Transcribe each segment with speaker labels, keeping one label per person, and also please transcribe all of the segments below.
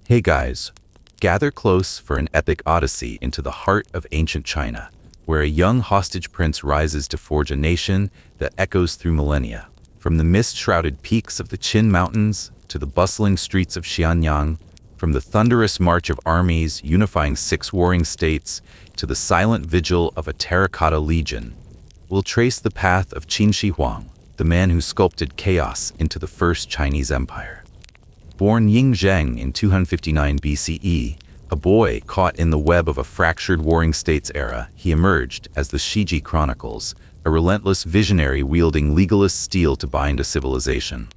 Speaker 1: Hey guys, gather close for an epic odyssey into the heart of ancient China, where a young hostage prince rises to forge a nation that echoes through millennia. From the mist-shrouded peaks of the Qin Mountains to the bustling streets of Xianyang, from the thunderous march of armies unifying 6 warring states to the silent vigil of a terracotta legion, we'll trace the path of Qin Shi Huang, the man who sculpted chaos into the first Chinese empire. Born Ying Zheng in 259 BCE, a boy caught in the web of a fractured warring states era, he emerged as the Shiji Chronicles, a relentless visionary wielding legalist steel to bind a civilization.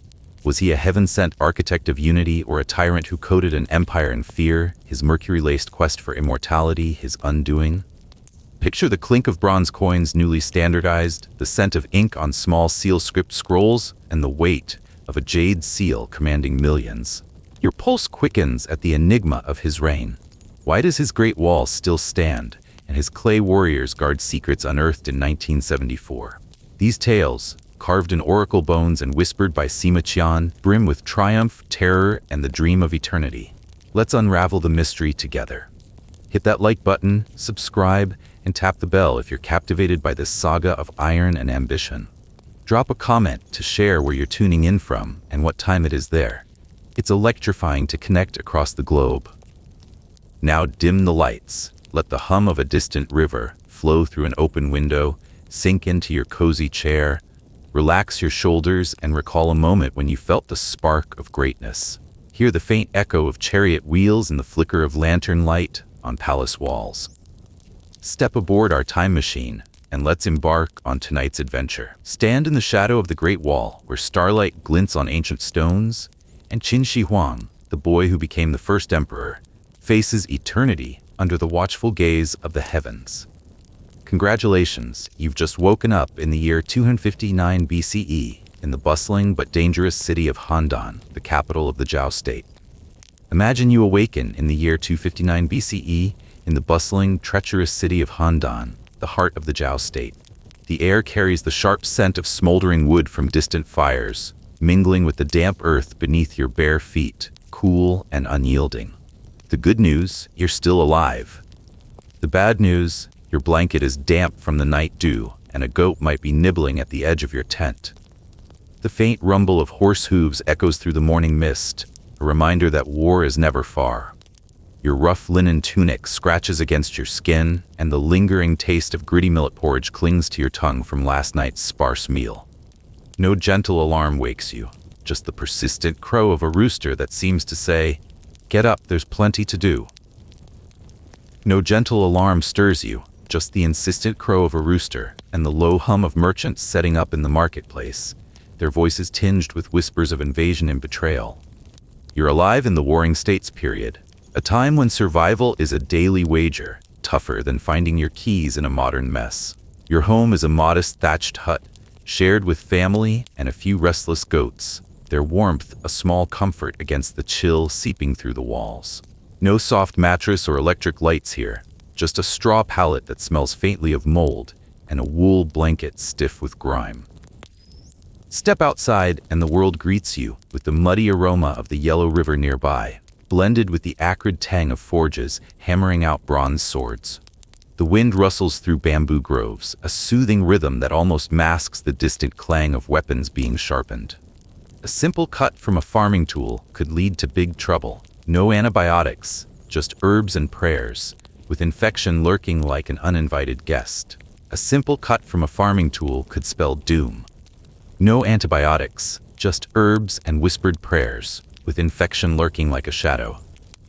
Speaker 1: Was he a heaven-sent architect of unity or a tyrant who coded an empire in fear, his mercury-laced quest for immortality his undoing? Picture the clink of bronze coins newly standardized, the scent of ink on small seal script scrolls, and the weight of a jade seal commanding millions. Your pulse quickens at the enigma of his reign. Why does his great wall still stand, and his clay warriors guard secrets unearthed in 1974? These tales, carved in oracle bones and whispered by Sima Qian, brim with triumph, terror, and the dream of eternity. Let's unravel the mystery together. Hit that like button, subscribe, and tap the bell if you're captivated by this saga of iron and ambition. Drop a comment to share where you're tuning in from and what time it is there. It's electrifying to connect across the globe. Now dim the lights. Let the hum of a distant river flow through an open window, sink into your cozy chair, relax your shoulders, and recall a moment when you felt the spark of greatness. Hear the faint echo of chariot wheels and the flicker of lantern light on palace walls. Step aboard our time machine, and let's embark on tonight's adventure. Stand in the shadow of the Great Wall, where starlight glints on ancient stones, and Qin Shi Huang, the boy who became the first emperor, faces eternity under the watchful gaze of the heavens. Congratulations, you've just woken up in the year 259 BCE in the bustling but dangerous city of Handan, the capital of the Zhao state. Imagine you awaken in the year 259 BCE in the bustling, treacherous city of Handan, the heart of the Zhao state. The air carries the sharp scent of smoldering wood from distant fires, mingling with the damp earth beneath your bare feet, cool and unyielding. The good news, you're still alive. The bad news, your blanket is damp from the night dew, and a goat might be nibbling at the edge of your tent. The faint rumble of horse hooves echoes through the morning mist, a reminder that war is never far. Your rough linen tunic scratches against your skin, and the lingering taste of gritty millet porridge clings to your tongue from last night's sparse meal. No gentle alarm wakes you, just the persistent crow of a rooster that seems to say, "Get up, there's plenty to do." No gentle alarm stirs you, just the insistent crow of a rooster and the low hum of merchants setting up in the marketplace, their voices tinged with whispers of invasion and betrayal. You're alive in the Warring States period, a time when survival is a daily wager, tougher than finding your keys in a modern mess. Your home is a modest thatched hut, shared with family and a few restless goats, their warmth a small comfort against the chill seeping through the walls. No soft mattress or electric lights here, just a straw pallet that smells faintly of mold and a wool blanket stiff with grime. Step outside and the world greets you with the muddy aroma of the yellow river nearby, blended with the acrid tang of forges hammering out bronze swords. The wind rustles through bamboo groves, a soothing rhythm that almost masks the distant clang of weapons being sharpened. A simple cut from a farming tool could lead to big trouble. No antibiotics, just herbs and prayers, with infection lurking like an uninvited guest. A simple cut from a farming tool could spell doom. No antibiotics, just herbs and whispered prayers, with infection lurking like a shadow.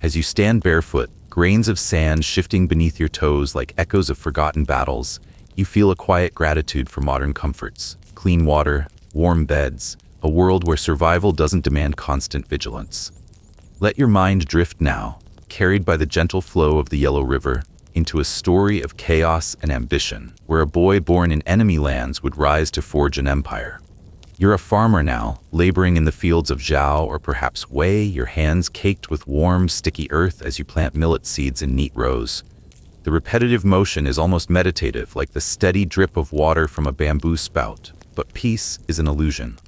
Speaker 1: As you stand barefoot, grains of sand shifting beneath your toes like echoes of forgotten battles, you feel a quiet gratitude for modern comforts, clean water, warm beds, a world where survival doesn't demand constant vigilance. Let your mind drift now, carried by the gentle flow of the Yellow River, into a story of chaos and ambition, where a boy born in enemy lands would rise to forge an empire. You're a farmer now, laboring in the fields of Zhao or perhaps Wei, your hands caked with warm, sticky earth as you plant millet seeds in neat rows. The repetitive motion is almost meditative, like the steady drip of water from a bamboo spout, but peace is an illusion.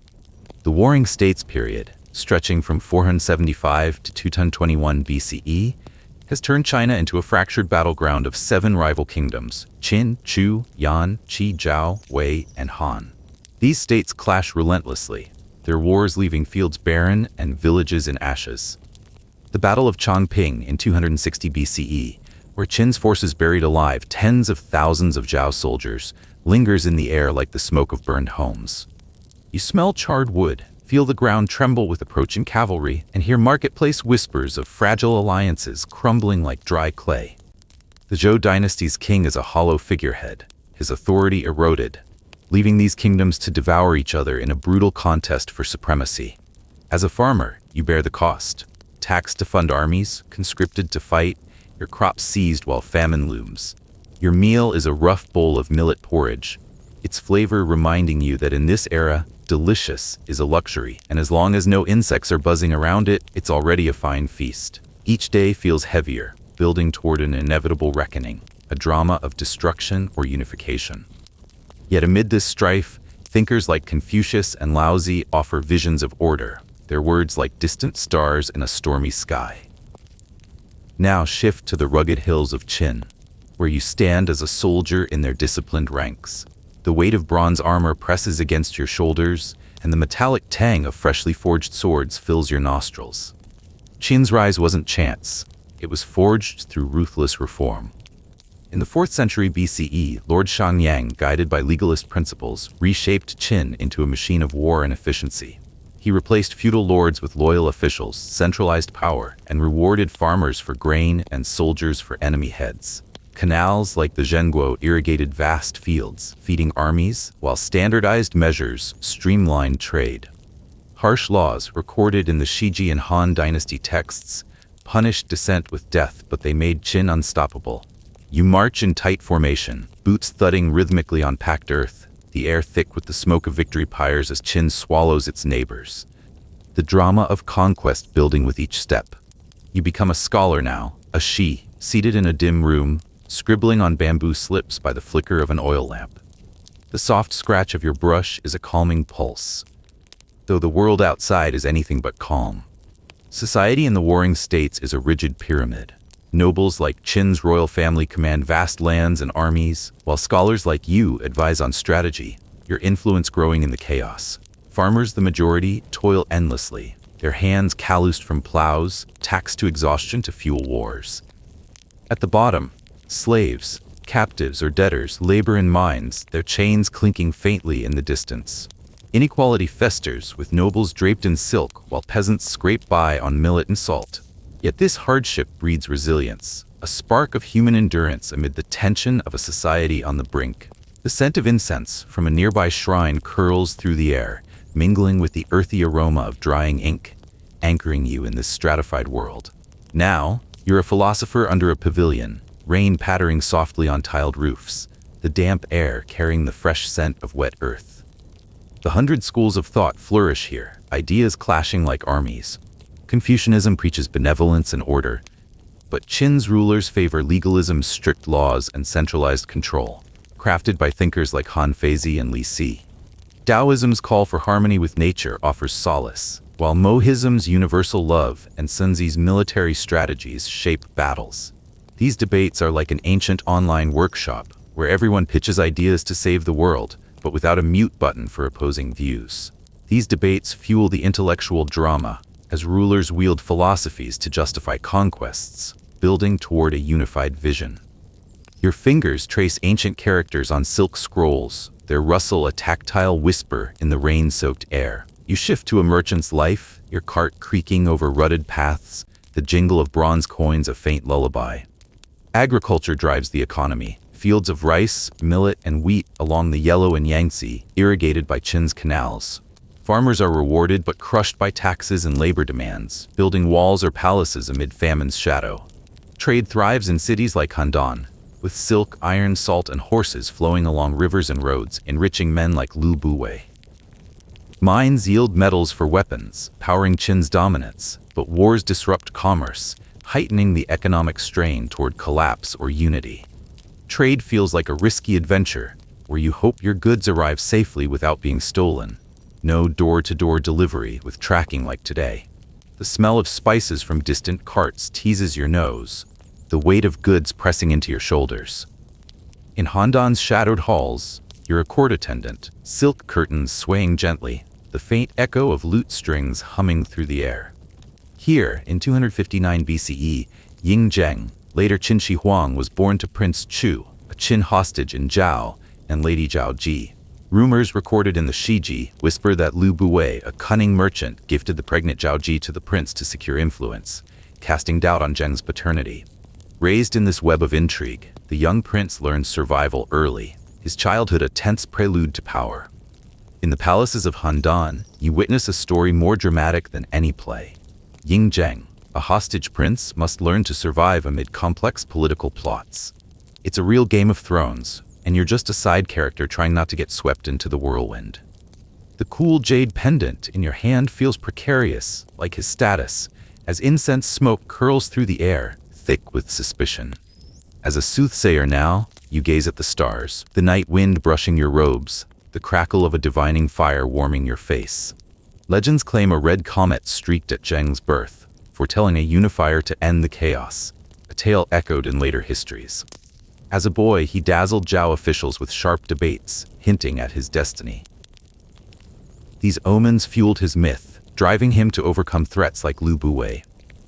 Speaker 1: The Warring States period, stretching from 475 to 221 BCE, has turned China into a fractured battleground of 7 rival kingdoms: Qin, Chu, Yan, Qi, Zhao, Wei, and Han. These states clash relentlessly, their wars leaving fields barren and villages in ashes. The Battle of Changping in 260 BCE, where Qin's forces buried alive tens of thousands of Zhao soldiers, lingers in the air like the smoke of burned homes. You smell charred wood, feel the ground tremble with approaching cavalry, and hear marketplace whispers of fragile alliances crumbling like dry clay. The Zhou dynasty's king is a hollow figurehead, his authority eroded, leaving these kingdoms to devour each other in a brutal contest for supremacy. As a farmer, you bear the cost. Taxed to fund armies, conscripted to fight, your crops seized while famine looms. Your meal is a rough bowl of millet porridge, its flavor reminding you that in this era, delicious is a luxury, and as long as no insects are buzzing around it, it's already a fine feast. Each day feels heavier, building toward an inevitable reckoning, a drama of destruction or unification. Yet amid this strife, thinkers like Confucius and Laozi offer visions of order, their words like distant stars in a stormy sky. Now shift to the rugged hills of Qin, where you stand as a soldier in their disciplined ranks. The weight of bronze armor presses against your shoulders, and the metallic tang of freshly forged swords fills your nostrils. Qin's rise wasn't chance. It was forged through ruthless reform. In the 4th century BCE, Lord Xianyang, guided by legalist principles, reshaped Qin into a machine of war and efficiency. He replaced feudal lords with loyal officials, centralized power, and rewarded farmers for grain and soldiers for enemy heads. Canals like the Zhenguo irrigated vast fields, feeding armies, while standardized measures streamlined trade. Harsh laws, recorded in the Shiji and Han dynasty texts, punished dissent with death, but they made Qin unstoppable. You march in tight formation, boots thudding rhythmically on packed earth, the air thick with the smoke of victory pyres as Qin swallows its neighbors. The drama of conquest building with each step. You become a scholar now, a Shi, seated in a dim room, scribbling on bamboo slips by the flicker of an oil lamp. The soft scratch of your brush is a calming pulse, though the world outside is anything but calm. Society in the warring states is a rigid pyramid. Nobles like Qin's royal family command vast lands and armies, while scholars like you advise on strategy, your influence growing in the chaos. Farmers, the majority, toil endlessly, their hands calloused from plows, taxed to exhaustion to fuel wars. At the bottom, slaves, captives or debtors labor in mines, their chains clinking faintly in the distance. Inequality festers, with nobles draped in silk while peasants scrape by on millet and salt. Yet this hardship breeds resilience, a spark of human endurance amid the tension of a society on the brink. The scent of incense from a nearby shrine curls through the air, mingling with the earthy aroma of drying ink, anchoring you in this stratified world. Now, you're a philosopher under a pavilion, rain pattering softly on tiled roofs, the damp air carrying the fresh scent of wet earth. The 100 schools of thought flourish here, ideas clashing like armies. Confucianism preaches benevolence and order, but Qin's rulers favor legalism's strict laws and centralized control, crafted by thinkers like Han Feizi and Li Si. Taoism's call for harmony with nature offers solace, while Mohism's universal love and Sun Tzu's military strategies shape battles. These debates are like an ancient online workshop, where everyone pitches ideas to save the world, but without a mute button for opposing views. These debates fuel the intellectual drama, as rulers wield philosophies to justify conquests, building toward a unified vision. Your fingers trace ancient characters on silk scrolls, their rustle a tactile whisper in the rain-soaked air. You shift to a merchant's life, your cart creaking over rutted paths, the jingle of bronze coins a faint lullaby. Agriculture drives the economy. Fields of rice, millet, and wheat along the Yellow and Yangtze, irrigated by Qin's canals. Farmers are rewarded but crushed by taxes and labor demands, building walls or palaces amid famine's shadow. Trade thrives in cities like Handan, with silk, iron, salt, and horses flowing along rivers and roads, enriching men like Lu Buwei. Mines yield metals for weapons, powering Qin's dominance, but wars disrupt commerce, heightening the economic strain toward collapse or unity. Trade feels like a risky adventure, where you hope your goods arrive safely without being stolen. No door-to-door delivery with tracking like today. The smell of spices from distant carts teases your nose, the weight of goods pressing into your shoulders. In Handan's shadowed halls, you're a court attendant, silk curtains swaying gently, the faint echo of lute strings humming through the air. Here, in 259 BCE, Xianyang, later Qin Shi Huang, was born to Prince Chu, a Qin hostage in Zhao, and Lady Zhao Ji. Rumors recorded in the Shiji whisper that Lu Buwei, a cunning merchant, gifted the pregnant Zhao Ji to the prince to secure influence, casting doubt on Zheng's paternity. Raised in this web of intrigue, the young prince learned survival early, his childhood a tense prelude to power. In the palaces of Handan, you witness a story more dramatic than any play. Xianyang, a hostage prince, must learn to survive amid complex political plots. It's a real Game of Thrones, and you're just a side character trying not to get swept into the whirlwind. The cool jade pendant in your hand feels precarious, like his status, as incense smoke curls through the air, thick with suspicion. As a soothsayer now, you gaze at the stars, the night wind brushing your robes, the crackle of a divining fire warming your face. Legends claim a red comet streaked at Zheng's birth, foretelling a unifier to end the chaos, a tale echoed in later histories. As a boy, he dazzled Zhao officials with sharp debates, hinting at his destiny. These omens fueled his myth, driving him to overcome threats like Lu Buwei.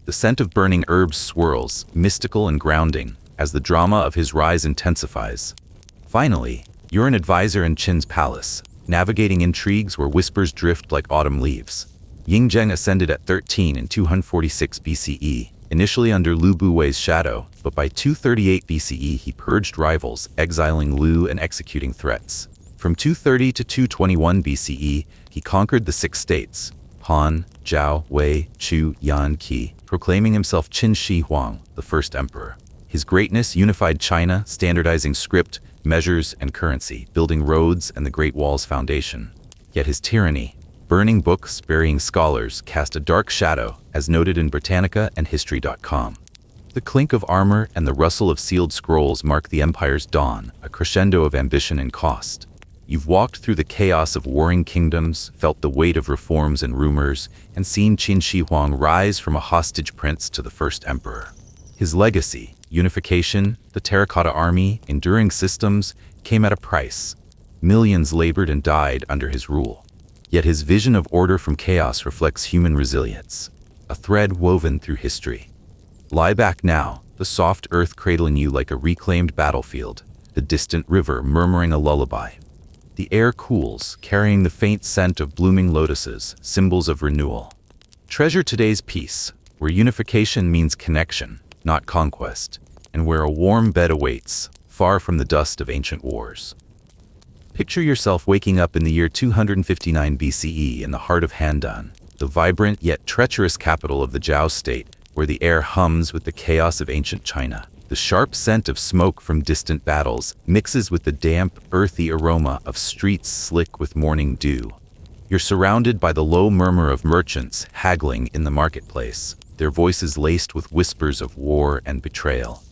Speaker 1: The scent of burning herbs swirls, mystical and grounding, as the drama of his rise intensifies. Finally, you're an advisor in Qin's palace, navigating intrigues where whispers drift like autumn leaves. Xianyang ascended at 13 in 246 BCE, initially under Lu Buwei's shadow, but by 238 BCE he purged rivals, exiling Lu and executing threats. From 230 to 221 BCE, he conquered the six states, Han, Zhao, Wei, Chu, Yan, Qi, proclaiming himself Qin Shi Huang, the first emperor. His greatness unified China, standardizing script, measures, and currency, building roads and the Great Wall's foundation. Yet his tyranny, burning books, burying scholars, cast a dark shadow, as noted in Britannica and History.com. The clink of armor and the rustle of sealed scrolls mark the empire's dawn, a crescendo of ambition and cost. You've walked through the chaos of warring kingdoms, felt the weight of reforms and rumors, and seen Qin Shi Huang rise from a hostage prince to the first emperor. His legacy, unification, the terracotta army, enduring systems, came at a price. Millions labored and died under his rule. Yet his vision of order from chaos reflects human resilience, a thread woven through history. Lie back now, the soft earth cradling you like a reclaimed battlefield, the distant river murmuring a lullaby. The air cools, carrying the faint scent of blooming lotuses, symbols of renewal. Treasure today's peace, where unification means connection, not conquest, and where a warm bed awaits, far from the dust of ancient wars. Picture yourself waking up in the year 259 BCE in the heart of Handan, the vibrant yet treacherous capital of the Zhao state, where the air hums with the chaos of ancient China. The sharp scent of smoke from distant battles mixes with the damp, earthy aroma of streets slick with morning dew. You're surrounded by the low murmur of merchants haggling in the marketplace, their voices laced with whispers of war and betrayal.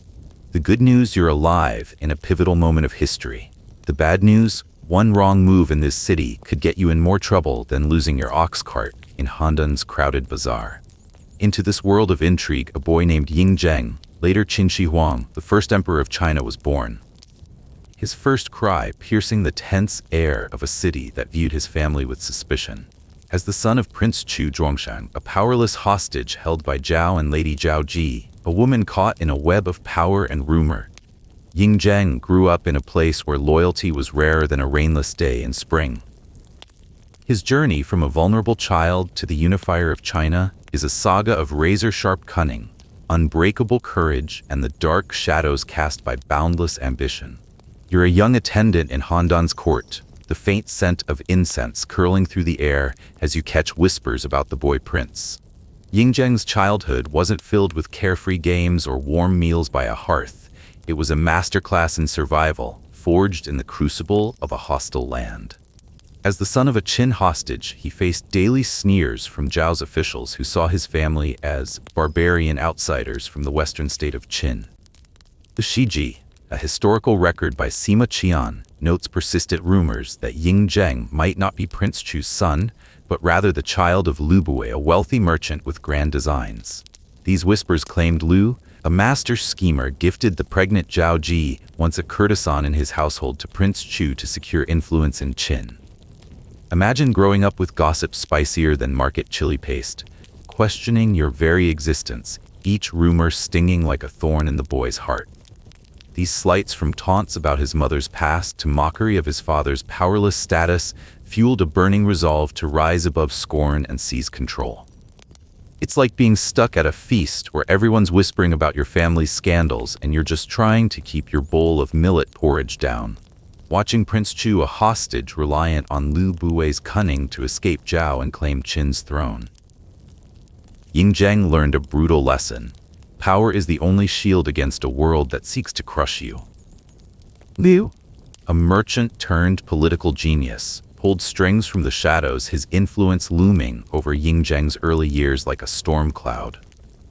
Speaker 1: The good news, you're alive in a pivotal moment of history. The bad news, one wrong move in this city could get you in more trouble than losing your ox cart in Handan's crowded bazaar. Into this world of intrigue, a boy named Xianyang, later Qin Shi Huang, the first emperor of China, was born. His first cry piercing the tense air of a city that viewed his family with suspicion. As the son of Prince Chu Zhongshan, a powerless hostage held by Zhao and Lady Zhao Ji, a woman caught in a web of power and rumor, Xianyang grew up in a place where loyalty was rarer than a rainless day in spring. His journey from a vulnerable child to the unifier of China is a saga of razor-sharp cunning, unbreakable courage, and the dark shadows cast by boundless ambition. You're a young attendant in Handan's court, the faint scent of incense curling through the air as you catch whispers about the boy prince. Xianyang's childhood wasn't filled with carefree games or warm meals by a hearth. It was a masterclass in survival, forged in the crucible of a hostile land. As the son of a Qin hostage, he faced daily sneers from Zhao's officials who saw his family as barbarian outsiders from the western state of Qin. The Shiji, A historical record by Sima Qian notes persistent rumors that Ying Zheng might not be Prince Chu's son, but rather the child of Lu Bui, a wealthy merchant with grand designs. These whispers claimed Lu, a master schemer, gifted the pregnant Zhao Ji, once a courtesan in his household, to Prince Chu to secure influence in Qin. Imagine growing up with gossip spicier than market chili paste, questioning your very existence, each rumor stinging like a thorn in the boy's heart. These slights, from taunts about his mother's past to mockery of his father's powerless status, fueled a burning resolve to rise above scorn and seize control. It's like being stuck at a feast where everyone's whispering about your family's scandals and you're just trying to keep your bowl of millet porridge down. Watching Prince Chu, a hostage reliant on Lu Bui's cunning to escape Zhao and claim Qin's throne. Ying Zheng learned a brutal lesson. Power is the only shield against a world that seeks to crush you. Liu, a merchant turned political genius, pulled strings from the shadows, his influence looming over Ying Zheng's early years like a storm cloud.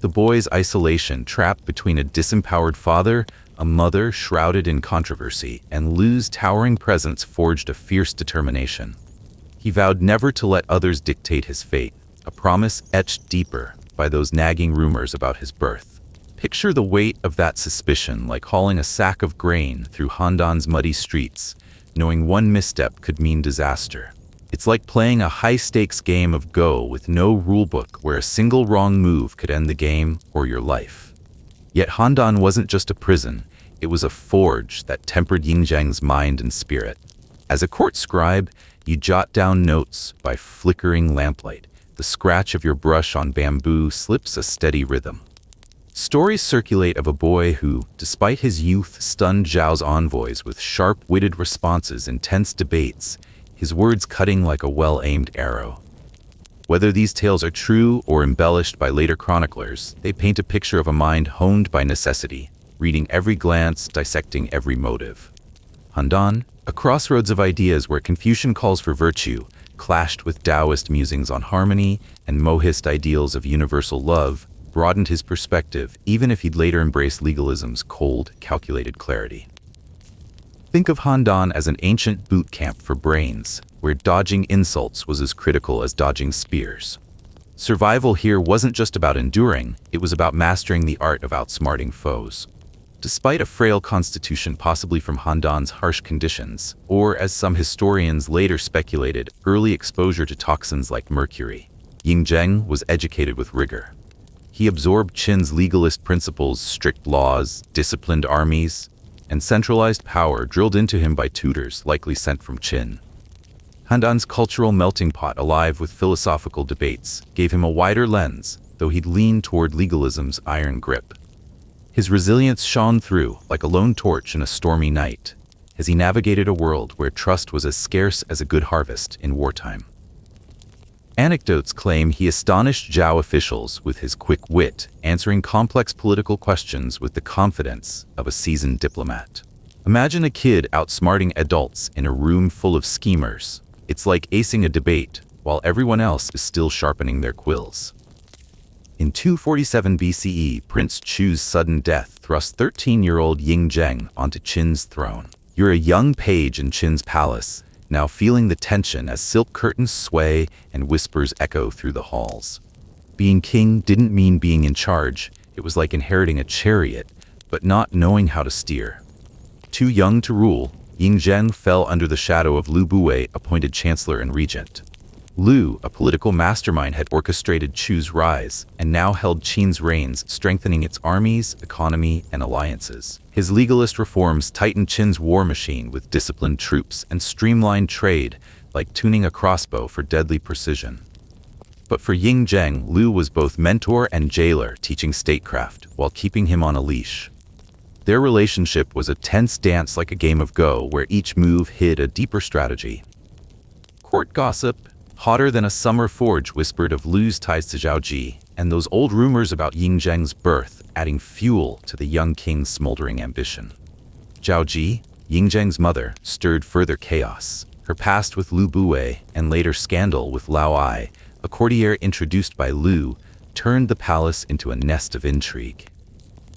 Speaker 1: The boy's isolation, trapped between a disempowered father, a mother shrouded in controversy, and Lu's towering presence, forged a fierce determination. He vowed never to let others dictate his fate, a promise etched deeper by those nagging rumors about his birth. Picture the weight of that suspicion, like hauling a sack of grain through Handan's muddy streets, knowing one misstep could mean disaster. It's like playing a high-stakes game of Go with no rulebook, where a single wrong move could end the game or your life. Yet Handan wasn't just a prison, it was a forge that tempered Ying Zheng's mind and spirit. As a court scribe, you jot down notes by flickering lamplight. The scratch of your brush on bamboo slips a steady rhythm. Stories circulate of a boy who, despite his youth, stunned Zhao's envoys with sharp-witted responses in tense debates, his words cutting like a well-aimed arrow. Whether these tales are true or embellished by later chroniclers, they paint a picture of a mind honed by necessity, reading every glance, dissecting every motive. Handan, a crossroads of ideas where Confucian calls for virtue, clashed with Taoist musings on harmony and Mohist ideals of universal love, broadened his perspective, even if he'd later embraced legalism's cold, calculated clarity. Think of Handan as an ancient boot camp for brains, where dodging insults was as critical as dodging spears. Survival here wasn't just about enduring, it was about mastering the art of outsmarting foes. Despite a frail constitution, possibly from Handan's harsh conditions, or as some historians later speculated, early exposure to toxins like mercury, Ying Zheng was educated with rigor. He absorbed Qin's legalist principles, strict laws, disciplined armies, and centralized power drilled into him by tutors likely sent from Qin. Handan's cultural melting pot, alive with philosophical debates, gave him a wider lens, though he'd lean toward legalism's iron grip. His resilience shone through like a lone torch in a stormy night, as he navigated a world where trust was as scarce as a good harvest in wartime. Anecdotes claim he astonished Zhao officials with his quick wit, answering complex political questions with the confidence of a seasoned diplomat. Imagine a kid outsmarting adults in a room full of schemers. It's like acing a debate while everyone else is still sharpening their quills. In 247 BCE, Prince Chu's sudden death thrust 13-year-old Ying Zheng onto Qin's throne. You're a young page in Qin's palace, now feeling the tension as silk curtains sway and whispers echo through the halls. Being king didn't mean being in charge. It was like inheriting a chariot, but not knowing how to steer. Too young to rule, Ying Zheng fell under the shadow of Lu Bui, appointed chancellor and regent. Lu, a political mastermind, had orchestrated Chu's rise and now held Qin's reins, strengthening its armies, economy, and alliances. His legalist reforms tightened Qin's war machine with disciplined troops and streamlined trade, like tuning a crossbow for deadly precision. But for Ying Zheng, Lu was both mentor and jailer, teaching statecraft while keeping him on a leash. Their relationship was a tense dance like a game of Go, where each move hid a deeper strategy. Court gossip, hotter than a summer forge, whispered of Lu's ties to Zhao Ji, and those old rumors about Ying Zheng's birth, adding fuel to the young king's smoldering ambition. Zhao Ji, Ying Zheng's mother, stirred further chaos. Her past with Lu Bui and later scandal with Lao Ai, a courtier introduced by Lu, turned the palace into a nest of intrigue.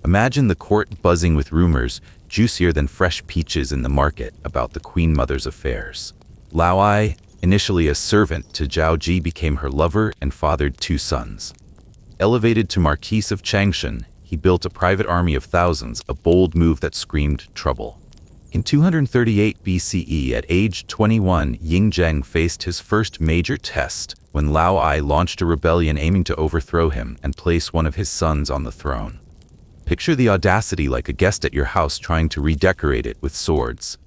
Speaker 1: Imagine the court buzzing with rumors, juicier than fresh peaches in the market, about the Queen Mother's affairs. Lao Ai, initially a servant to Zhao Ji, became her lover and fathered 2 sons. Elevated to Marquis of Changshan, he built a private army of thousands, a bold move that screamed trouble. In 238 BCE, at age 21, Xianyang faced his first major test when Lao Ai launched a rebellion aiming to overthrow him and place one of his sons on the throne. Picture the audacity, like a guest at your house trying to redecorate it with swords.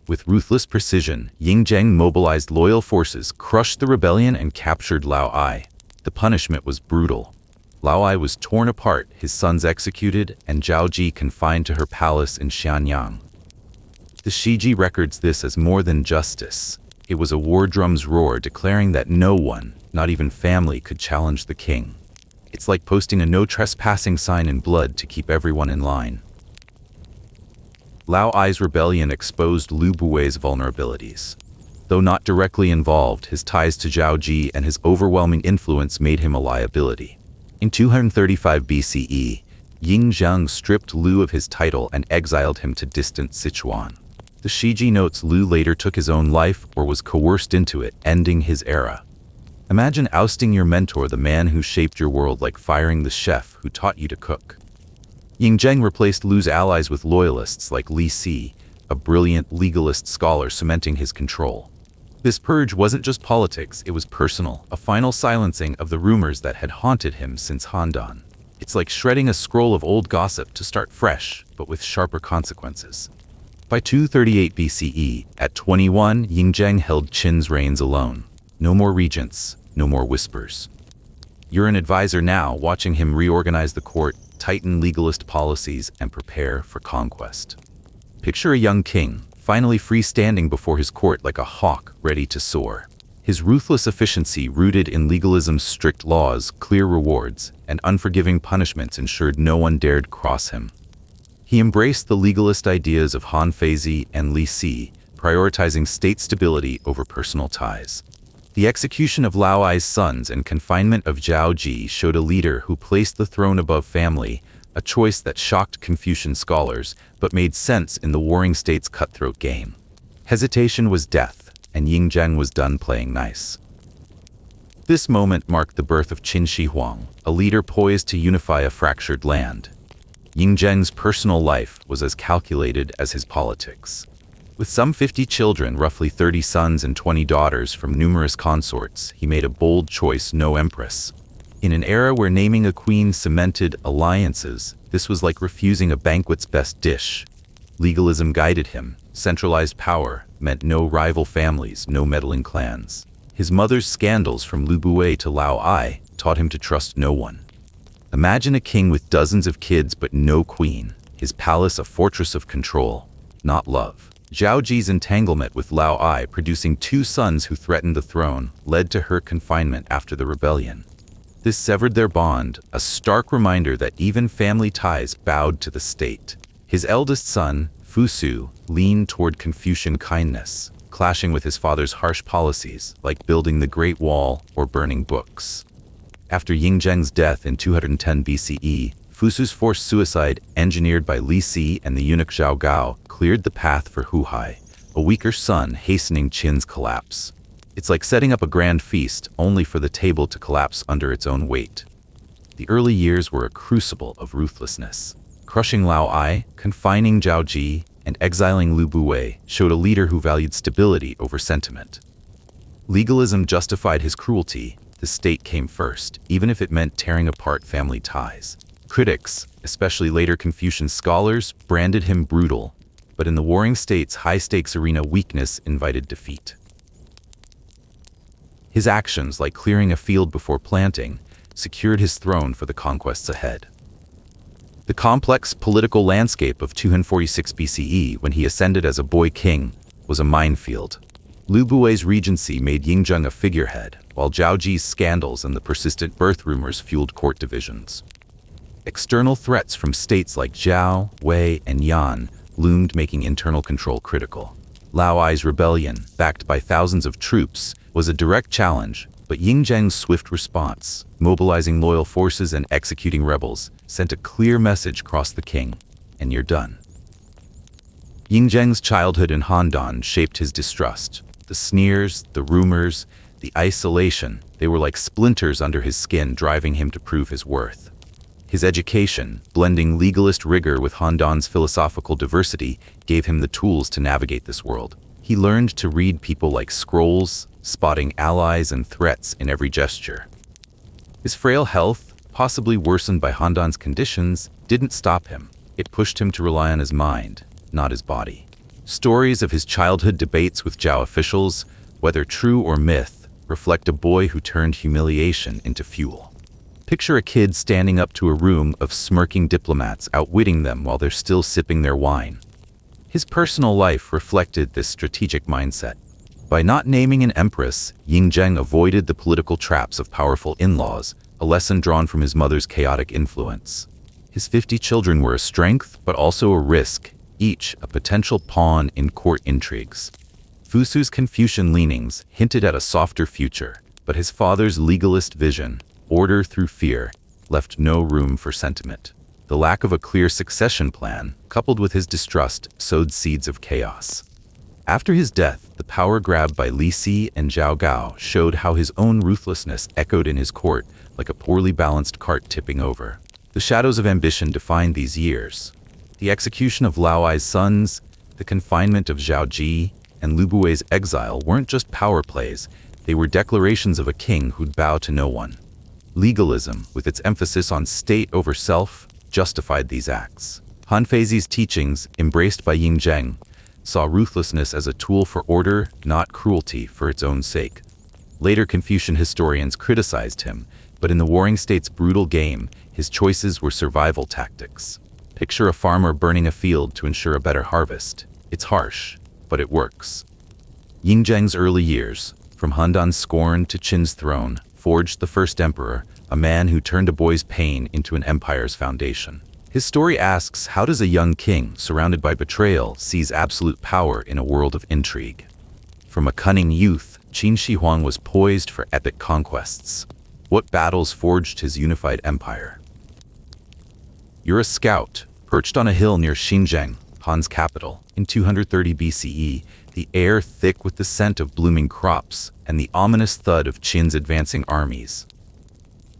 Speaker 1: With ruthless precision, Xianyang mobilized loyal forces, crushed the rebellion, and captured Lao Ai. The punishment was brutal. Lao Ai was torn apart, his sons executed, and Zhao Ji confined to her palace in Xianyang. The Shiji records this as more than justice. It was a war drum's roar declaring that no one, not even family, could challenge the king. It's like posting a no trespassing sign in blood to keep everyone in line. Lao Ai's rebellion exposed Lu Bui's vulnerabilities. Though not directly involved, his ties to Zhao Ji and his overwhelming influence made him a liability. In 235 BCE, Xianyang stripped Lu of his title and exiled him to distant Sichuan. The Shiji notes Lu later took his own life or was coerced into it, ending his era. Imagine ousting your mentor, the man who shaped your world, like firing the chef who taught you to cook. Xianyang replaced Lu's allies with loyalists like Li Si, a brilliant legalist scholar, cementing his control. This purge wasn't just politics, it was personal, a final silencing of the rumors that had haunted him since Han. It's like shredding a scroll of old gossip to start fresh, but with sharper consequences. By 238 BCE, at 21, Xianyang held Qin's reins alone. No more regents, no more whispers. You're an advisor now, watching him reorganize the court, tighten legalist policies, and prepare for conquest. Picture a young king, finally freestanding before his court like a hawk ready to soar. His ruthless efficiency, rooted in legalism's strict laws, clear rewards, and unforgiving punishments, ensured no one dared cross him. He embraced the legalist ideas of Han Feizi and Li Si, prioritizing state stability over personal ties. The execution of Lao Ai's sons and confinement of Zhao Ji showed a leader who placed the throne above family, a choice that shocked Confucian scholars but made sense in the warring state's cutthroat game. Hesitation was death, and Xianyang was done playing nice. This moment marked the birth of Qin Shi Huang, a leader poised to unify a fractured land. Xianyang's personal life was as calculated as his politics. With some 50 children, roughly 30 sons and 20 daughters from numerous consorts, he made a bold choice: no empress. In an era where naming a queen cemented alliances, this was like refusing a banquet's best dish. Legalism guided him. Centralized power meant no rival families, no meddling clans. His mother's scandals, from Lu Bui to Lao Ai, taught him to trust no one. Imagine a king with dozens of kids but no queen, his palace a fortress of control, not love. Zhao Ji's entanglement with Lao Ai, producing 2 sons who threatened the throne, led to her confinement after the rebellion. This severed their bond, a stark reminder that even family ties bowed to the state. His eldest son, Fusu, leaned toward Confucian kindness, clashing with his father's harsh policies, like building the Great Wall or burning books. After Xianyang's death in 210 BCE, Fusu's forced suicide, engineered by Li Si and the eunuch Zhao Gao, cleared the path for Hu Hai, a weaker son hastening Qin's collapse. It's like setting up a grand feast, only for the table to collapse under its own weight. The early years were a crucible of ruthlessness. Crushing Lao Ai, confining Zhao Ji, and exiling Lu Bui showed a leader who valued stability over sentiment. Legalism justified his cruelty. The state came first, even if it meant tearing apart family ties. Critics, especially later Confucian scholars, branded him brutal, but in the warring state's high-stakes arena, weakness invited defeat. His actions, like clearing a field before planting, secured his throne for the conquests ahead. The complex political landscape of 246 BCE, when he ascended as a boy king, was a minefield. Lu Bui's regency made Xianyang a figurehead, while Zhao Ji's scandals and the persistent birth rumors fueled court divisions. External threats from states like Zhao, Wei, and Yan loomed, making internal control critical. Lao Ai's rebellion, backed by thousands of troops, was a direct challenge, But Xianyang's swift response, mobilizing loyal forces and executing rebels, sent a clear message across the king, and you're done. Xianyang's childhood in Handan shaped his distrust. The sneers, the rumors, the isolation, they were like splinters under his skin, driving him to prove his worth. His education, blending legalist rigor with Handan's philosophical diversity, gave him the tools to navigate this world. He learned to read people like scrolls, spotting allies and threats in every gesture. His frail health, possibly worsened by Handan's conditions, didn't stop him. It pushed him to rely on his mind, not his body. Stories of his childhood debates with Zhao officials, whether true or myth, reflect a boy who turned humiliation into fuel. Picture a kid standing up to a room of smirking diplomats, outwitting them while they're still sipping their wine. His personal life reflected this strategic mindset. By not naming an empress, Xianyang avoided the political traps of powerful in-laws, a lesson drawn from his mother's chaotic influence. His 50 children were a strength, but also a risk, each a potential pawn in court intrigues. Fusu's Confucian leanings hinted at a softer future, but his father's legalist vision, order through fear, left no room for sentiment. The lack of a clear succession plan, coupled with his distrust, sowed seeds of chaos. After his death, the power grab by Li Si and Zhao Gao showed how his own ruthlessness echoed in his court, like a poorly balanced cart tipping over. The shadows of ambition defined these years. The execution of Lao Ai's sons, the confinement of Zhao Ji, and Lu Bui's exile weren't just power plays, they were declarations of a king who'd bow to no one. Legalism, with its emphasis on state over self, justified these acts. Han Feizi's teachings, embraced by Xianyang, saw ruthlessness as a tool for order, not cruelty for its own sake. Later Confucian historians criticized him, but in the warring state's brutal game, his choices were survival tactics. Picture a farmer burning a field to ensure a better harvest. It's harsh, but it works. Xianyang's early years, from Handan's scorn to Qin's throne, forged the first emperor, a man who turned a boy's pain into an empire's foundation. His story asks, how does a young king, surrounded by betrayal, seize absolute power in a world of intrigue? From a cunning youth, Qin Shi Huang was poised for epic conquests. What battles forged his unified empire? You're a scout, perched on a hill near Xianyang, Han's capital. In 230 BCE, the air thick with the scent of blooming crops and the ominous thud of Qin's advancing armies.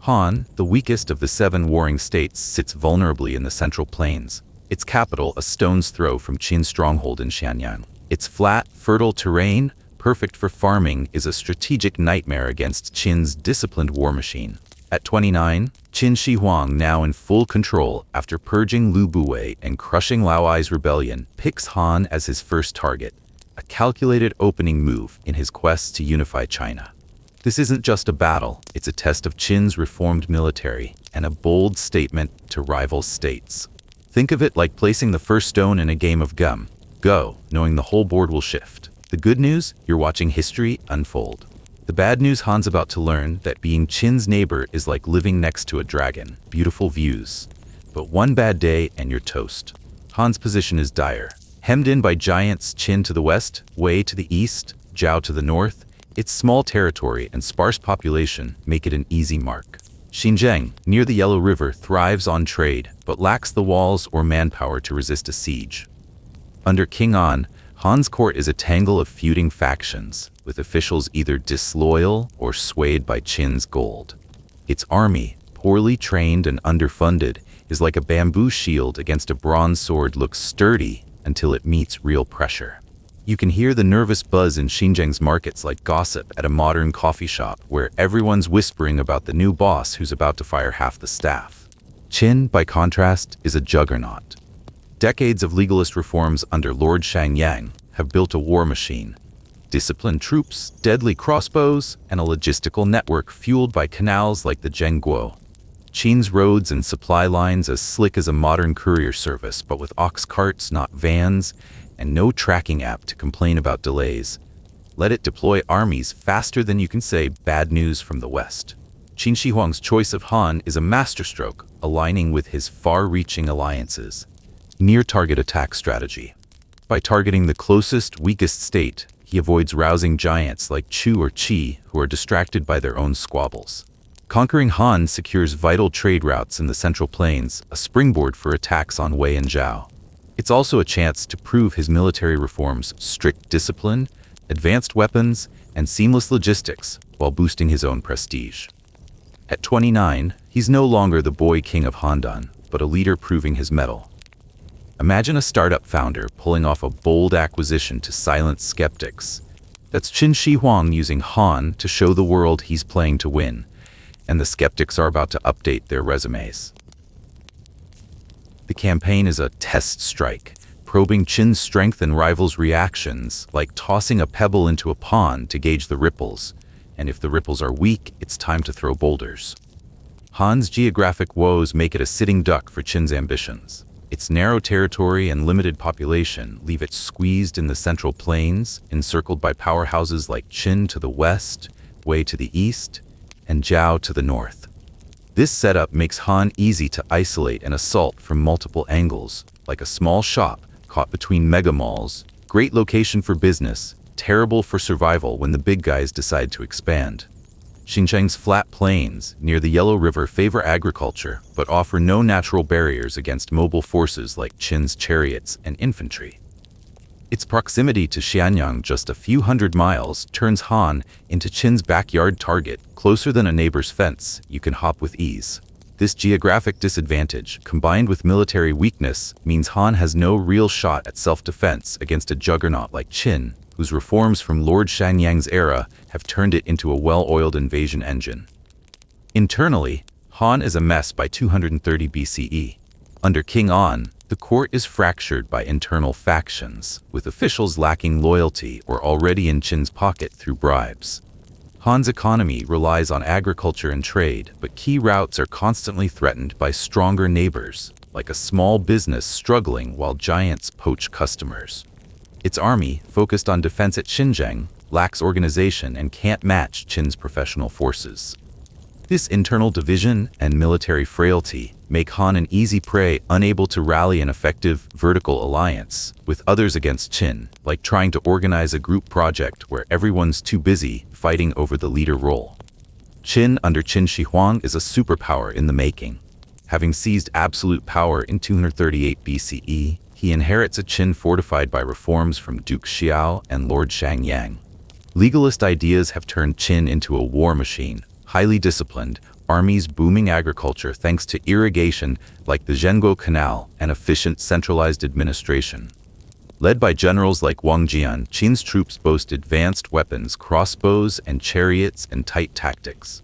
Speaker 1: Han, the weakest of the 7 warring states, sits vulnerably in the central plains, its capital a stone's throw from Qin's stronghold in Xianyang. Its flat, fertile terrain, perfect for farming, is a strategic nightmare against Qin's disciplined war machine. At 29, Qin Shi Huang, now in full control after purging Lu Bui and crushing Lao Ai's rebellion, picks Han as his first target, a calculated opening move in his quest to unify China. This isn't just a battle, it's a test of Qin's reformed military and a bold statement to rival states. Think of it like placing the first stone in a game of gum. Go, knowing the whole board will shift. The good news, you're watching history unfold. The bad news, Han's about to learn that being Qin's neighbor is like living next to a dragon. Beautiful views. But one bad day and you're toast. Han's position is dire. Hemmed in by giants, Qin to the west, Wei to the east, Zhao to the north, its small territory and sparse population make it an easy mark. Xianyang, near the Yellow River, thrives on trade, but lacks the walls or manpower to resist a siege. Under King An, Han's court is a tangle of feuding factions, with officials either disloyal or swayed by Qin's gold. Its army, poorly trained and underfunded, is like a bamboo shield against a bronze sword, looks sturdy until it meets real pressure. You can hear the nervous buzz in Xianyang's markets like gossip at a modern coffee shop where everyone's whispering about the new boss who's about to fire half the staff. Qin, by contrast, is a juggernaut. Decades of legalist reforms under Lord Xianyang have built a war machine. Disciplined troops, deadly crossbows, and a logistical network fueled by canals like the Zhengguo. Qin's roads and supply lines as slick as a modern courier service, but with ox carts, not vans, and no tracking app to complain about delays. Let it deploy armies faster than you can say bad news from the west. Qin Shi Huang's choice of Han is a masterstroke, aligning with his far-reaching alliances. Near-target attack strategy. By targeting the closest, weakest state, he avoids rousing giants like Chu or Qi who are distracted by their own squabbles. Conquering Han secures vital trade routes in the Central Plains, a springboard for attacks on Wei and Zhao. It's also a chance to prove his military reforms, strict discipline, advanced weapons, and seamless logistics, while boosting his own prestige. At 29, he's no longer the boy king of Handan, but a leader proving his mettle. Imagine a startup founder pulling off a bold acquisition to silence skeptics. That's Qin Shi Huang using Han to show the world he's playing to win, and the skeptics are about to update their resumes. The campaign is a test strike, probing Qin's strength and rivals' reactions, like tossing a pebble into a pond to gauge the ripples, and if the ripples are weak, it's time to throw boulders. Han's geographic woes make it a sitting duck for Qin's ambitions. Its narrow territory and limited population leave it squeezed in the Central Plains, encircled by powerhouses like Qin to the west, Wei to the east, and Zhao to the north. This setup makes Han easy to isolate and assault from multiple angles, like a small shop caught between mega malls, great location for business, terrible for survival when the big guys decide to expand. Xianyang's flat plains near the Yellow River favor agriculture, but offer no natural barriers against mobile forces like Qin's chariots and infantry. Its proximity to Xianyang, just a few hundred miles, turns Han into Qin's backyard target, closer than a neighbor's fence. You can hop with ease. This geographic disadvantage, combined with military weakness, means Han has no real shot at self-defense against a juggernaut like Qin, whose reforms from Lord Xianyang's era have turned it into a well-oiled invasion engine. Internally, Han is a mess by 230 BCE. Under King An, the court is fractured by internal factions, with officials lacking loyalty or already in Qin's pocket through bribes. Han's economy relies on agriculture and trade, but key routes are constantly threatened by stronger neighbors, like a small business struggling while giants poach customers. Its army, focused on defense at Xianyang, lacks organization and can't match Qin's professional forces. This internal division and military frailty make Han an easy prey, unable to rally an effective vertical alliance with others against Qin, like trying to organize a group project where everyone's too busy fighting over the leader role. Qin under Qin Shi Huang is a superpower in the making. Having seized absolute power in 238 BCE, he inherits a Qin fortified by reforms from Duke Xiao and Lord Xianyang. Legalist ideas have turned Qin into a war machine, highly disciplined, armies booming agriculture thanks to irrigation like the Zhenguo Canal and efficient centralized administration. Led by generals like Wang Jian, Qin's troops boast advanced weapons, crossbows, and chariots and tight tactics.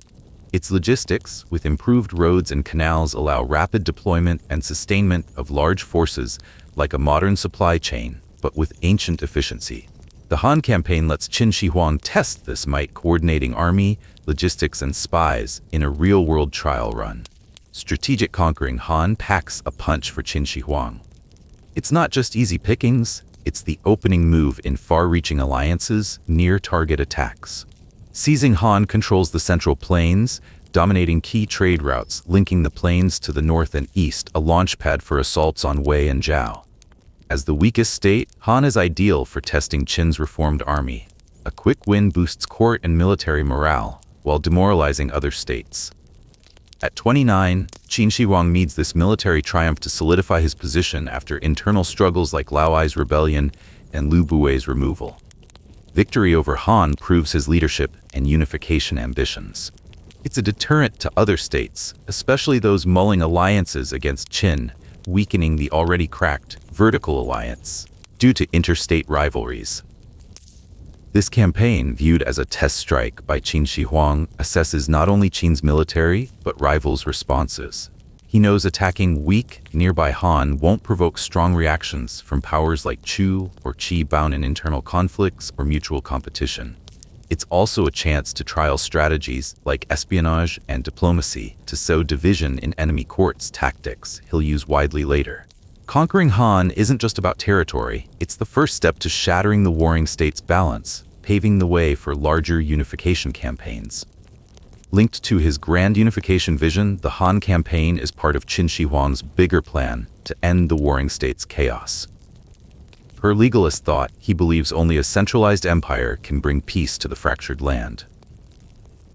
Speaker 1: Its logistics, with improved roads and canals, allow rapid deployment and sustainment of large forces like a modern supply chain, but with ancient efficiency. The Han campaign lets Qin Shi Huang test this might, coordinating army, logistics, and spies in a real-world trial run. Strategic conquering Han packs a punch for Qin Shi Huang. It's not just easy pickings, it's the opening move in far-reaching alliances, near-target attacks. Seizing Han controls the Central Plains, dominating key trade routes, linking the plains to the north and east, a launchpad for assaults on Wei and Zhao. As the weakest state, Han is ideal for testing Qin's reformed army. A quick win boosts court and military morale, while demoralizing other states. At 29, Qin Shi Huang needs this military triumph to solidify his position after internal struggles like Laoai's rebellion and Lu Bui's removal. Victory over Han proves his leadership and unification ambitions. It's a deterrent to other states, especially those mulling alliances against Qin, weakening the already cracked vertical alliance due to interstate rivalries. This campaign, viewed as a test strike by Qin Shi Huang, assesses not only Qin's military, but rivals' responses. He knows attacking weak, nearby Han won't provoke strong reactions from powers like Chu or Qi bound in internal conflicts or mutual competition. It's also a chance to trial strategies like espionage and diplomacy to sow division in enemy courts, tactics he'll use widely later. Conquering Han isn't just about territory, it's the first step to shattering the warring states' balance, paving the way for larger unification campaigns. Linked to his grand unification vision, the Han campaign is part of Qin Shi Huang's bigger plan to end the warring states' chaos. Per Legalist thought, he believes only a centralized empire can bring peace to the fractured land.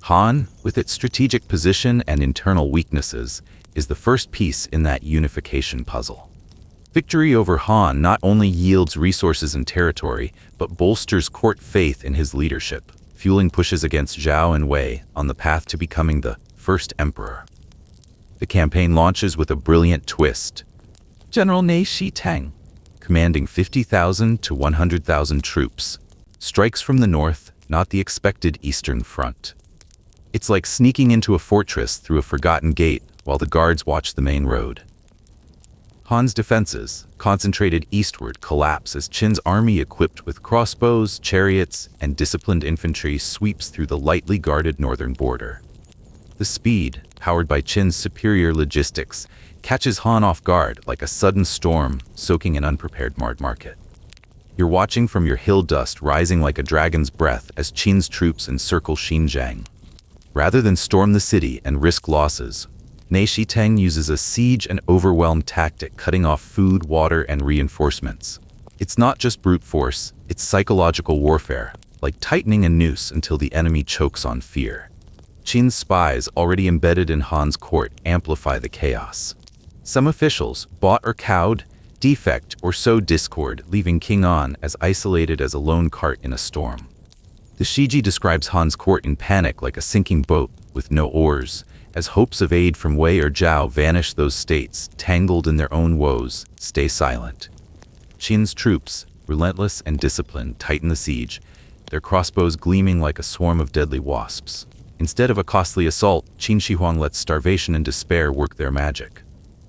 Speaker 1: Han, with its strategic position and internal weaknesses, is the first piece in that unification puzzle. Victory over Han not only yields resources and territory, but bolsters court faith in his leadership, fueling pushes against Zhao and Wei on the path to becoming the first emperor. The campaign launches with a brilliant twist. General Ne Shi-tang, commanding 50,000 to 100,000 troops, strikes from the north, not the expected eastern front. It's like sneaking into a fortress through a forgotten gate while the guards watch the main road. Han's defenses, concentrated eastward, collapse as Qin's army equipped with crossbows, chariots, and disciplined infantry sweeps through the lightly guarded northern border. The speed, powered by Qin's superior logistics, catches Han off guard like a sudden storm soaking an unprepared market. You're watching from your hill dust rising like a dragon's breath as Qin's troops encircle Xianyang. Rather than storm the city and risk losses, Ne Shi-tang uses a siege and overwhelm tactic, cutting off food, water, and reinforcements. It's not just brute force, it's psychological warfare, like tightening a noose until the enemy chokes on fear. Qin's spies, already embedded in Han's court, amplify the chaos. Some officials, bought or cowed, defect or sow discord, leaving King An as isolated as a lone cart in a storm. The Shiji describes Han's court in panic like a sinking boat with no oars, as hopes of aid from Wei or Zhao vanish. Those states, tangled in their own woes, stay silent. Qin's troops, relentless and disciplined, tighten the siege, their crossbows gleaming like a swarm of deadly wasps. Instead of a costly assault, Qin Shi Huang lets starvation and despair work their magic.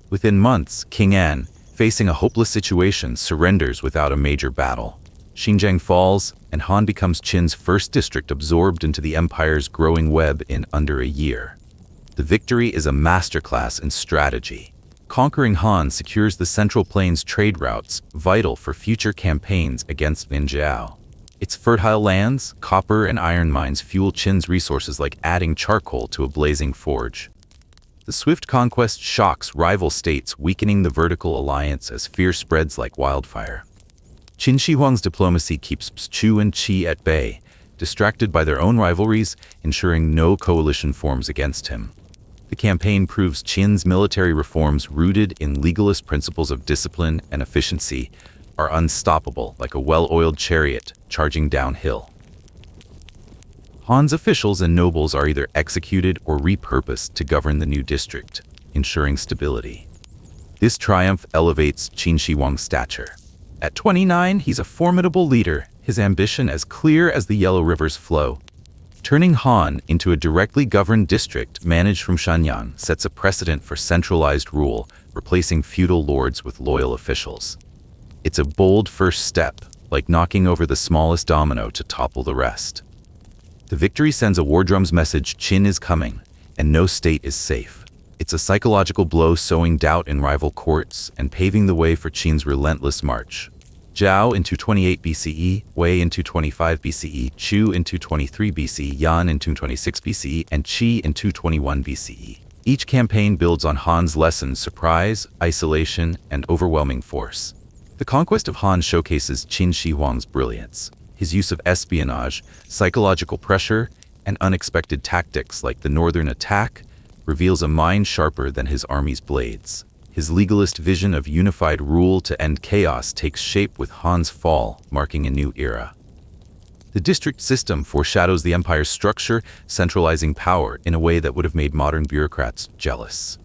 Speaker 1: Within months, King An, facing a hopeless situation, surrenders without a major battle. Xianyang falls, and Han becomes Qin's first district, absorbed into the empire's growing web in under a year. The victory is a masterclass in strategy. Conquering Han secures the Central Plains trade routes, vital for future campaigns against Zhao. Its fertile lands, copper and iron mines fuel Qin's resources like adding charcoal to a blazing forge. The swift conquest shocks rival states, weakening the vertical alliance as fear spreads like wildfire. Qin Shi Huang's diplomacy keeps Chu and Qi at bay, distracted by their own rivalries, ensuring no coalition forms against him. The campaign proves Qin's military reforms, rooted in legalist principles of discipline and efficiency, are unstoppable, like a well-oiled chariot charging downhill. Han's officials and nobles are either executed or repurposed to govern the new district, ensuring stability. This triumph elevates Qin Shi Huang's stature. At 29, he's a formidable leader, his ambition as clear as the Yellow River's flow. Turning Han into a directly governed district managed from Xianyang sets a precedent for centralized rule, replacing feudal lords with loyal officials. It's a bold first step, like knocking over the smallest domino to topple the rest. The victory sends a war drum's message: Qin is coming, and no state is safe. It's a psychological blow, sowing doubt in rival courts and paving the way for Qin's relentless march. Zhao in 228 BCE, Wei in 225 BCE, Chu in 223 BCE, Yan in 226 BCE, and Qi in 221 BCE. Each campaign builds on Han's lessons: surprise, isolation, and overwhelming force. The conquest of Han showcases Qin Shi Huang's brilliance. His use of espionage, psychological pressure, and unexpected tactics like the northern attack reveals a mind sharper than his army's blades. His legalist vision of unified rule to end chaos takes shape with Han's fall, marking a new era. The district system foreshadows the empire's structure, centralizing power in a way that would have made modern bureaucrats jealous.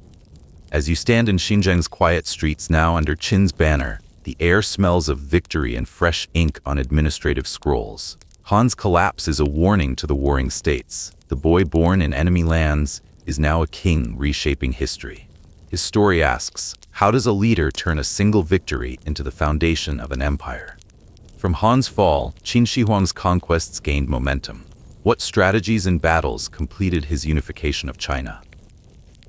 Speaker 1: As you stand in Xianyang's quiet streets now under Qin's banner, the air smells of victory and fresh ink on administrative scrolls. Han's collapse is a warning to the warring states. The boy born in enemy lands is now a king, reshaping history. His story asks, how does a leader turn a single victory into the foundation of an empire? From Han's fall, Qin Shi Huang's conquests gained momentum. What strategies and battles completed his unification of China?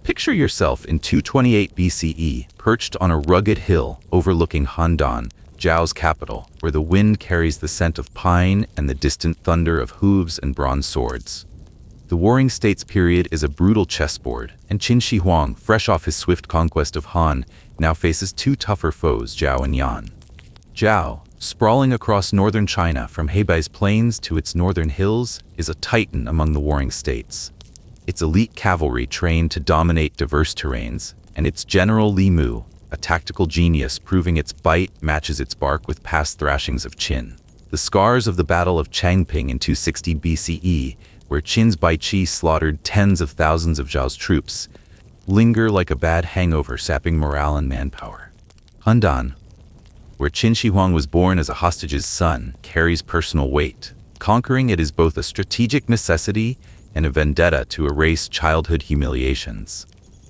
Speaker 1: Picture yourself in 228 BCE, perched on a rugged hill overlooking Handan, Zhao's capital, where the wind carries the scent of pine and the distant thunder of hooves and bronze swords. The Warring States period is a brutal chessboard, and Qin Shi Huang, fresh off his swift conquest of Han, now faces two tougher foes, Zhao and Yan. Zhao, Sprawling across northern China from Heibei's plains to its northern hills is a titan among the warring states. Its elite cavalry trained to dominate diverse terrains, and its general Li Mu, a tactical genius proving its bite matches its bark with past thrashings of Qin. The scars of the Battle of Changping in 260 BCE, where Qin's Baiqi slaughtered tens of thousands of Zhao's troops, linger like a bad hangover sapping morale and manpower. Handan, where Qin Shi Huang was born as a hostage's son, carries personal weight. Conquering it is both a strategic necessity and a vendetta to erase childhood humiliations.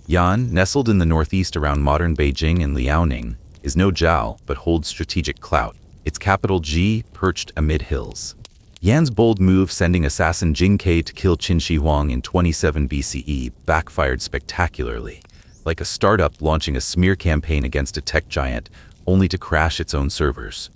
Speaker 1: Yan, nestled in the northeast around modern Beijing and Liaoning, is no Zhao but holds strategic clout, its capital Ji perched amid hills. Yan's bold move sending assassin Jing Kai to kill Qin Shi Huang in 27 BCE backfired spectacularly, like a startup launching a smear campaign against a tech giant only to crash its own servers.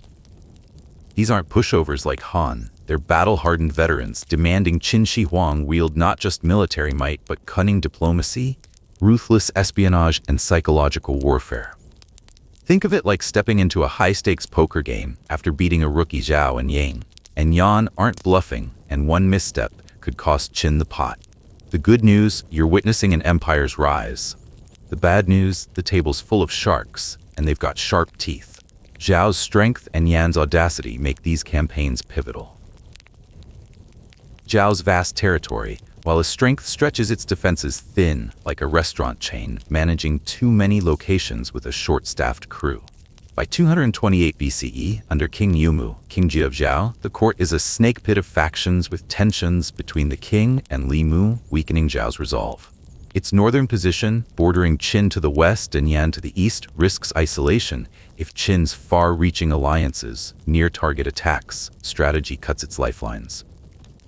Speaker 1: These aren't pushovers like Han, they're battle-hardened veterans demanding Qin Shi Huang wield not just military might but cunning diplomacy, ruthless espionage, and psychological warfare. Think of it like stepping into a high-stakes poker game after beating a rookie Zhao and Yang. And Yan aren't bluffing, and one misstep could cost Qin the pot. The good news, you're witnessing an empire's rise. The bad news, the table's full of sharks, and they've got sharp teeth. Zhao's strength and Yan's audacity make these campaigns pivotal. Zhao's vast territory, while his strength stretches its defenses thin like a restaurant chain managing too many locations with a short-staffed crew. By 228 BCE, under King Yumu, King Ji of Zhao, the court is a snake pit of factions with tensions between the king and Li Mu, weakening Zhao's resolve. Its northern position, bordering Qin to the west and Yan to the east, risks isolation if Qin's far-reaching alliances, near-target attacks, strategy cuts its lifelines.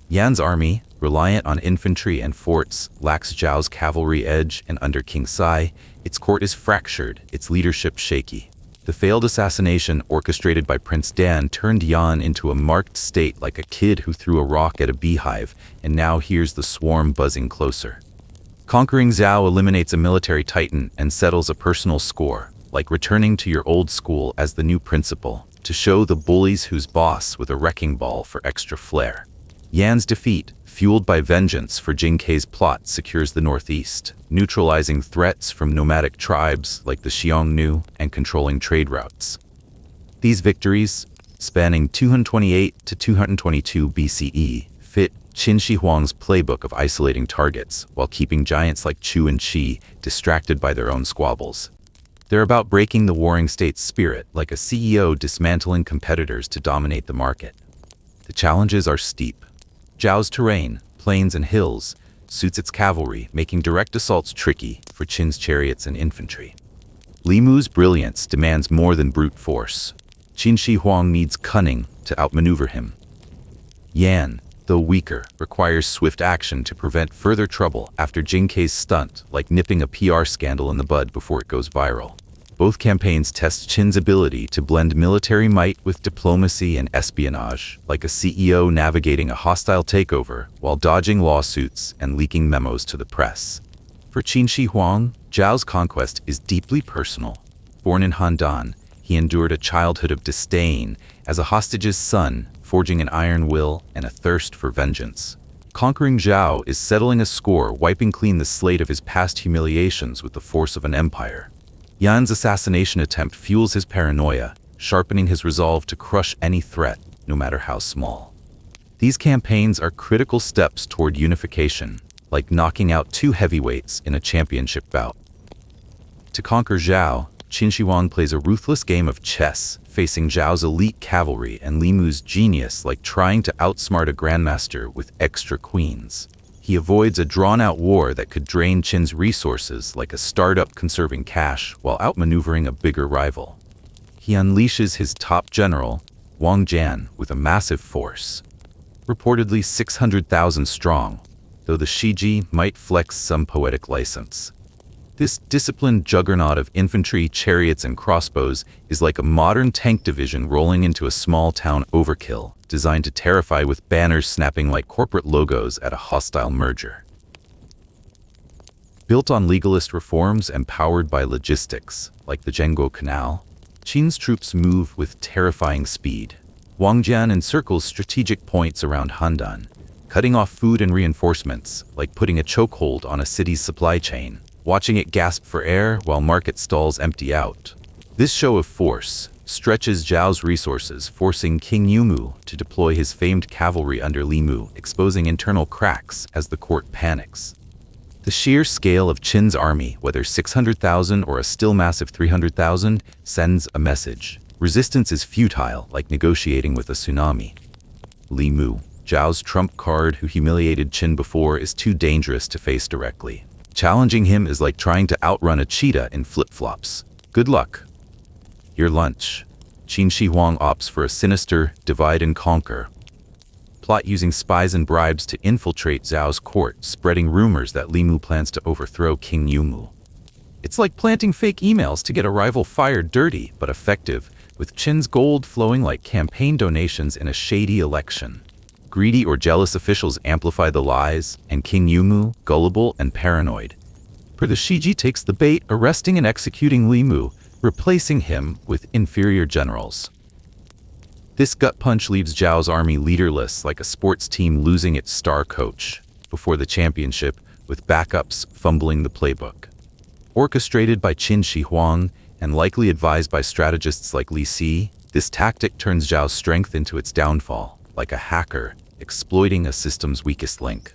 Speaker 1: Yan's army, reliant on infantry and forts, lacks Zhao's cavalry edge, and under King Sai, its court is fractured, its leadership shaky. The failed assassination orchestrated by Prince Dan turned Yan into a marked state like a kid who threw a rock at a beehive and now hears the swarm buzzing closer. Conquering Zhao eliminates a military titan and settles a personal score, like returning to your old school as the new principal, to show the bullies who's boss with a wrecking ball for extra flair. Yan's defeat, fueled by vengeance for Jing Kai's plot, secures the northeast, neutralizing threats from nomadic tribes like the Xianyang and controlling trade routes. These victories, spanning 228 to 222 BCE, fit Qin Shi Huang's playbook of isolating targets while keeping giants like Chu and Qi distracted by their own squabbles. They're about breaking the warring state's spirit, like a CEO dismantling competitors to dominate the market. The challenges are steep. Zhao's terrain, plains and hills, suits its cavalry, making direct assaults tricky for Qin's chariots and infantry. Li Mu's brilliance demands more than brute force. Qin Shi Huang needs cunning to outmaneuver him. Yan, though weaker, requires swift action to prevent further trouble after Jing Kai's stunt, like nipping a PR scandal in the bud before it goes viral. Both campaigns test Qin's ability to blend military might with diplomacy and espionage, like a CEO navigating a hostile takeover while dodging lawsuits and leaking memos to the press. For Qin Shi Huang, Zhao's conquest is deeply personal. Born in Handan, he endured a childhood of disdain as a hostage's son, forging an iron will and a thirst for vengeance. Conquering Zhao is settling a score, wiping clean the slate of his past humiliations with the force of an empire. Yan's assassination attempt fuels his paranoia, sharpening his resolve to crush any threat, no matter how small. These campaigns are critical steps toward unification, like knocking out two heavyweights in a championship bout. To conquer Zhao, Qin Shi Huang plays a ruthless game of chess, facing Zhao's elite cavalry and Li Mu's genius like trying to outsmart a grandmaster with extra queens. He avoids a drawn-out war that could drain Qin's resources like a startup conserving cash while outmaneuvering a bigger rival. He unleashes his top general, Wang Jian, with a massive force, reportedly 600,000 strong, though the Shiji might flex some poetic license. This disciplined juggernaut of infantry, chariots, and crossbows is like a modern tank division rolling into a small-town overkill, designed to terrify with banners snapping like corporate logos at a hostile merger. Built on legalist reforms and powered by logistics, like the Zhengguo Canal, Qin's troops move with terrifying speed. Wang Jian encircles strategic points around Handan, cutting off food and reinforcements, like putting a chokehold on a city's supply chain, watching it gasp for air while market stalls empty out. This show of force stretches Zhao's resources, forcing King Yumu to deploy his famed cavalry under Li Mu, exposing internal cracks as the court panics. The sheer scale of Qin's army, whether 600,000 or a still massive 300,000, sends a message. Resistance is futile, like negotiating with a tsunami. Li Mu, Zhao's trump card who humiliated Qin before, is too dangerous to face directly. Challenging him is like trying to outrun a cheetah in flip-flops. Good luck. Your lunch. Qin Shi Huang opts for a sinister divide and conquer plot using spies and bribes to infiltrate Zhao's court, spreading rumors that Li Mu plans to overthrow King Yumu. It's like planting fake emails to get a rival fired, dirty but effective, with Qin's gold flowing like campaign donations in a shady election. Greedy or jealous officials amplify the lies, and King Yumu, gullible and paranoid. The Shiji takes the bait, arresting and executing Li Mu, replacing him with inferior generals. This gut punch leaves Zhao's army leaderless, like a sports team losing its star coach before the championship, with backups fumbling the playbook. Orchestrated by Qin Shi Huang and likely advised by strategists like Li Si, this tactic turns Zhao's strength into its downfall, like a hacker exploiting a system's weakest link.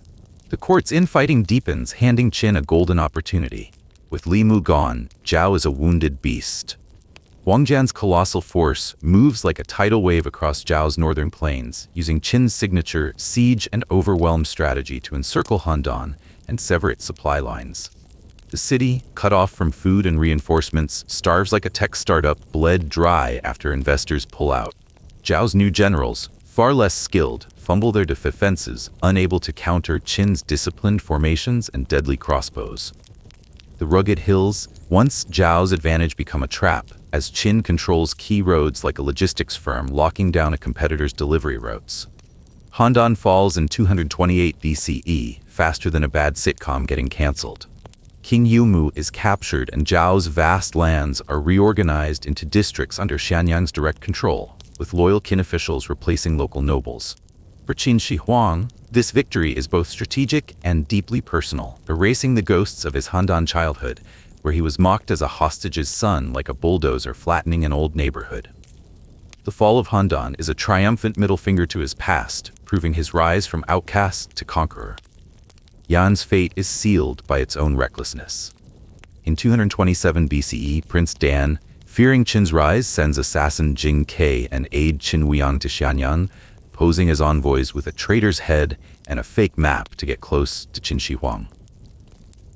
Speaker 1: The court's infighting deepens, handing Qin a golden opportunity. With Li Mu gone, Zhao is a wounded beast. Wang Jian's colossal force moves like a tidal wave across Zhao's northern plains, using Qin's signature siege and overwhelm strategy to encircle Handan and sever its supply lines. The city, cut off from food and reinforcements, starves like a tech startup bled dry after investors pull out. Zhao's new generals, far less skilled, fumble their defenses, unable to counter Qin's disciplined formations and deadly crossbows. The rugged hills, once Zhao's advantage, become a trap, as Qin controls key roads like a logistics firm, locking down a competitor's delivery routes. Handan falls in 228 BCE, faster than a bad sitcom getting cancelled. King Yumu is captured and Zhao's vast lands are reorganized into districts under Xianyang's direct control, with loyal Qin officials replacing local nobles. For Qin Shi Huang, this victory is both strategic and deeply personal, erasing the ghosts of his Handan childhood, where he was mocked as a hostage's son, like a bulldozer flattening an old neighborhood. The fall of Handan is a triumphant middle finger to his past, proving his rise from outcast to conqueror. Yan's fate is sealed by its own recklessness. In 227 BCE, Prince Dan, fearing Qin's rise, sends assassin Jing Ke and aide Qin Huang to Xianyang, posing as envoys with a traitor's head and a fake map to get close to Qin Shi Huang.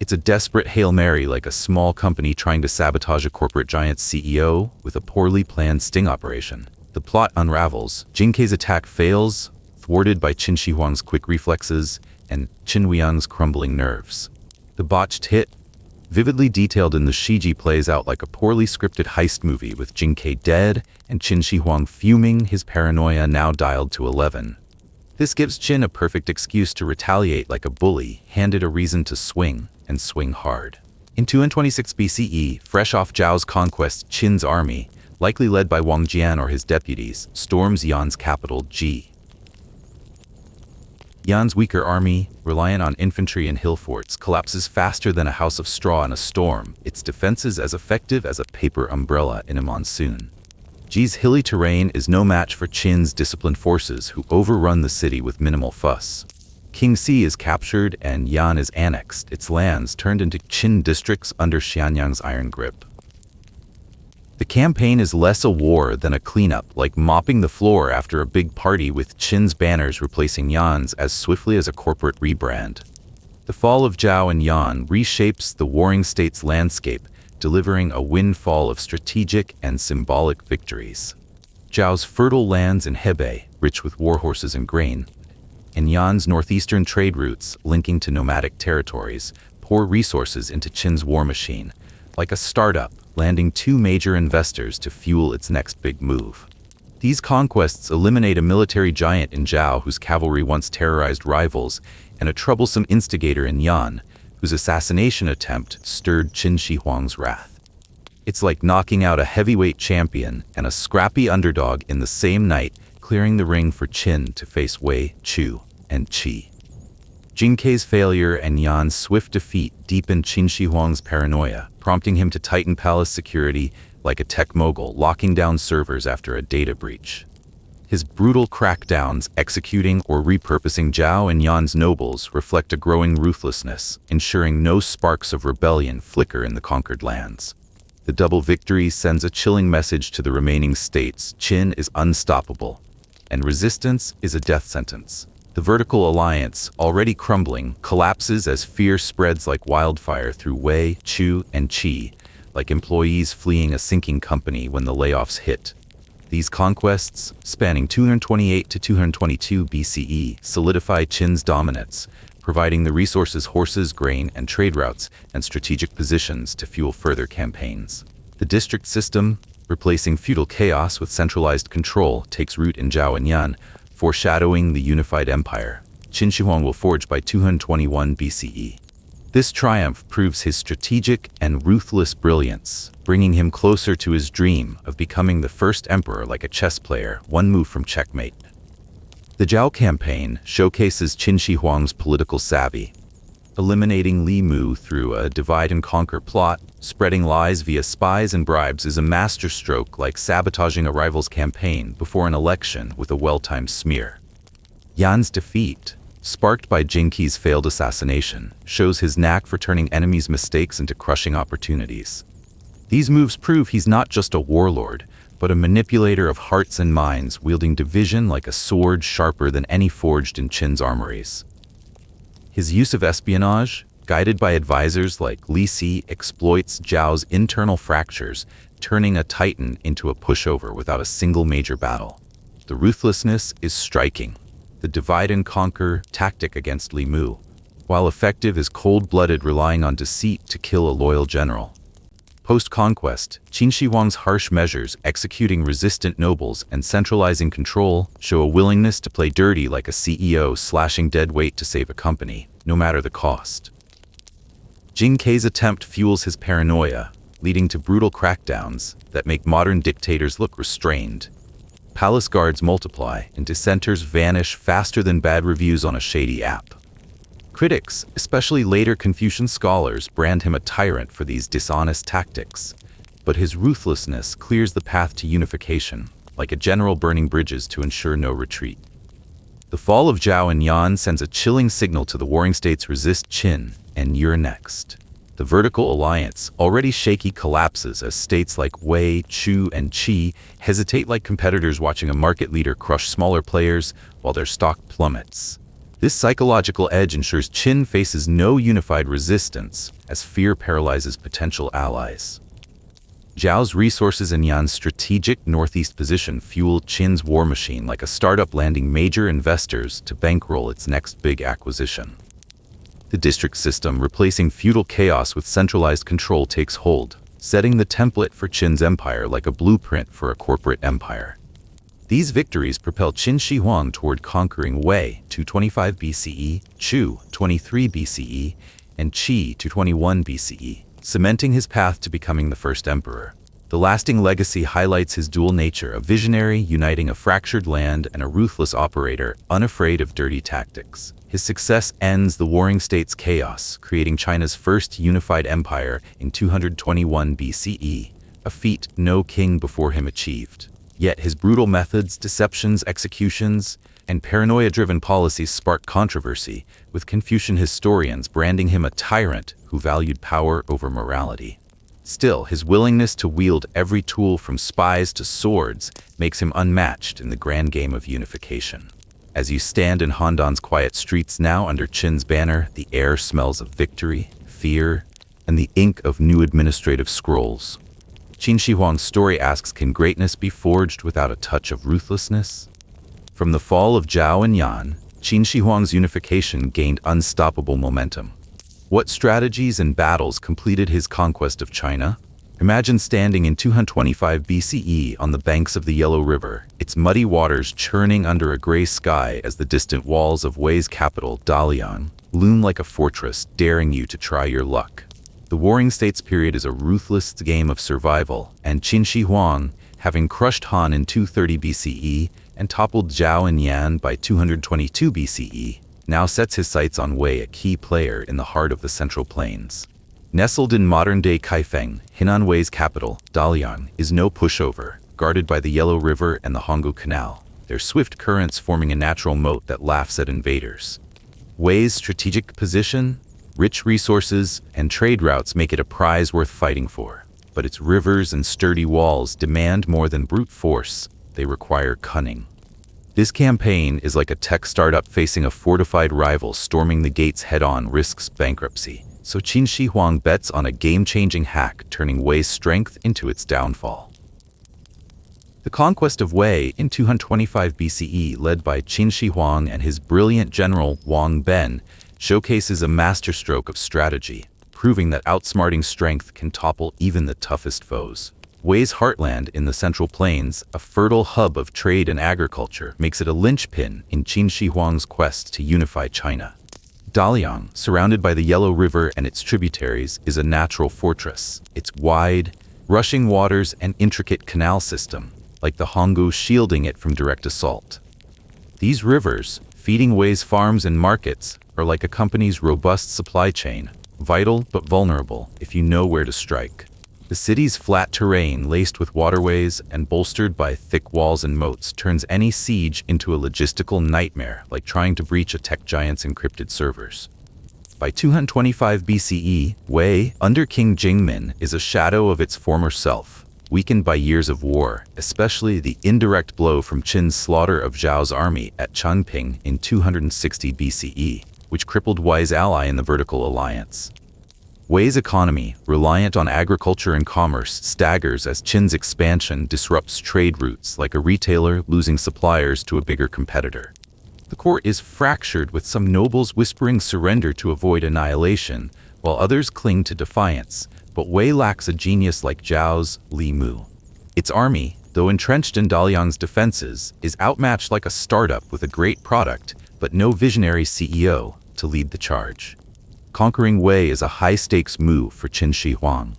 Speaker 1: It's a desperate Hail Mary, like a small company trying to sabotage a corporate giant's CEO with a poorly planned sting operation. The plot unravels, Jing Ke's attack fails, thwarted by Qin Shi Huang's quick reflexes and Qin Huang's crumbling nerves. The botched hit, vividly detailed in the Shiji, plays out like a poorly scripted heist movie, with Jing Ke dead and Qin Shi Huang fuming, his paranoia now dialed to 11. This gives Qin a perfect excuse to retaliate like a bully, handed a reason to swing, and swing hard. In 226 BCE, fresh off Zhao's conquest, Qin's army, likely led by Wang Jian or his deputies, storms Yan's capital, Ji. Yan's weaker army, reliant on infantry and hill forts, collapses faster than a house of straw in a storm, its defenses as effective as a paper umbrella in a monsoon. Ji's hilly terrain is no match for Qin's disciplined forces, who overrun the city with minimal fuss. King Si is captured and Yan is annexed, its lands turned into Qin districts under Xianyang's iron grip. The campaign is less a war than a cleanup, like mopping the floor after a big party, with Qin's banners replacing Yan's as swiftly as a corporate rebrand. The fall of Zhao and Yan reshapes the warring state's landscape, delivering a windfall of strategic and symbolic victories. Zhao's fertile lands in Hebei, rich with warhorses and grain, and Yan's northeastern trade routes, linking to nomadic territories, pour resources into Qin's war machine, like a startup, landing two major investors to fuel its next big move. These conquests eliminate a military giant in Zhao whose cavalry once terrorized rivals, and a troublesome instigator in Yan, whose assassination attempt stirred Qin Shi Huang's wrath. It's like knocking out a heavyweight champion and a scrappy underdog in the same night, clearing the ring for Qin to face Wei, Chu, and Qi. Jing Kei's failure and Yan's swift defeat deepened Qin Shi Huang's paranoia, prompting him to tighten palace security like a tech mogul locking down servers after a data breach. His brutal crackdowns executing or repurposing Zhao and Yan's nobles reflect a growing ruthlessness, ensuring no sparks of rebellion flicker in the conquered lands. The double victory sends a chilling message to the remaining states: Qin is unstoppable, and resistance is a death sentence. The vertical alliance, already crumbling, collapses as fear spreads like wildfire through Wei, Chu, and Qi, like employees fleeing a sinking company when the layoffs hit. These conquests, spanning 228 to 222 BCE, solidify Qin's dominance, providing the resources, horses, grain, and trade routes, and strategic positions to fuel further campaigns. The district system, replacing feudal chaos with centralized control, takes root in Zhao and Yan, foreshadowing the unified empire Qin Shi Huang will forge by 221 BCE. This triumph proves his strategic and ruthless brilliance, bringing him closer to his dream of becoming the first emperor like a chess player, one move from checkmate. The Zhao campaign showcases Qin Shi Huang's political savvy, eliminating Li Mu through a divide-and-conquer plot. Spreading lies via spies and bribes is a masterstroke, like sabotaging a rival's campaign before an election with a well-timed smear. Yan's defeat, sparked by Jing Kei's failed assassination, shows his knack for turning enemies' mistakes into crushing opportunities. These moves prove he's not just a warlord, but a manipulator of hearts and minds, wielding division like a sword sharper than any forged in Qin's armories. His use of espionage, guided by advisors like Li Si, exploits Zhao's internal fractures, turning a titan into a pushover without a single major battle. The ruthlessness is striking. The divide-and-conquer tactic against Li Mu, while effective, is cold-blooded, relying on deceit to kill a loyal general. Post-conquest, Qin Shi Huang's harsh measures, executing resistant nobles and centralizing control, show a willingness to play dirty like a CEO slashing dead weight to save a company, no matter the cost. Jing Kei's attempt fuels his paranoia, leading to brutal crackdowns that make modern dictators look restrained. Palace guards multiply, and dissenters vanish faster than bad reviews on a shady app. Critics, especially later Confucian scholars, brand him a tyrant for these dishonest tactics, but his ruthlessness clears the path to unification, like a general burning bridges to ensure no retreat. The fall of Zhao and Yan sends a chilling signal to the warring states: resist Qin, and you're next. The vertical alliance, already shaky, collapses as states like Wei, Chu, and Qi hesitate like competitors watching a market leader crush smaller players while their stock plummets. This psychological edge ensures Qin faces no unified resistance, as fear paralyzes potential allies. Zhao's resources and Yan's strategic northeast position fuel Qin's war machine like a startup landing major investors to bankroll its next big acquisition. The district system, replacing feudal chaos with centralized control, takes hold, setting the template for Qin's empire like a blueprint for a corporate empire. These victories propel Qin Shi Huang toward conquering Wei, 225 BCE, Chu, 23 BCE, and Qi, 221 BCE, cementing his path to becoming the first emperor. The lasting legacy highlights his dual nature: a visionary uniting a fractured land and a ruthless operator unafraid of dirty tactics. His success ends the warring states' chaos, creating China's first unified empire in 221 BCE, a feat no king before him achieved. Yet his brutal methods, deceptions, executions, and paranoia-driven policies spark controversy, with Confucian historians branding him a tyrant who valued power over morality. Still, his willingness to wield every tool from spies to swords makes him unmatched in the grand game of unification. As you stand in Handan's quiet streets now under Qin's banner, the air smells of victory, fear, and the ink of new administrative scrolls. Qin Shi Huang's story asks, can greatness be forged without a touch of ruthlessness? From the fall of Zhao and Yan, Qin Shi Huang's unification gained unstoppable momentum. What strategies and battles completed his conquest of China? Imagine standing in 225 BCE on the banks of the Yellow River, its muddy waters churning under a gray sky as the distant walls of Wei's capital, Dalian, loom like a fortress, daring you to try your luck. The Warring States period is a ruthless game of survival, and Qin Shi Huang, having crushed Han in 230 BCE and toppled Zhao and Yan by 222 BCE, now sets his sights on Wei, a key player in the heart of the Central Plains. Nestled in modern-day Kaifeng, Henan Wei's capital, Dalian, is no pushover, guarded by the Yellow River and the Honggu Canal, their swift currents forming a natural moat that laughs at invaders. Wei's strategic position, rich resources, and trade routes make it a prize worth fighting for. But its rivers and sturdy walls demand more than brute force. They require cunning. This campaign is like a tech startup facing a fortified rival. Storming the gates head-on risks bankruptcy. So Qin Shi Huang bets on a game-changing hack, turning Wei's strength into its downfall. The conquest of Wei in 225 BCE, led by Qin Shi Huang and his brilliant general Wang Ben, showcases a masterstroke of strategy, proving that outsmarting strength can topple even the toughest foes. Wei's heartland in the Central Plains, a fertile hub of trade and agriculture, makes it a linchpin in Qin Shi Huang's quest to unify China. Dalian, surrounded by the Yellow River and its tributaries, is a natural fortress. Its wide, rushing waters and intricate canal system, like the Honggu, shielding it from direct assault. These rivers, feeding Wei's farms and markets, are like a company's robust supply chain, vital but vulnerable if you know where to strike. The city's flat terrain, laced with waterways and bolstered by thick walls and moats, turns any siege into a logistical nightmare, like trying to breach a tech giant's encrypted servers. By 225 BCE, Wei, under King Jingmin, is a shadow of its former self, weakened by years of war, especially the indirect blow from Qin's slaughter of Zhao's army at Changping in 260 BCE, which crippled Wei's ally in the Vertical Alliance. Wei's economy, reliant on agriculture and commerce, staggers as Qin's expansion disrupts trade routes, like a retailer losing suppliers to a bigger competitor. The court is fractured, with some nobles whispering surrender to avoid annihilation, while others cling to defiance. But Wei lacks a genius like Zhao's Li Mu. Its army, though entrenched in Dalian's defenses, is outmatched like a startup with a great product, but no visionary CEO to lead the charge. Conquering Wei is a high-stakes move for Qin Shi Huang.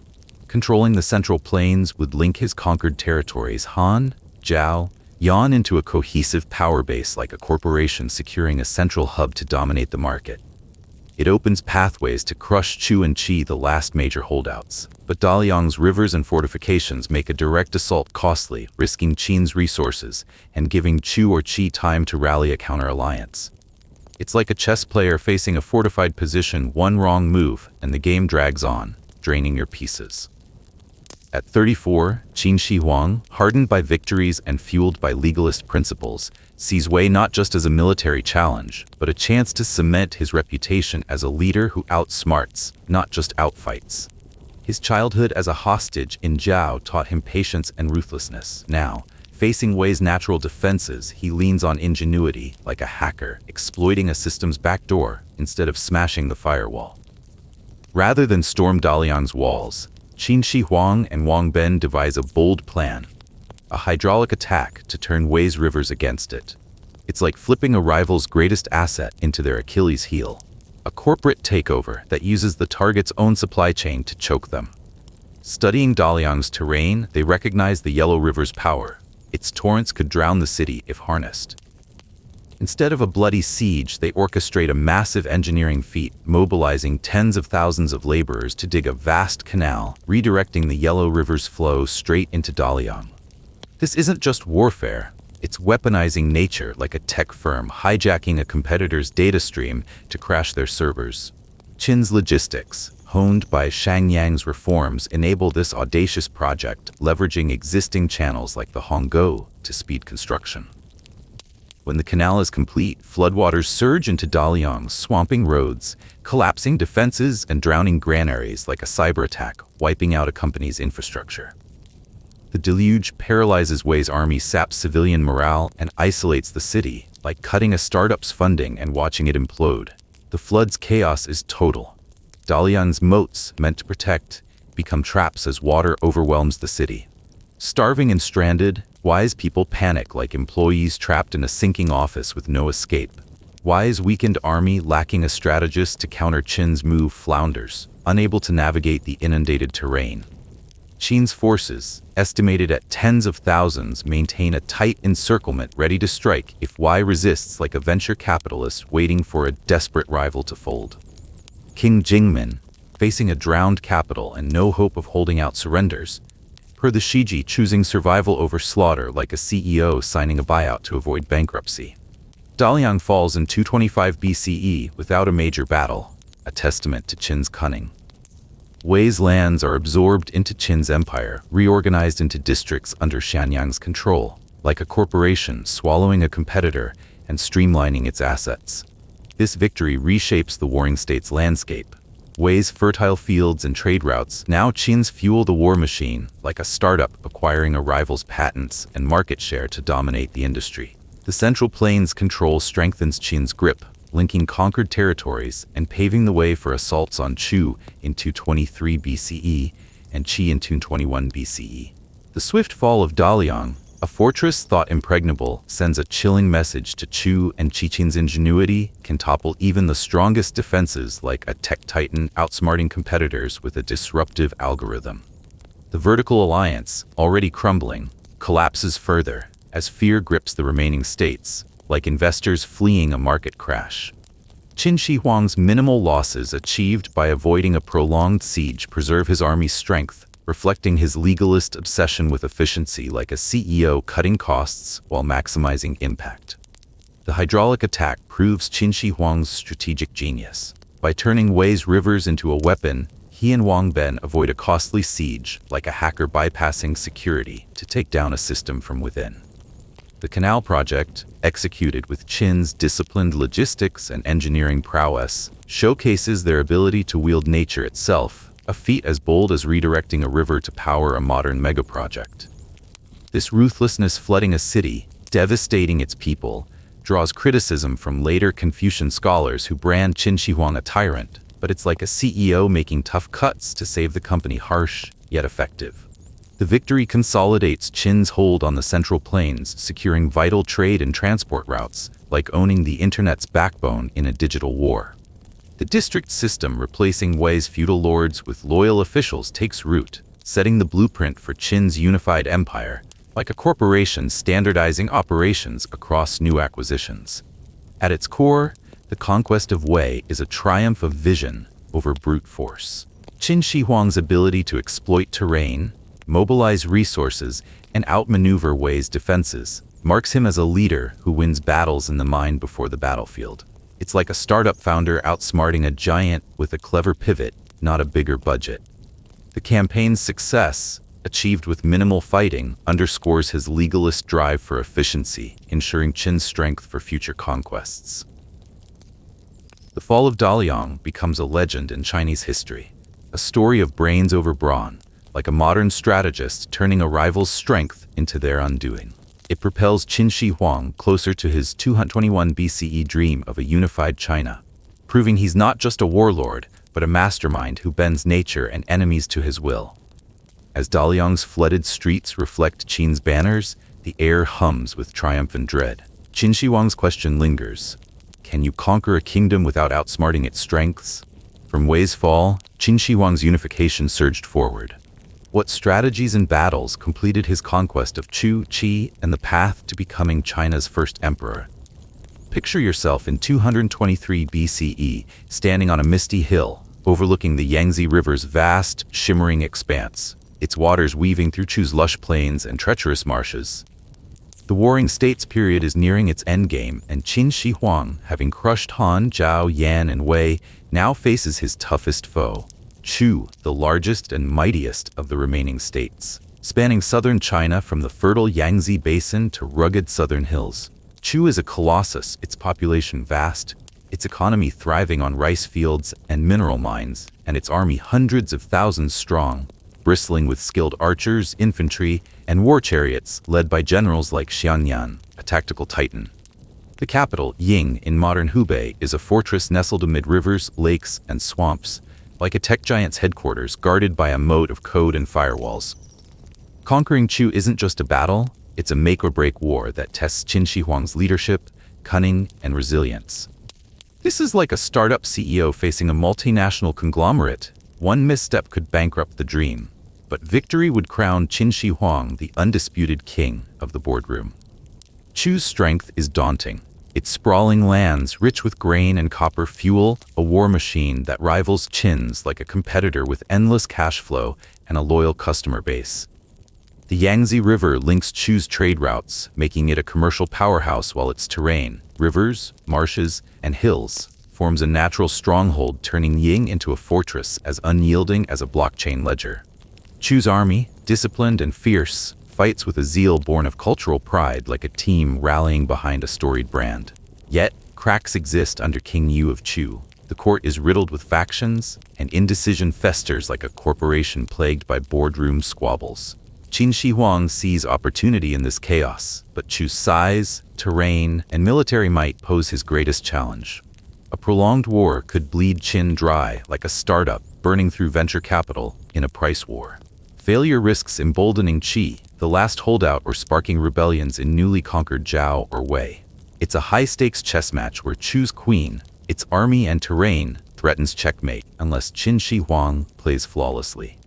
Speaker 1: Controlling the Central Plains would link his conquered territories Han, Zhao, Yan into a cohesive power base, like a corporation securing a central hub to dominate the market. It opens pathways to crush Chu and Qi, the last major holdouts. But Dalian's rivers and fortifications make a direct assault costly, risking Qin's resources and giving Chu or Qi time to rally a counter-alliance. It's like a chess player facing a fortified position. One wrong move, and the game drags on, draining your pieces. At 34, Qin Shi Huang, hardened by victories and fueled by legalist principles, sees Wei not just as a military challenge, but a chance to cement his reputation as a leader who outsmarts, not just outfights. His childhood as a hostage in Zhao taught him patience and ruthlessness. Now, facing Wei's natural defenses, he leans on ingenuity, like a hacker, exploiting a system's backdoor instead of smashing the firewall. Rather than storm Dalian's walls, Qin Shi Huang and Wang Ben devise a bold plan, a hydraulic attack to turn Wei's rivers against it. It's like flipping a rival's greatest asset into their Achilles heel, a corporate takeover that uses the target's own supply chain to choke them. Studying Dalian's terrain, they recognize the Yellow River's power. Its torrents could drown the city if harnessed. Instead of a bloody siege, they orchestrate a massive engineering feat, mobilizing tens of thousands of laborers to dig a vast canal, redirecting the Yellow River's flow straight into Dalian. This isn't just warfare, it's weaponizing nature, like a tech firm hijacking a competitor's data stream to crash their servers. Qin's logistics, honed by Xianyang's reforms, enable this audacious project, leveraging existing channels like the Honggu to speed construction. When the canal is complete, floodwaters surge into Dalian, swamping roads, collapsing defenses, and drowning granaries like a cyber attack, wiping out a company's infrastructure. The deluge paralyzes Wei's army, saps civilian morale, and isolates the city, like cutting a startup's funding and watching it implode. The flood's chaos is total. Dalian's moats, meant to protect, become traps as water overwhelms the city. Starving and stranded, wise people panic like employees trapped in a sinking office with no escape. Wei's weakened army, lacking a strategist to counter Qin's move, flounders, unable to navigate the inundated terrain. Qin's forces, estimated at tens of thousands, maintain a tight encirclement ready to strike if Wei resists, like a venture capitalist waiting for a desperate rival to fold. King Jingmin, facing a drowned capital and no hope of holding out, surrenders, per the Shiji, choosing survival over slaughter, like a CEO signing a buyout to avoid bankruptcy. Daliang falls in 225 BCE without a major battle, a testament to Qin's cunning. Wei's lands are absorbed into Qin's empire, reorganized into districts under Xianyang's control, like a corporation swallowing a competitor and streamlining its assets. This victory reshapes the warring state's landscape. Wei's fertile fields and trade routes now Qin's fuel the war machine, like a startup acquiring a rival's patents and market share to dominate the industry. The Central Plains control strengthens Qin's grip, linking conquered territories and paving the way for assaults on Chu in 223 BCE and Qi in 221 BCE. The swift fall of Daliang, a fortress thought impregnable, sends a chilling message to Chu and Qin's ingenuity can topple even the strongest defenses, like a tech titan outsmarting competitors with a disruptive algorithm. The vertical alliance, already crumbling, collapses further as fear grips the remaining states, like investors fleeing a market crash. Qin Shi Huang's minimal losses achieved by avoiding a prolonged siege preserve his army's strength, reflecting his legalist obsession with efficiency, like a CEO cutting costs while maximizing impact. The hydraulic attack proves Qin Shi Huang's strategic genius. By turning Wei's rivers into a weapon, he and Wang Ben avoid a costly siege, like a hacker bypassing security to take down a system from within. The canal project, executed with Qin's disciplined logistics and engineering prowess, showcases their ability to wield nature itself, a feat as bold as redirecting a river to power a modern megaproject. This ruthlessness flooding a city, devastating its people, draws criticism from later Confucian scholars who brand Qin Shi Huang a tyrant, but it's like a CEO making tough cuts to save the company, harsh yet effective. The victory consolidates Qin's hold on the Central Plains, securing vital trade and transport routes, like owning the internet's backbone in a digital war. The district system replacing Wei's feudal lords with loyal officials takes root, setting the blueprint for Qin's unified empire, like a corporation standardizing operations across new acquisitions. At its core, the conquest of Wei is a triumph of vision over brute force. Qin Shi Huang's ability to exploit terrain, mobilize resources, and outmaneuver Wei's defenses marks him as a leader who wins battles in the mind before the battlefield. It's like a startup founder outsmarting a giant with a clever pivot, not a bigger budget. The campaign's success, achieved with minimal fighting, underscores his legalist drive for efficiency, ensuring Qin's strength for future conquests. The fall of Daliang becomes a legend in Chinese history, a story of brains over brawn, like a modern strategist turning a rival's strength into their undoing. It propels Qin Shi Huang closer to his 221 BCE dream of a unified China, proving he's not just a warlord, but a mastermind who bends nature and enemies to his will. As Daliang's flooded streets reflect Qin's banners, the air hums with triumph and dread. Qin Shi Huang's question lingers: can you conquer a kingdom without outsmarting its strengths? From Wei's fall, Qin Shi Huang's unification surged forward. What strategies and battles completed his conquest of Chu, Qi, and the path to becoming China's first emperor? Picture yourself in 223 BCE, standing on a misty hill, overlooking the Yangtze River's vast, shimmering expanse, its waters weaving through Chu's lush plains and treacherous marshes. The Warring States period is nearing its endgame, and Qin Shi Huang, having crushed Han, Zhao, Yan, and Wei, now faces his toughest foe, Chu, the largest and mightiest of the remaining states. Spanning southern China from the fertile Yangtze Basin to rugged southern hills, Chu is a colossus, its population vast, its economy thriving on rice fields and mineral mines, and its army hundreds of thousands strong, bristling with skilled archers, infantry, and war chariots led by generals like Xianyang, a tactical titan. The capital, Ying, in modern Hubei, is a fortress nestled amid rivers, lakes, and swamps, like a tech giant's headquarters guarded by a moat of code and firewalls. Conquering Chu isn't just a battle, it's a make-or-break war that tests Qin Shi Huang's leadership, cunning, and resilience. This is like a startup CEO facing a multinational conglomerate. One misstep could bankrupt the dream, but victory would crown Qin Shi Huang the undisputed king of the boardroom. Chu's strength is daunting. Its sprawling lands, rich with grain and copper, fuel a war machine that rivals Qin's like a competitor with endless cash flow and a loyal customer base. The Yangtze River links Chu's trade routes, making it a commercial powerhouse, while its terrain, rivers, marshes, and hills, forms a natural stronghold, turning Ying into a fortress as unyielding as a blockchain ledger. Chu's army, disciplined and fierce, fights with a zeal born of cultural pride, like a team rallying behind a storied brand. Yet, cracks exist under King Yu of Chu. The court is riddled with factions, and indecision festers like a corporation plagued by boardroom squabbles. Qin Shi Huang sees opportunity in this chaos, but Chu's size, terrain, and military might pose his greatest challenge. A prolonged war could bleed Qin dry, like a startup burning through venture capital in a price war. Failure risks emboldening Qi, the last holdout, or sparking rebellions in newly conquered Zhao or Wei. It's a high-stakes chess match where Chu's queen, its army and terrain, threatens checkmate unless Qin Shi Huang plays flawlessly.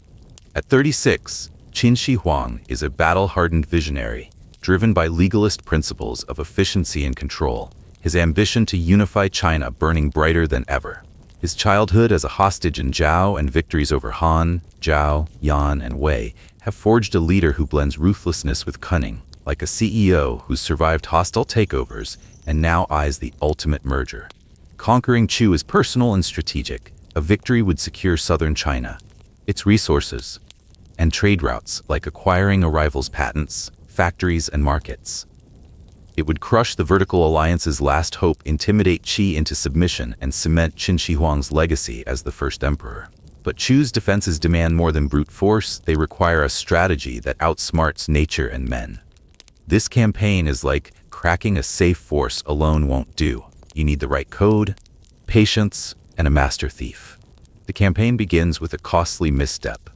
Speaker 1: At 36, Qin Shi Huang is a battle-hardened visionary, driven by legalist principles of efficiency and control, his ambition to unify China burning brighter than ever. His childhood as a hostage in Zhao and victories over Han, Zhao, Yan, and Wei have forged a leader who blends ruthlessness with cunning, like a CEO who's survived hostile takeovers and now eyes the ultimate merger. Conquering Chu is personal and strategic. A victory would secure southern China, its resources, and trade routes, like acquiring a rival's patents, factories, and markets. It would crush the vertical alliance's last hope, intimidate Qi into submission, and cement Qin Shi Huang's legacy as the first emperor. But Chu's defenses demand more than brute force. They require a strategy that outsmarts nature and men. This campaign is like cracking a safe force alone won't do. You need the right code, patience, and a master thief. The campaign begins with a costly misstep.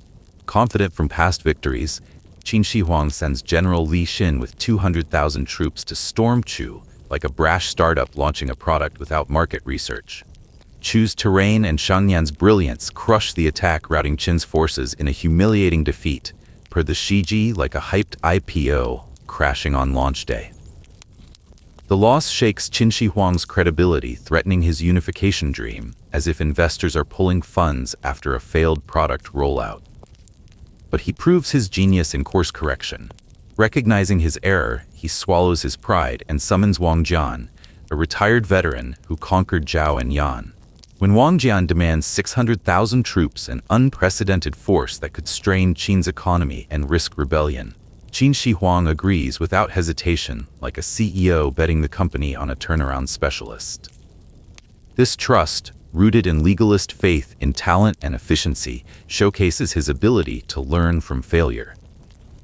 Speaker 1: Confident from past victories, Qin Shi Huang sends General Li Xin with 200,000 troops to storm Chu, like a brash startup launching a product without market research. Chu's terrain and Xianyang's brilliance crush the attack, routing Qin's forces in a humiliating defeat, per the Shiji like a hyped IPO crashing on launch day. The loss shakes Qin Shi Huang's credibility, threatening his unification dream, as if investors are pulling funds after a failed product rollout. But he proves his genius in course correction. Recognizing his error, he swallows his pride and summons Wang Jian, a retired veteran who conquered Zhao and Yan. When Wang Jian demands 600,000 troops, an unprecedented force that could strain Qin's economy and risk rebellion, Qin Shi Huang agrees without hesitation, like a CEO betting the company on a turnaround specialist. This trust, rooted in legalist faith in talent and efficiency, showcases his ability to learn from failure.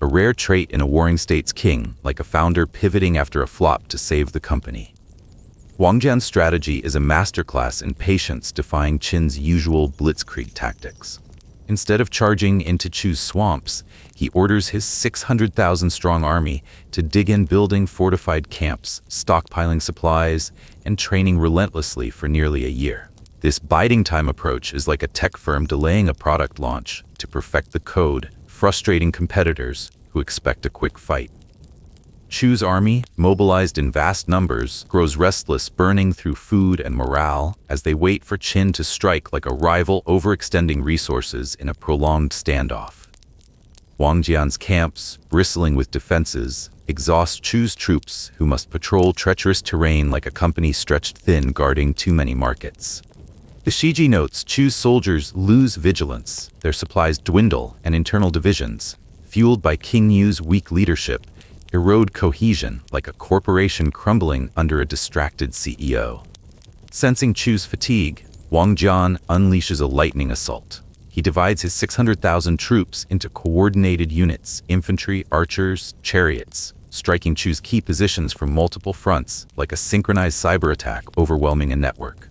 Speaker 1: A rare trait in a warring state's king, like a founder pivoting after a flop to save the company. Wang Jian's strategy is a masterclass in patience, defying Qin's usual blitzkrieg tactics. Instead of charging into Chu's swamps, he orders his 600,000-strong army to dig in, building fortified camps, stockpiling supplies, and training relentlessly for nearly a year. This biding time approach is like a tech firm delaying a product launch to perfect the code, frustrating competitors who expect a quick fight. Chu's army, mobilized in vast numbers, grows restless, burning through food and morale as they wait for Qin to strike, like a rival overextending resources in a prolonged standoff. Wang Jian's camps, bristling with defenses, exhaust Chu's troops, who must patrol treacherous terrain like a company stretched thin guarding too many markets. The Shiji notes Chu's soldiers lose vigilance, their supplies dwindle, and internal divisions, fueled by King Yu's weak leadership, erode cohesion like a corporation crumbling under a distracted CEO. Sensing Chu's fatigue, Wang Jian unleashes a lightning assault. He divides his 600,000 troops into coordinated units, infantry, archers, chariots, striking Chu's key positions from multiple fronts like a synchronized cyber attack, overwhelming a network.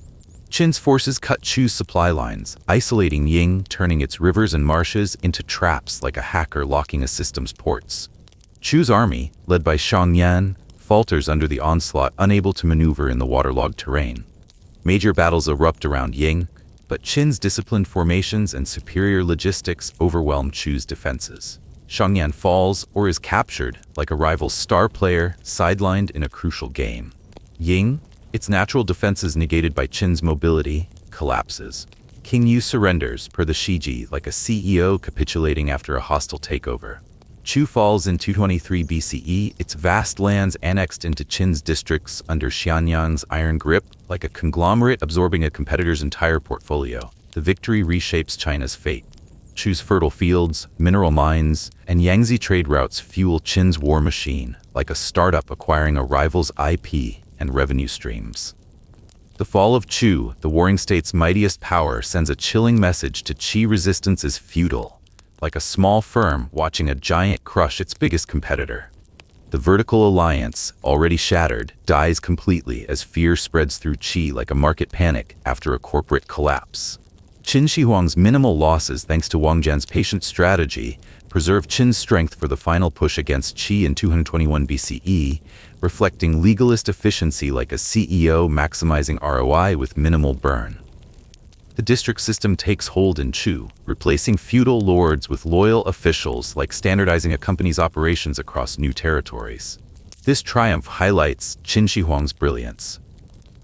Speaker 1: Qin's forces cut Chu's supply lines, isolating Ying, turning its rivers and marshes into traps like a hacker locking a system's ports. Chu's army, led by Xianyang, falters under the onslaught, unable to maneuver in the waterlogged terrain. Major battles erupt around Ying, but Qin's disciplined formations and superior logistics overwhelm Chu's defenses. Xianyang falls or is captured like a rival's star player sidelined in a crucial game. Ying, its natural defenses negated by Qin's mobility, collapses. King Yu surrenders per the Shiji like a CEO capitulating after a hostile takeover. Chu falls in 223 BCE, its vast lands annexed into Qin's districts under Xianyang's iron grip, like a conglomerate absorbing a competitor's entire portfolio. The victory reshapes China's fate. Chu's fertile fields, mineral mines, and Yangtze trade routes fuel Qin's war machine, like a startup acquiring a rival's IP and revenue streams. The fall of Chu, the warring state's mightiest power, sends a chilling message to Qi: resistance is futile, like a small firm watching a giant crush its biggest competitor. The vertical alliance, already shattered, dies completely as fear spreads through Qi like a market panic after a corporate collapse. Qin Shi Huang's minimal losses, thanks to Wang Jian's patient strategy, preserve Qin's strength for the final push against Qi in 221 BCE, reflecting legalist efficiency like a CEO maximizing ROI with minimal burn. The district system takes hold in Chu, replacing feudal lords with loyal officials, like standardizing a company's operations across new territories. This triumph highlights Qin Shi Huang's brilliance.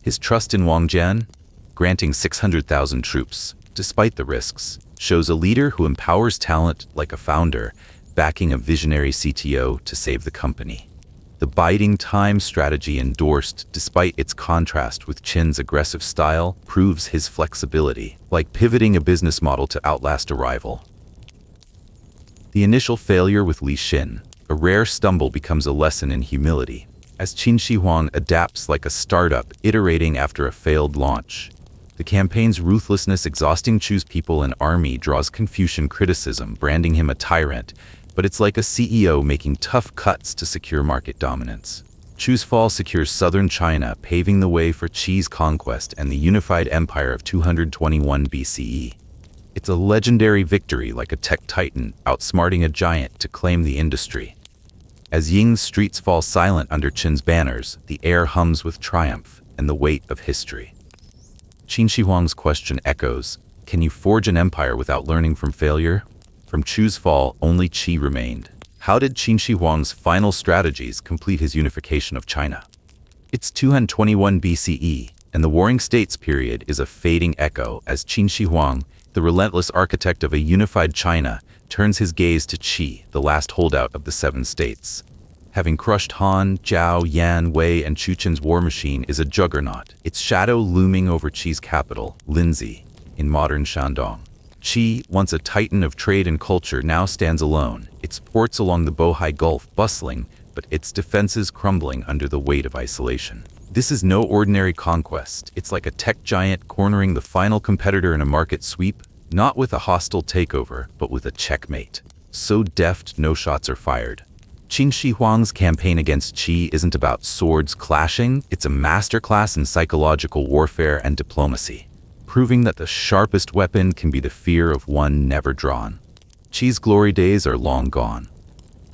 Speaker 1: His trust in Wang Jian, granting 600,000 troops, despite the risks, shows a leader who empowers talent like a founder, backing a visionary CTO to save the company. The biding time strategy endorsed despite its contrast with Qin's aggressive style proves his flexibility, like pivoting a business model to outlast a rival. The initial failure with Li Xin, a rare stumble, becomes a lesson in humility, as Qin Shi Huang adapts like a startup iterating after a failed launch. The campaign's ruthlessness exhausting Chu's people and army draws Confucian criticism, branding him a tyrant, but it's like a CEO making tough cuts to secure market dominance. Chu's fall secures southern China, paving the way for Qi's conquest and the unified empire of 221 BCE. It's a legendary victory, like a tech titan outsmarting a giant to claim the industry. As Ying's streets fall silent under Qin's banners, the air hums with triumph and the weight of history. Qin Shi Huang's question echoes, can you forge an empire without learning from failure? From Chu's fall, only Qi remained. How did Qin Shi Huang's final strategies complete his unification of China? It's 221 BCE, and the Warring States period is a fading echo as Qin Shi Huang, the relentless architect of a unified China, turns his gaze to Qi, the last holdout of the Seven States. Having crushed Han, Zhao, Yan, Wei, and Chu, Qin's war machine is a juggernaut, its shadow looming over Qi's capital, Linzi, in modern Shandong. Qi, once a titan of trade and culture, now stands alone, its ports along the Bohai Gulf bustling, but its defenses crumbling under the weight of isolation. This is no ordinary conquest. It's like a tech giant cornering the final competitor in a market sweep, not with a hostile takeover, but with a checkmate. So deft, no shots are fired. Qin Shi Huang's campaign against Qi isn't about swords clashing, it's a masterclass in psychological warfare and diplomacy, proving that the sharpest weapon can be the fear of one never drawn. Qi's glory days are long gone.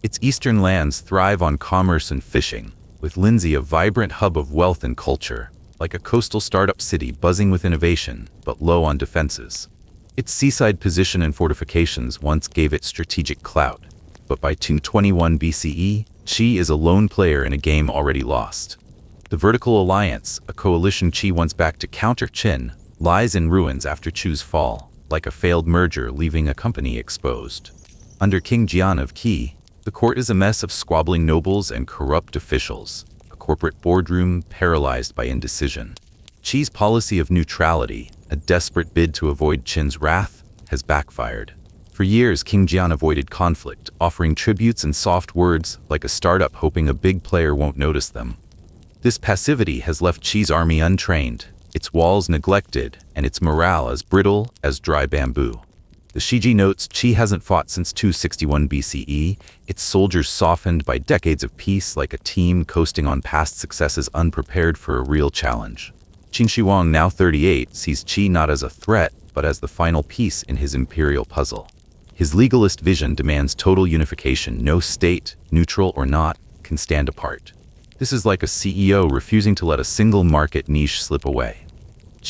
Speaker 1: Its eastern lands thrive on commerce and fishing, with Linzi a vibrant hub of wealth and culture, like a coastal startup city buzzing with innovation, but low on defenses. Its seaside position and fortifications once gave it strategic clout, but by 221 BCE, Qi is a lone player in a game already lost. The Vertical Alliance, a coalition Qi once backed to counter Qin, lies in ruins after Chu's fall, like a failed merger leaving a company exposed. Under King Jian of Qi, the court is a mess of squabbling nobles and corrupt officials, a corporate boardroom paralyzed by indecision. Qi's policy of neutrality, a desperate bid to avoid Qin's wrath, has backfired. For years, King Jian avoided conflict, offering tributes and soft words like a startup hoping a big player won't notice them. This passivity has left Qi's army untrained, its walls neglected, and its morale as brittle as dry bamboo. The Shiji notes Qi hasn't fought since 261 BCE, its soldiers softened by decades of peace like a team coasting on past successes unprepared for a real challenge. Qin Shi Huang, now 38, sees Qi not as a threat, but as the final piece in his imperial puzzle. His legalist vision demands total unification. No state, neutral or not, can stand apart. This is like a CEO refusing to let a single market niche slip away.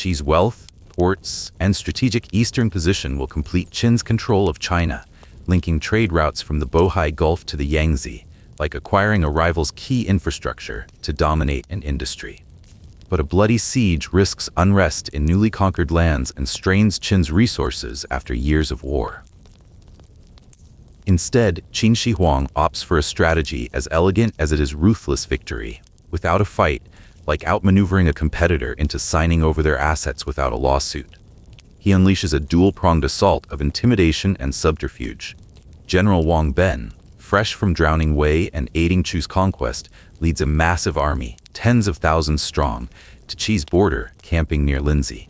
Speaker 1: Qi's wealth, ports, and strategic eastern position will complete Qin's control of China, linking trade routes from the Bohai Gulf to the Yangtze, like acquiring a rival's key infrastructure to dominate an industry. But a bloody siege risks unrest in newly conquered lands and strains Qin's resources after years of war. Instead, Qin Shi Huang opts for a strategy as elegant as it is ruthless victory, without a fight, like outmaneuvering a competitor into signing over their assets without a lawsuit. He unleashes a dual-pronged assault of intimidation and subterfuge. General Wang Ben, fresh from drowning Wei and aiding Chu's conquest, leads a massive army, tens of thousands strong, to Qi's border, camping near Linzi.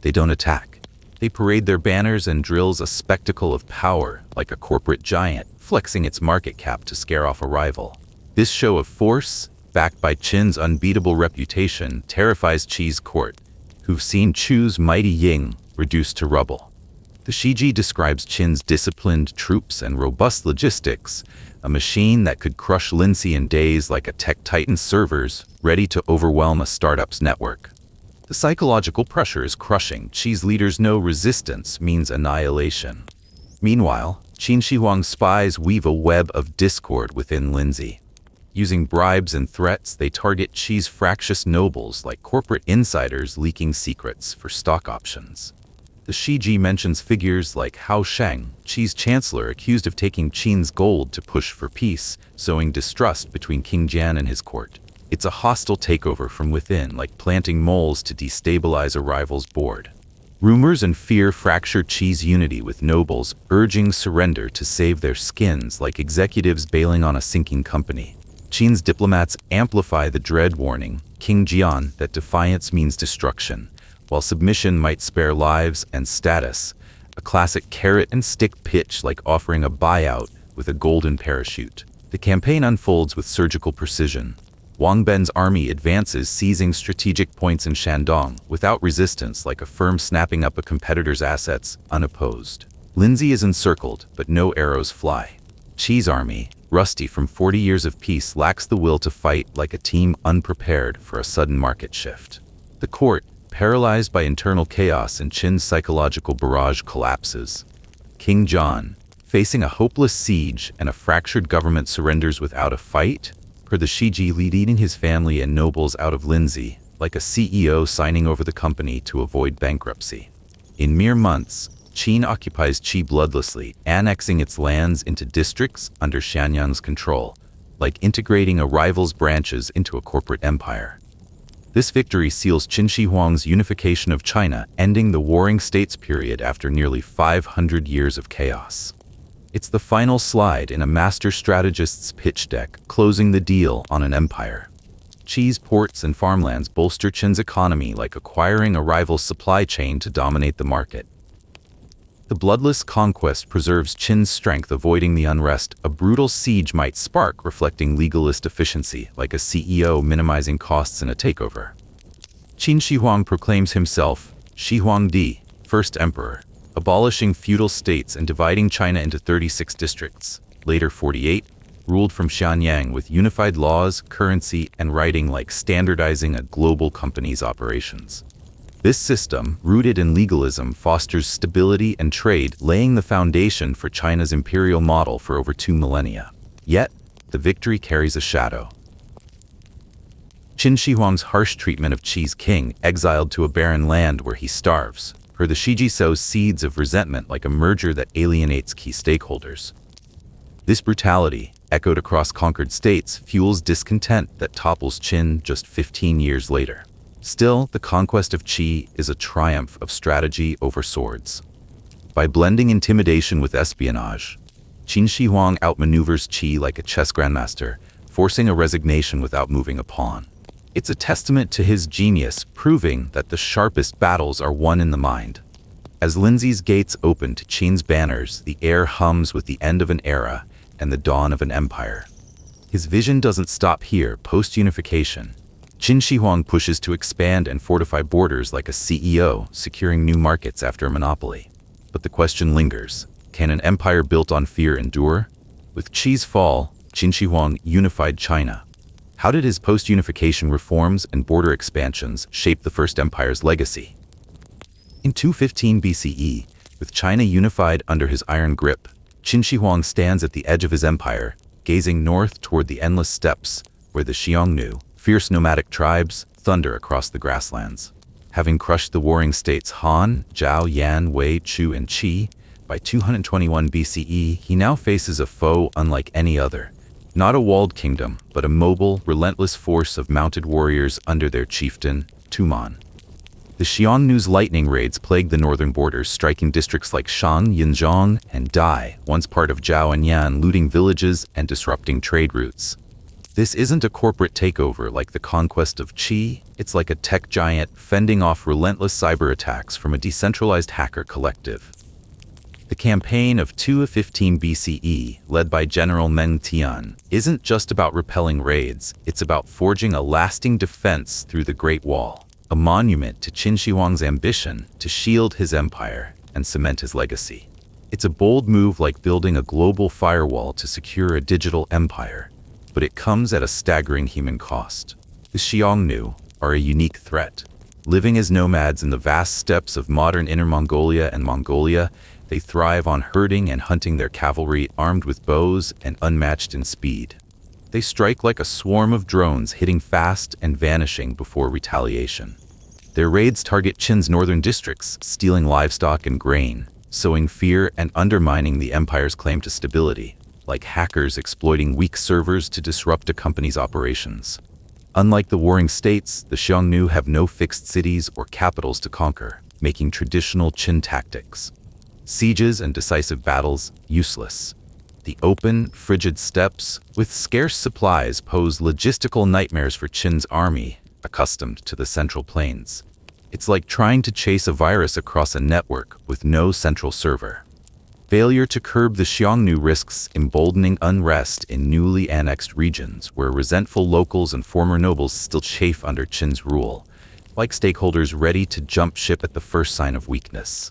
Speaker 1: They don't attack. They parade their banners and drills a spectacle of power, like a corporate giant, flexing its market cap to scare off a rival. This show of force, backed by Qin's unbeatable reputation, terrifies Qi's court, who've seen Chu's mighty Ying reduced to rubble. The Shiji describes Qin's disciplined troops and robust logistics, a machine that could crush Linzi in days like a tech titan's servers, ready to overwhelm a startup's network. The psychological pressure is crushing. Qi's leaders know resistance means annihilation. Meanwhile, Qin Shi Huang's spies weave a web of discord within Linzi. Using bribes and threats, they target Qi's fractious nobles like corporate insiders leaking secrets for stock options. The Shiji mentions figures like Hao Sheng, Qi's chancellor accused of taking Qin's gold to push for peace, sowing distrust between King Jian and his court. It's a hostile takeover from within, like planting moles to destabilize a rival's board. Rumors and fear fracture Qi's unity with nobles, urging surrender to save their skins like executives bailing on a sinking company. Qin's diplomats amplify the dread warning, King Jian, that defiance means destruction, while submission might spare lives and status, a classic carrot-and-stick pitch like offering a buyout with a golden parachute. The campaign unfolds with surgical precision. Wang Ben's army advances, seizing strategic points in Shandong without resistance, like a firm snapping up a competitor's assets unopposed. Linzi is encircled, but no arrows fly. Qi's army, rusty from 40 years of peace, lacks the will to fight, like a team unprepared for a sudden market shift. The court, paralyzed by internal chaos and Qin's psychological barrage, collapses. King John, facing a hopeless siege and a fractured government, surrenders without a fight, per the Shiji, leading his family and nobles out of Linzi, like a CEO signing over the company to avoid bankruptcy. In mere months, Qin occupies Qi bloodlessly, annexing its lands into districts under Xianyang's control, like integrating a rival's branches into a corporate empire. This victory seals Qin Shi Huang's unification of China, ending the Warring States period after nearly 500 years of chaos. It's the final slide in a master strategist's pitch deck, closing the deal on an empire. Qi's ports and farmlands bolster Qin's economy, like acquiring a rival's supply chain to dominate the market. The bloodless conquest preserves Qin's strength, avoiding the unrest a brutal siege might spark, reflecting legalist efficiency, like a CEO minimizing costs in a takeover. Qin Shi Huang proclaims himself Shi Huangdi, first emperor, abolishing feudal states and dividing China into 36 districts, later 48, ruled from Xianyang with unified laws, currency, and writing, like standardizing a global company's operations. This system, rooted in legalism, fosters stability and trade, laying the foundation for China's imperial model for over 2 millennia. Yet, the victory carries a shadow. Qin Shi Huang's harsh treatment of Qi's king, exiled to a barren land where he starves, per the Shiji, sows seeds of resentment, like a merger that alienates key stakeholders. This brutality, echoed across conquered states, fuels discontent that topples Qin just 15 years later. Still, the conquest of Qi is a triumph of strategy over swords. By blending intimidation with espionage, Qin Shi Huang outmaneuvers Qi like a chess grandmaster, forcing a resignation without moving a pawn. It's a testament to his genius, proving that the sharpest battles are won in the mind. As Linzi's gates open to Qin's banners, the air hums with the end of an era and the dawn of an empire. His vision doesn't stop here. Post-unification, Qin Shi Huang pushes to expand and fortify borders like a CEO, securing new markets after a monopoly. But the question lingers: can an empire built on fear endure? With Qi's fall, Qin Shi Huang unified China. How did his post-unification reforms and border expansions shape the First Empire's legacy? In 215 BCE, with China unified under his iron grip, Qin Shi Huang stands at the edge of his empire, gazing north toward the endless steppes, where the Xianyang, fierce nomadic tribes, thunder across the grasslands. Having crushed the warring states Han, Zhao, Yan, Wei, Chu, and Qi, by 221 BCE, he now faces a foe unlike any other. Not a walled kingdom, but a mobile, relentless force of mounted warriors under their chieftain, Tuman. The Xianyang's lightning raids plagued the northern borders, striking districts like Shan, Yinzhong, and Dai, once part of Zhao and Yan, looting villages and disrupting trade routes. This isn't a corporate takeover like the conquest of Qi, it's like a tech giant fending off relentless cyber attacks from a decentralized hacker collective. The campaign of 215 BCE, led by General Meng Tian, isn't just about repelling raids, it's about forging a lasting defense through the Great Wall, a monument to Qin Shi Huang's ambition to shield his empire and cement his legacy. It's a bold move like building a global firewall to secure a digital empire, but it comes at a staggering human cost. The Xianyang are a unique threat. Living as nomads in the vast steppes of modern Inner Mongolia and Mongolia, they thrive on herding and hunting their cavalry armed with bows and unmatched in speed. They strike like a swarm of drones, hitting fast and vanishing before retaliation. Their raids target Qin's northern districts, stealing livestock and grain, sowing fear and undermining the empire's claim to stability, like hackers exploiting weak servers to disrupt a company's operations. Unlike the warring states, the Xianyang have no fixed cities or capitals to conquer, making traditional Qin tactics, sieges and decisive battles, useless. The open, frigid steppes, with scarce supplies, pose logistical nightmares for Qin's army, accustomed to the central plains. It's like trying to chase a virus across a network with no central server. Failure to curb the Xianyang risks emboldening unrest in newly annexed regions where resentful locals and former nobles still chafe under Qin's rule, like stakeholders ready to jump ship at the first sign of weakness.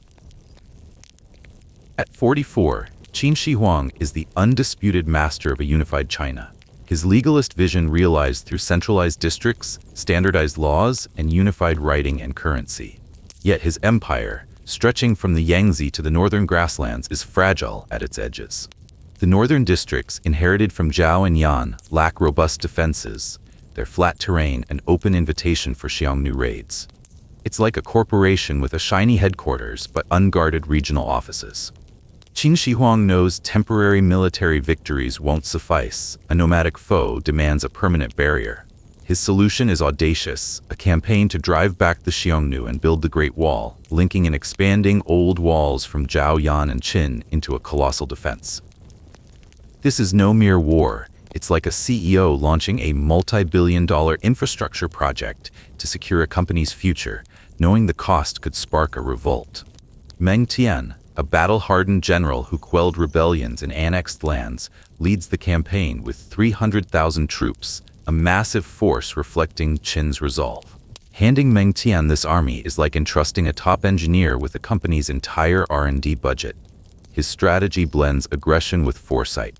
Speaker 1: At 44, Qin Shi Huang is the undisputed master of a unified China. His legalist vision realized through centralized districts, standardized laws, and unified writing and currency. Yet his empire, stretching from the Yangtze to the northern grasslands, is fragile at its edges. The northern districts, inherited from Zhao and Yan, lack robust defenses, their flat terrain an open invitation for Xianyang raids. It's like a corporation with a shiny headquarters but unguarded regional offices. Qin Shi Huang knows temporary military victories won't suffice. A nomadic foe demands a permanent barrier. His solution is audacious, a campaign to drive back the Xianyang and build the Great Wall, linking and expanding old walls from Zhao, Yan, and Qin into a colossal defense. This is no mere war. It's like a CEO launching a multi-billion-dollar infrastructure project to secure a company's future, knowing the cost could spark a revolt. Meng Tian, a battle-hardened general who quelled rebellions in annexed lands, leads the campaign with 300,000 troops, a massive force reflecting Qin's resolve. Handing Meng Tian this army is like entrusting a top engineer with the company's entire R&D budget. His strategy blends aggression with foresight.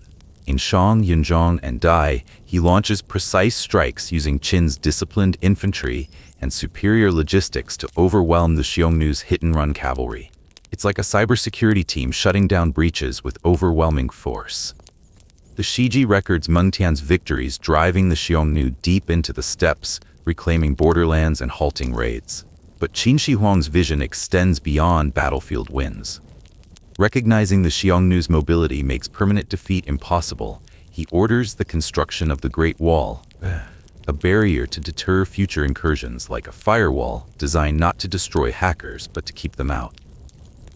Speaker 1: In Shan, Yinzhong, and Dai, he launches precise strikes using Qin's disciplined infantry and superior logistics to overwhelm the Xianyang's hit-and-run cavalry. It's like a cybersecurity team shutting down breaches with overwhelming force. The Shiji records Meng Tian's victories, driving the Xianyang deep into the steppes, reclaiming borderlands and halting raids. But Qin Shi Huang's vision extends beyond battlefield wins. Recognizing the Xianyang's mobility makes permanent defeat impossible, he orders the construction of the Great Wall, a barrier to deter future incursions, like a firewall designed not to destroy hackers but to keep them out.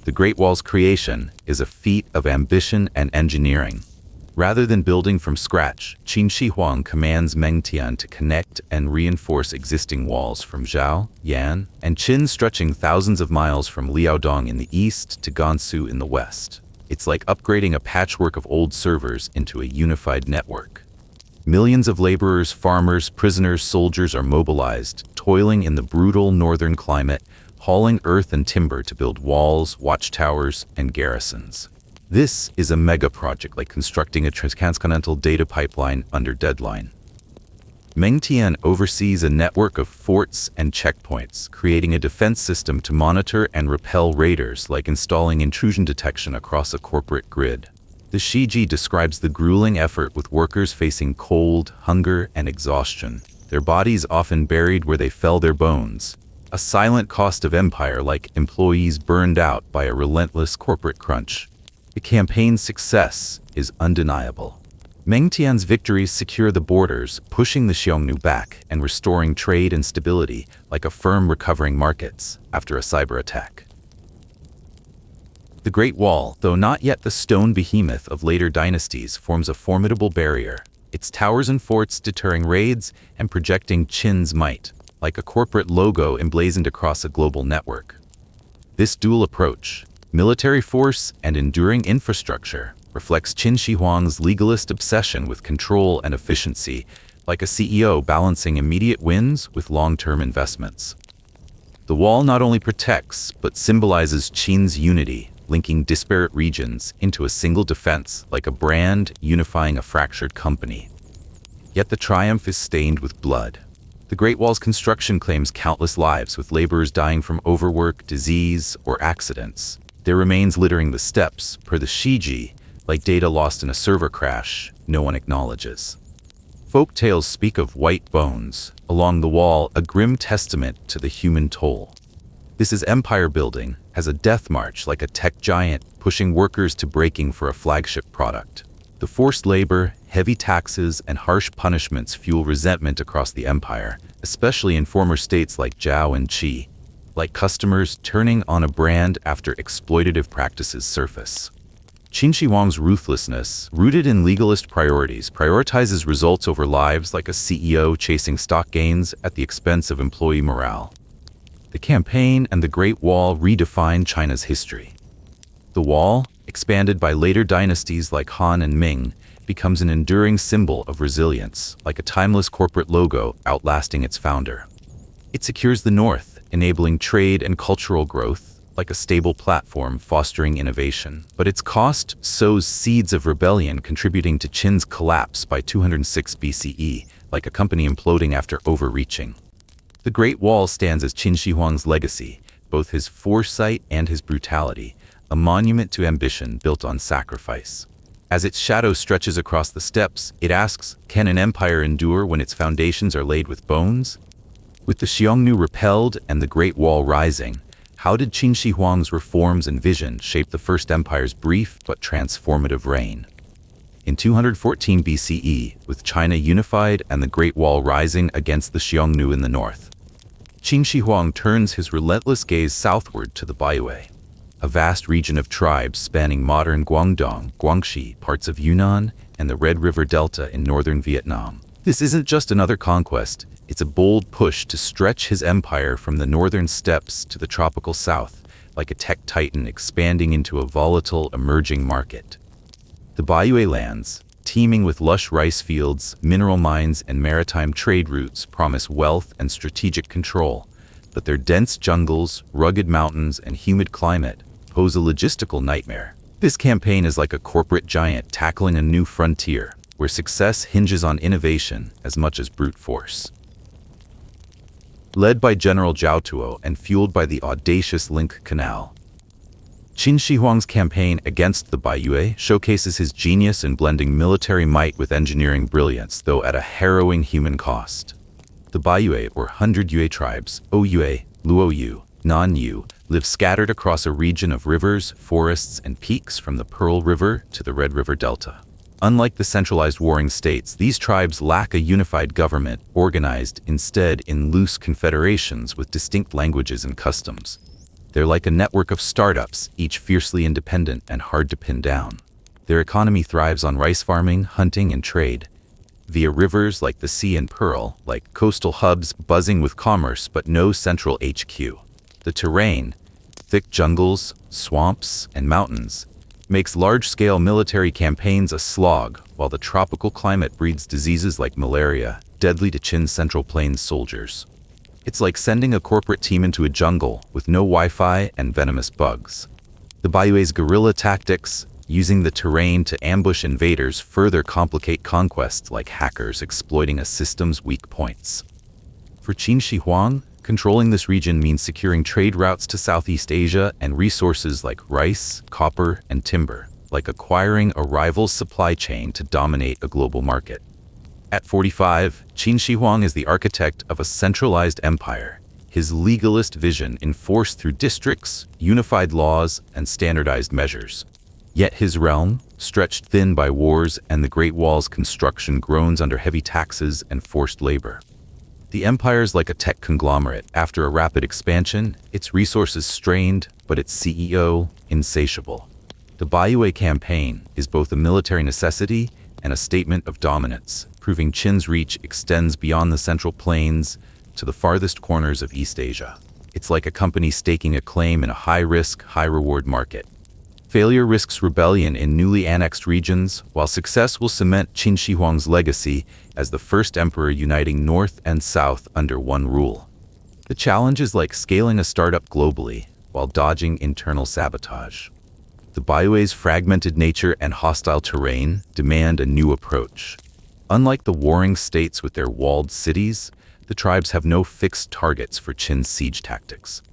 Speaker 1: The Great Wall's creation is a feat of ambition and engineering. Rather than building from scratch, Qin Shi Huang commands Meng Tian to connect and reinforce existing walls from Zhao, Yan, and Qin, stretching thousands of miles from Liaodong in the east to Gansu in the west. It's like upgrading a patchwork of old servers into a unified network. Millions of laborers, farmers, prisoners, soldiers are mobilized, toiling in the brutal northern climate, hauling earth and timber to build walls, watchtowers, and garrisons. This is a mega project, like constructing a transcontinental data pipeline under deadline. Meng Tian oversees a network of forts and checkpoints, creating a defense system to monitor and repel raiders, like installing intrusion detection across a corporate grid. The Shiji describes the grueling effort, with workers facing cold, hunger, and exhaustion, their bodies often buried where they fell their bones. A silent cost of empire, like employees burned out by a relentless corporate crunch. The campaign's success is undeniable. Meng Tian's victories secure the borders, pushing the Xiongnu back and restoring trade and stability, like a firm recovering markets after a cyber attack. The Great Wall, though not yet the stone behemoth of later dynasties, forms a formidable barrier, its towers and forts deterring raids and projecting Qin's might, like a corporate logo emblazoned across a global network. This dual approach, military force and enduring infrastructure, reflects Qin Shi Huang's legalist obsession with control and efficiency, like a CEO balancing immediate wins with long-term investments. The wall not only protects, but symbolizes Qin's unity, linking disparate regions into a single defense, like a brand unifying a fractured company. Yet the triumph is stained with blood. The Great Wall's construction claims countless lives, with laborers dying from overwork, disease, or accidents. Their remains littering the steps, per the Shiji, like data lost in a server crash, no one acknowledges. Folk tales speak of white bones along the wall, a grim testament to the human toll. This is empire building, as a death march, like a tech giant pushing workers to breaking for a flagship product. The forced labor, heavy taxes, and harsh punishments fuel resentment across the empire, especially in former states like Zhao and Qi, like customers turning on a brand after exploitative practices surface. Qin Shi Huang's ruthlessness, rooted in legalist priorities, prioritizes results over lives, like a CEO chasing stock gains at the expense of employee morale. The campaign and the Great Wall redefine China's history. The wall, expanded by later dynasties like Han and Ming, becomes an enduring symbol of resilience, like a timeless corporate logo outlasting its founder. It secures the north, enabling trade and cultural growth, like a stable platform fostering innovation. But its cost sows seeds of rebellion, contributing to Qin's collapse by 206 BCE, like a company imploding after overreaching. The Great Wall stands as Qin Shi Huang's legacy, both his foresight and his brutality, a monument to ambition built on sacrifice. As its shadow stretches across the steppes, it asks, can an empire endure when its foundations are laid with bones? With the Xiongnu repelled and the Great Wall rising, how did Qin Shi Huang's reforms and vision shape the First Empire's brief but transformative reign? In 214 BCE, with China unified and the Great Wall rising against the Xiongnu in the north, Qin Shi Huang turns his relentless gaze southward to the Baiyue, a vast region of tribes spanning modern Guangdong, Guangxi, parts of Yunnan, and the Red River Delta in northern Vietnam. This isn't just another conquest, it's a bold push to stretch his empire from the northern steppes to the tropical south, like a tech titan expanding into a volatile, emerging market. The Baiyue lands, teeming with lush rice fields, mineral mines, and maritime trade routes, promise wealth and strategic control, but their dense jungles, rugged mountains, and humid climate pose a logistical nightmare. This campaign is like a corporate giant tackling a new frontier, where success hinges on innovation as much as brute force. Led by General Zhao Tuo and fueled by the audacious Link Canal, Qin Shi Huang's campaign against the Baiyue showcases his genius in blending military might with engineering brilliance, though at a harrowing human cost. The Baiyue, or 100 Yue tribes, Oyue, Luoyu, Nanyu, live scattered across a region of rivers, forests, and peaks from the Pearl River to the Red River Delta. Unlike the centralized warring states, these tribes lack a unified government, organized instead in loose confederations with distinct languages and customs. They're like a network of startups, each fiercely independent and hard to pin down. Their economy thrives on rice farming, hunting, and trade, via rivers like the Sea and Pearl, like coastal hubs buzzing with commerce but no central HQ. The terrain, thick jungles, swamps, and mountains, makes large-scale military campaigns a slog, while the tropical climate breeds diseases like malaria, deadly to Qin's Central Plains soldiers. It's like sending a corporate team into a jungle with no Wi-Fi and venomous bugs. The Baiyue's guerrilla tactics, using the terrain to ambush invaders further complicate conquest like hackers exploiting a system's weak points. For Qin Shi Huang, controlling this region means securing trade routes to Southeast Asia and resources like rice, copper, and timber, like acquiring a rival's supply chain to dominate a global market. At 45, Qin Shi Huang is the architect of a centralized empire, his legalist vision enforced through districts, unified laws, and standardized measures. Yet his realm, stretched thin by wars and the Great Wall's construction, groans under heavy taxes and forced labor. The empire's like a tech conglomerate. After a rapid expansion, its resources strained, but its CEO insatiable. The Baiyue campaign is both a military necessity and a statement of dominance, proving Qin's reach extends beyond the Central Plains to the farthest corners of East Asia. It's like a company staking a claim in a high-risk, high-reward market. Failure risks rebellion in newly annexed regions, while success will cement Qin Shi Huang's legacy as the first emperor uniting North and South under one rule. The challenge is like scaling a startup globally while dodging internal sabotage. The Baiyue's fragmented nature and hostile terrain demand a new approach. Unlike the warring states with their walled cities, the tribes have no fixed targets for Qin's siege tactics.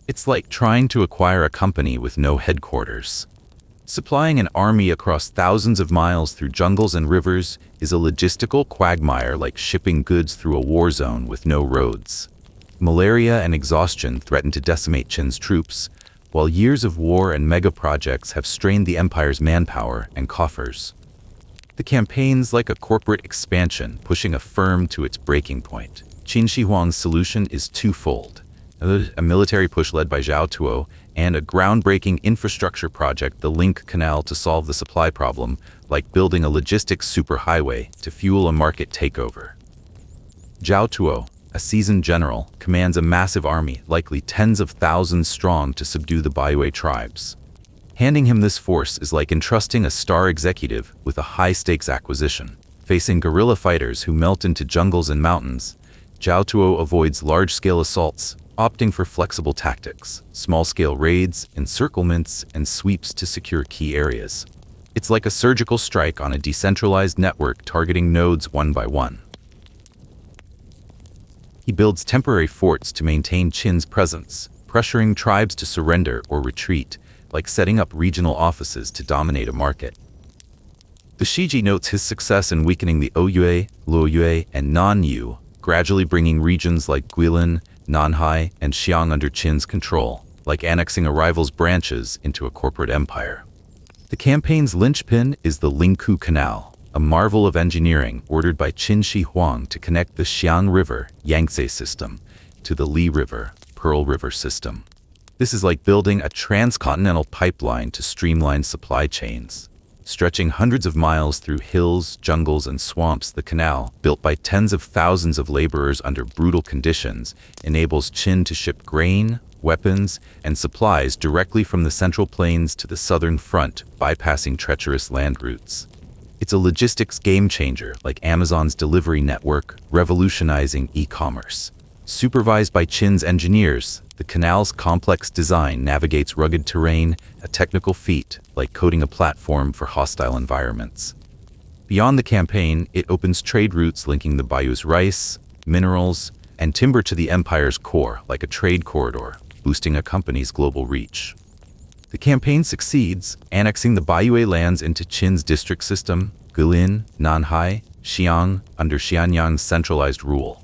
Speaker 1: It's like trying to acquire a company with no headquarters. Supplying an army across thousands of miles through jungles and rivers is a logistical quagmire like shipping goods through a war zone with no roads. Malaria and exhaustion threaten to decimate Qin's troops, while years of war and mega-projects have strained the empire's manpower and coffers. The campaign's like a corporate expansion, pushing a firm to its breaking point. Qin Shi Huang's solution is twofold: a military push led by Zhao Tuo, and a groundbreaking infrastructure project, the Link Canal, to solve the supply problem, like building a logistics superhighway to fuel a market takeover. Zhao Tuo, a seasoned general, commands a massive army, likely tens of thousands strong, to subdue the Baiyue tribes. Handing him this force is like entrusting a star executive with a high-stakes acquisition. Facing guerrilla fighters who melt into jungles and mountains, Zhao Tuo avoids large-scale assaults, opting for flexible tactics, small-scale raids, encirclements, and sweeps to secure key areas. It's like a surgical strike on a decentralized network targeting nodes one by one. He builds temporary forts to maintain Qin's presence, pressuring tribes to surrender or retreat, like setting up regional offices to dominate a market. The Shiji notes his success in weakening the Ouyue, Luoyue, and Nanyu, gradually bringing regions like Guilin, Nanhai, and Xianyang under Qin's control, like annexing a rival's branches into a corporate empire. The campaign's linchpin is the Lingkou Canal, a marvel of engineering ordered by Qin Shi Huang to connect the Xiang River, Yangtze system, to the Li River, Pearl River system. This is like building a transcontinental pipeline to streamline supply chains. Stretching hundreds of miles through hills, jungles, and swamps, the canal, built by tens of thousands of laborers under brutal conditions, enables Qin to ship grain, weapons, and supplies directly from the Central Plains to the southern front, bypassing treacherous land routes. It's a logistics game-changer, like Amazon's delivery network, revolutionizing e-commerce. Supervised by Qin's engineers, the canal's complex design navigates rugged terrain, a technical feat, like coding a platform for hostile environments. Beyond the campaign, it opens trade routes linking the bayou's rice, minerals, and timber to the empire's core, like a trade corridor, boosting a company's global reach. The campaign succeeds, annexing the Baiyue lands into Qin's district system, Guilin, Nanhai, Xianyang, under Xianyang's centralized rule.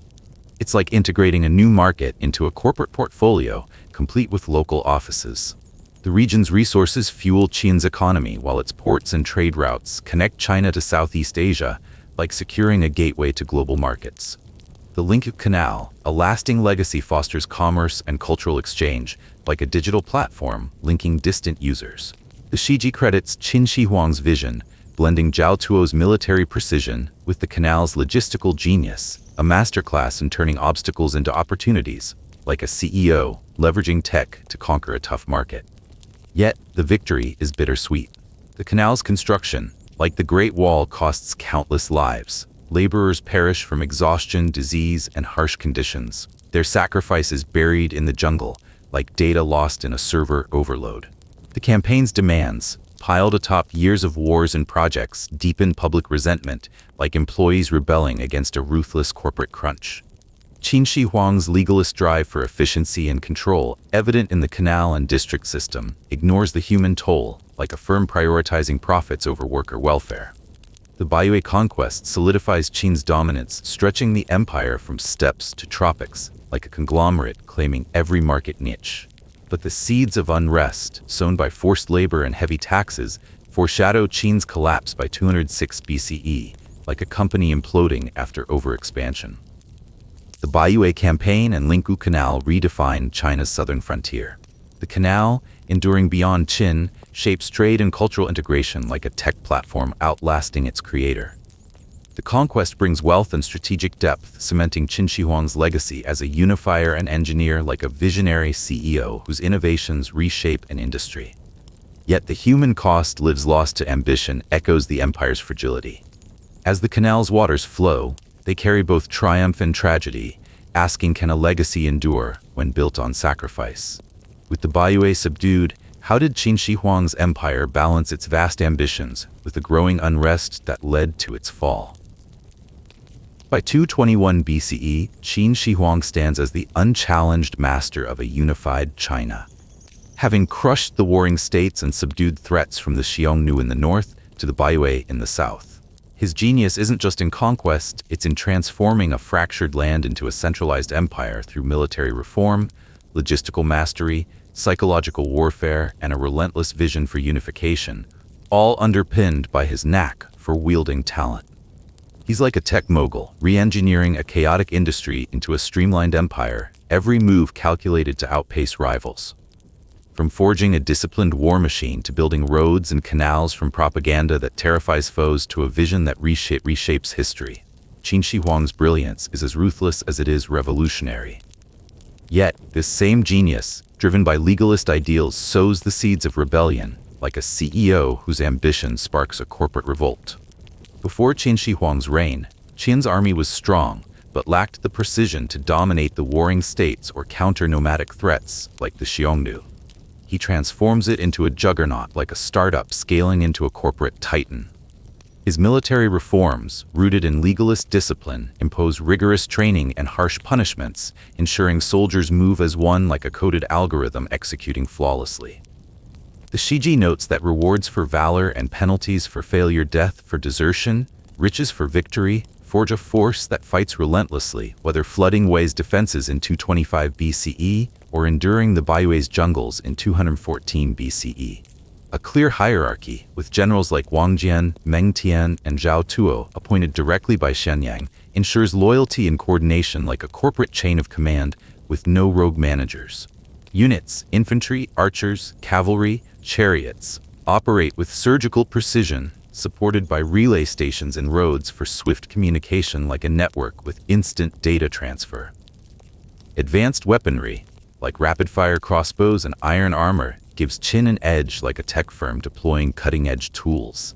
Speaker 1: It's like integrating a new market into a corporate portfolio, complete with local offices. The region's resources fuel Qin's economy, while its ports and trade routes connect China to Southeast Asia, like securing a gateway to global markets. The Lingkou Canal, a lasting legacy, fosters commerce and cultural exchange, like a digital platform linking distant users. The Shiji credits Qin Shi Huang's vision, blending Zhao Tuo's military precision with the canal's logistical genius, a masterclass in turning obstacles into opportunities, like a CEO leveraging tech to conquer a tough market. Yet, the victory is bittersweet. The canal's construction, like the Great Wall, costs countless lives. Laborers perish from exhaustion, disease, and harsh conditions. Their sacrifice is buried in the jungle, like data lost in a server overload. The campaign's demands, piled atop years of wars and projects deepen public resentment, like employees rebelling against a ruthless corporate crunch. Qin Shi Huang's legalist drive for efficiency and control, evident in the canal and district system, ignores the human toll, like a firm prioritizing profits over worker welfare. The Baiyue conquest solidifies Qin's dominance, stretching the empire from steppes to tropics, like a conglomerate claiming every market niche. But the seeds of unrest, sown by forced labor and heavy taxes, foreshadow Qin's collapse by 206 BCE, like a company imploding after overexpansion. The Baiyue campaign and Linggu Canal redefined China's southern frontier. The canal, enduring beyond Qin, shapes trade and cultural integration like a tech platform outlasting its creator. The conquest brings wealth and strategic depth, cementing Qin Shi Huang's legacy as a unifier and engineer like a visionary CEO whose innovations reshape an industry. Yet the human cost lives lost to ambition echoes the empire's fragility. As the canal's waters flow, they carry both triumph and tragedy, asking can a legacy endure when built on sacrifice? With the Baiyue subdued, how did Qin Shi Huang's empire balance its vast ambitions with the growing unrest that led to its fall? By 221 BCE, Qin Shi Huang stands as the unchallenged master of a unified China. Having crushed the warring states and subdued threats from the Xianyang in the north to the Baiyue in the south. His genius isn't just in conquest, it's in transforming a fractured land into a centralized empire through military reform, logistical mastery, psychological warfare, and a relentless vision for unification, all underpinned by his knack for wielding talent. He's like a tech mogul, re-engineering a chaotic industry into a streamlined empire, every move calculated to outpace rivals. From forging a disciplined war machine to building roads and canals, from propaganda that terrifies foes to a vision that reshapes history, Qin Shi Huang's brilliance is as ruthless as it is revolutionary. Yet, this same genius, driven by legalist ideals, sows the seeds of rebellion, like a CEO whose ambition sparks a corporate revolt. Before Qin Shi Huang's reign, Qin's army was strong, but lacked the precision to dominate the warring states or counter nomadic threats like the Xianyang. He transforms it into a juggernaut like a startup scaling into a corporate titan. His military reforms, rooted in legalist discipline, impose rigorous training and harsh punishments, ensuring soldiers move as one like a coded algorithm executing flawlessly. The Shiji notes that rewards for valor and penalties for failure, death for desertion, riches for victory, forge a force that fights relentlessly, whether flooding Wei's defenses in 225 BCE or enduring the Baiyue's jungles in 214 BCE. A clear hierarchy, with generals like Wang Jian, Meng Tian, and Zhao Tuo appointed directly by Xianyang, ensures loyalty and coordination like a corporate chain of command with no rogue managers. Units, infantry, archers, cavalry, chariots, operate with surgical precision, supported by relay stations and roads for swift communication like a network with instant data transfer. Advanced weaponry, like rapid-fire crossbows and iron armor, gives Qin an edge like a tech firm deploying cutting-edge tools.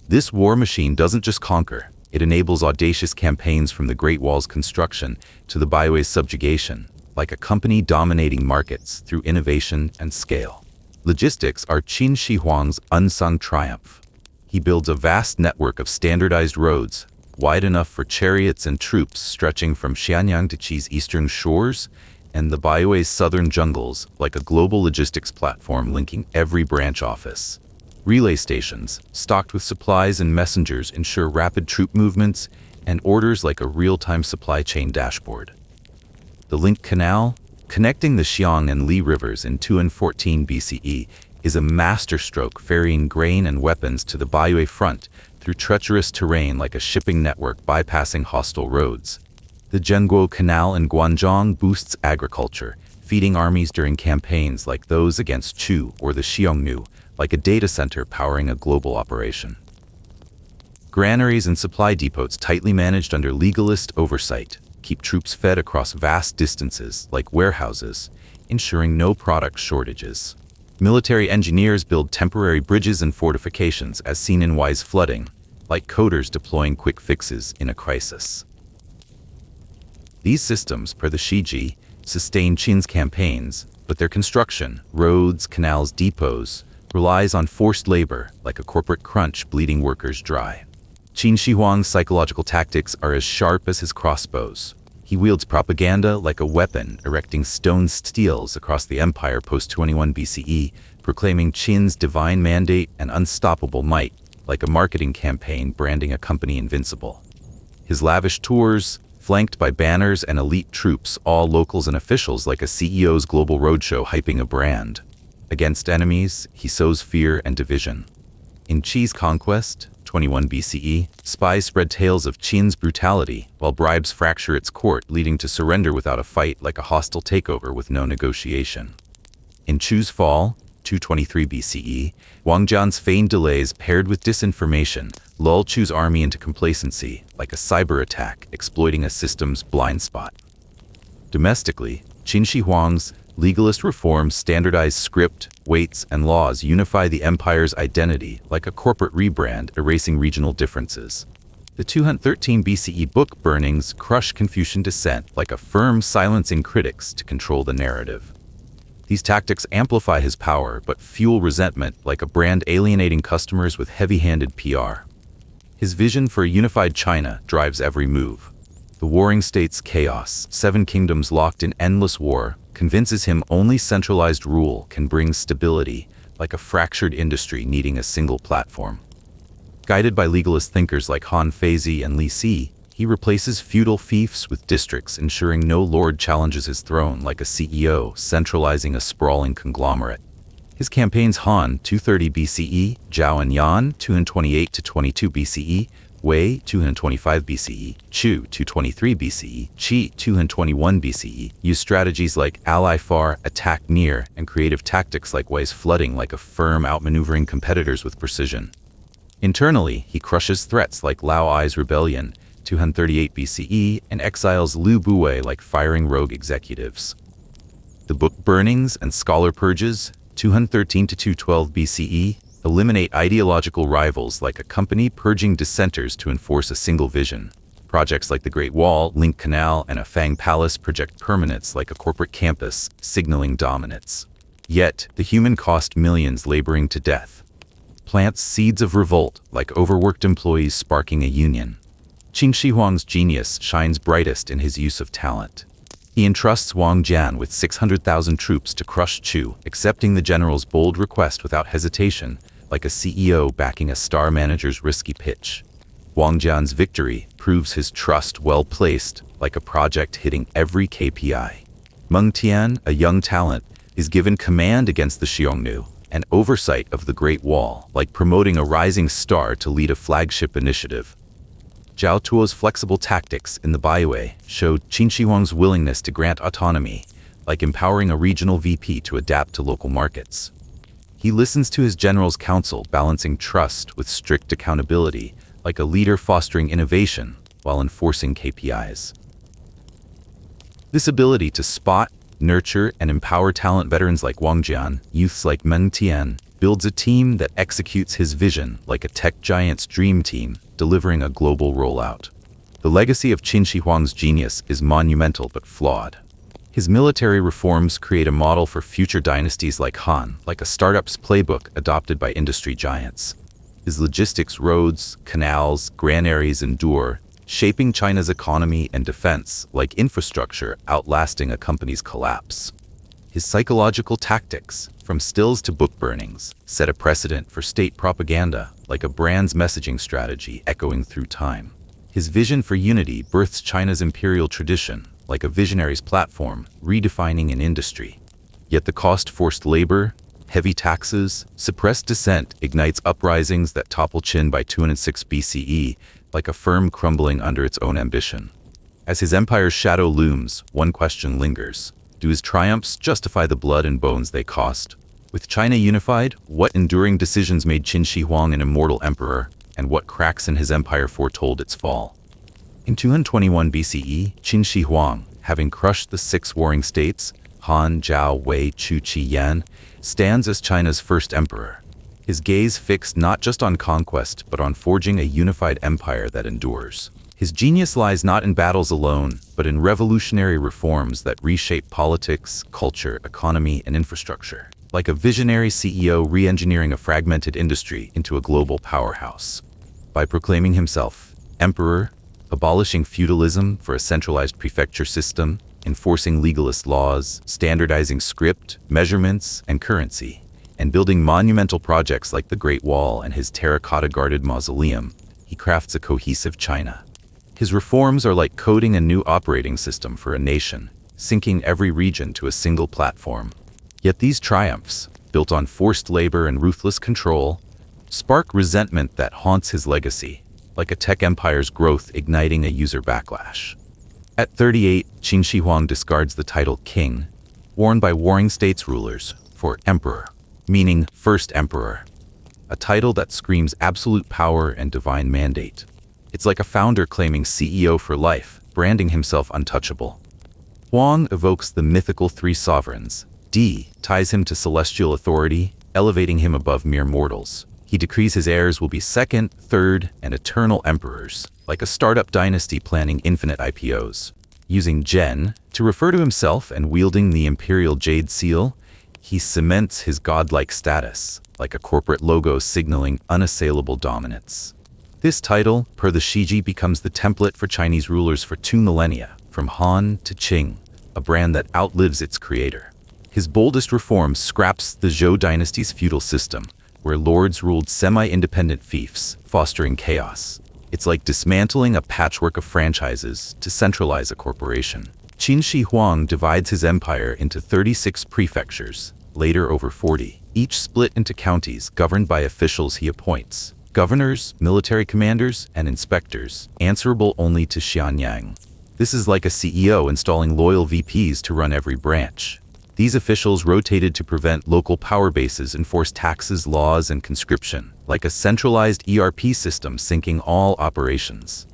Speaker 1: This war machine doesn't just conquer, it enables audacious campaigns from the Great Wall's construction to the Baiyue's subjugation, like a company dominating markets through innovation and scale. Logistics are Qin Shi Huang's unsung triumph. He builds a vast network of standardized roads, wide enough for chariots and troops stretching from Xianyang to Qi's eastern shores, and the Baiyue's southern jungles, like a global logistics platform linking every branch office. Relay stations, stocked with supplies and messengers, ensure rapid troop movements and orders like a real-time supply chain dashboard. The Link Canal, connecting the Xiang and Li rivers in 214 BCE, is a masterstroke ferrying grain and weapons to the Baiyue front through treacherous terrain like a shipping network bypassing hostile roads. The Zhenguo Canal in Guangzhou boosts agriculture, feeding armies during campaigns like those against Chu or the Xianyang, like a data center powering a global operation. Granaries and supply depots tightly managed under legalist oversight keep troops fed across vast distances like warehouses, ensuring no product shortages. Military engineers build temporary bridges and fortifications as seen in Wei's flooding, like coders deploying quick fixes in a crisis. These systems, per the Shiji, sustain Qin's campaigns, but their construction, roads, canals, depots, relies on forced labor, like a corporate crunch bleeding workers dry. Qin Shi Huang's psychological tactics are as sharp as his crossbows. He wields propaganda like a weapon, erecting stone steels across the empire post-21 BCE, proclaiming Qin's divine mandate and unstoppable might, like a marketing campaign branding a company invincible. His lavish tours, flanked by banners and elite troops, all locals and officials, like a CEO's global roadshow hyping a brand. Against enemies, he sows fear and division. In Qi's conquest, 21 BCE, spies spread tales of Qin's brutality, while bribes fracture its court, leading to surrender without a fight, like a hostile takeover with no negotiation. In Chu's fall, 223 BCE, Wang Jian's feigned delays paired with disinformation lull Chu's army into complacency, like a cyber attack exploiting a system's blind spot. Domestically, Qin Shi Huang's legalist reforms standardize script, weights, and laws, unify the empire's identity like a corporate rebrand, erasing regional differences. The 213 BCE book burnings crush Confucian dissent like a firm silencing critics to control the narrative. These tactics amplify his power but fuel resentment like a brand alienating customers with heavy-handed PR. His vision for a unified China drives every move. The warring states' chaos, 7 kingdoms locked in endless war, convinces him only centralized rule can bring stability, like a fractured industry needing a single platform. Guided by legalist thinkers like Han Feizi and Li Si, he replaces feudal fiefs with districts, ensuring no lord challenges his throne, like a CEO centralizing a sprawling conglomerate. His campaigns Han 230 BCE, Zhao and Yan 228 to 22 BCE, Wei 225 BCE, Chu 223 BCE, Qi 221 BCE use strategies like ally far, attack near, and creative tactics like Wei's flooding like a firm outmaneuvering competitors with precision. Internally, he crushes threats like Lao Ai's rebellion 238 BCE and exiles Liu Buwei like firing rogue executives. The book burnings and scholar purges 213 to 212 BCE eliminate ideological rivals like a company purging dissenters to enforce a single vision. Projects like the Great Wall, Link Canal, and a Fang Palace project permanence like a corporate campus, signaling dominance. Yet, the human cost millions laboring to death. Plants seeds of revolt like overworked employees sparking a union. Qin Shi Huang's genius shines brightest in his use of talent. He entrusts Wang Jian with 600,000 troops to crush Chu, accepting the general's bold request without hesitation, like a CEO backing a star manager's risky pitch. Wang Jian's victory proves his trust well placed, like a project hitting every KPI. Meng Tian, a young talent, is given command against the Xianyang and oversight of the Great Wall, like promoting a rising star to lead a flagship initiative. Zhao Tuo's flexible tactics in the Baiwei showed Qin Shi Huang's willingness to grant autonomy, like empowering a regional VP to adapt to local markets. He listens to his general's counsel, balancing trust with strict accountability, like a leader fostering innovation while enforcing KPIs. This ability to spot, nurture, and empower talent veterans like Wang Jian, youths like Meng Tian, builds a team that executes his vision like a tech giant's dream team, delivering a global rollout. The legacy of Qin Shi Huang's genius is monumental but flawed. His military reforms create a model for future dynasties like Han, like a startup's playbook adopted by industry giants. His logistics roads, canals, granaries endure, shaping China's economy and defense like infrastructure outlasting a company's collapse. His psychological tactics, from stills to book burnings, set a precedent for state propaganda like a brand's messaging strategy echoing through time. His vision for unity births China's imperial tradition, like a visionary's platform, redefining an industry. Yet the cost forced labor, heavy taxes, suppressed dissent ignites uprisings that topple Qin by 206 BCE, like a firm crumbling under its own ambition. As his empire's shadow looms, one question lingers. Do his triumphs justify the blood and bones they cost? With China unified, what enduring decisions made Qin Shi Huang an immortal emperor, and what cracks in his empire foretold its fall? In 221 BCE, Qin Shi Huang, having crushed the 6 warring states, Han, Zhao, Wei, Chu, Qi, Yan, stands as China's first emperor. His gaze fixed not just on conquest, but on forging a unified empire that endures. His genius lies not in battles alone, but in revolutionary reforms that reshape politics, culture, economy, and infrastructure. like a visionary CEO re-engineering a fragmented industry into a global powerhouse. By proclaiming himself emperor, abolishing feudalism for a centralized prefecture system, enforcing legalist laws, standardizing script, measurements, and currency, and building monumental projects like the Great Wall and his terracotta-guarded mausoleum, he crafts a cohesive China. His reforms are like coding a new operating system for a nation, syncing every region to a single platform. Yet these triumphs, built on forced labor and ruthless control, spark resentment that haunts his legacy, like a tech empire's growth igniting a user backlash. At 38, Qin Shi Huang discards the title king, worn by warring states rulers, for emperor, meaning first emperor, a title that screams absolute power and divine mandate. It's like a founder claiming CEO for life, branding himself untouchable. Huang evokes the mythical three sovereigns. D ties him to celestial authority, elevating him above mere mortals. He decrees his heirs will be second, third, and eternal emperors, like a startup dynasty planning infinite IPOs. Using Zhen to refer to himself and wielding the imperial jade seal, he cements his godlike status, like a corporate logo signaling unassailable dominance. This title, per the Shiji, becomes the template for Chinese rulers for 2 millennia, from Han to Qing, a brand that outlives its creator. His boldest reform scraps the Zhou dynasty's feudal system, where lords ruled semi-independent fiefs, fostering chaos. It's like dismantling a patchwork of franchises to centralize a corporation. Qin Shi Huang divides his empire into 36 prefectures, later over 40, each split into counties governed by officials he appoints. Governors, military commanders, and inspectors, answerable only to Xianyang. This is like a CEO installing loyal VPs to run every branch. These officials rotated to prevent local power bases enforce taxes, laws, and conscription, like a centralized ERP system syncing all operations.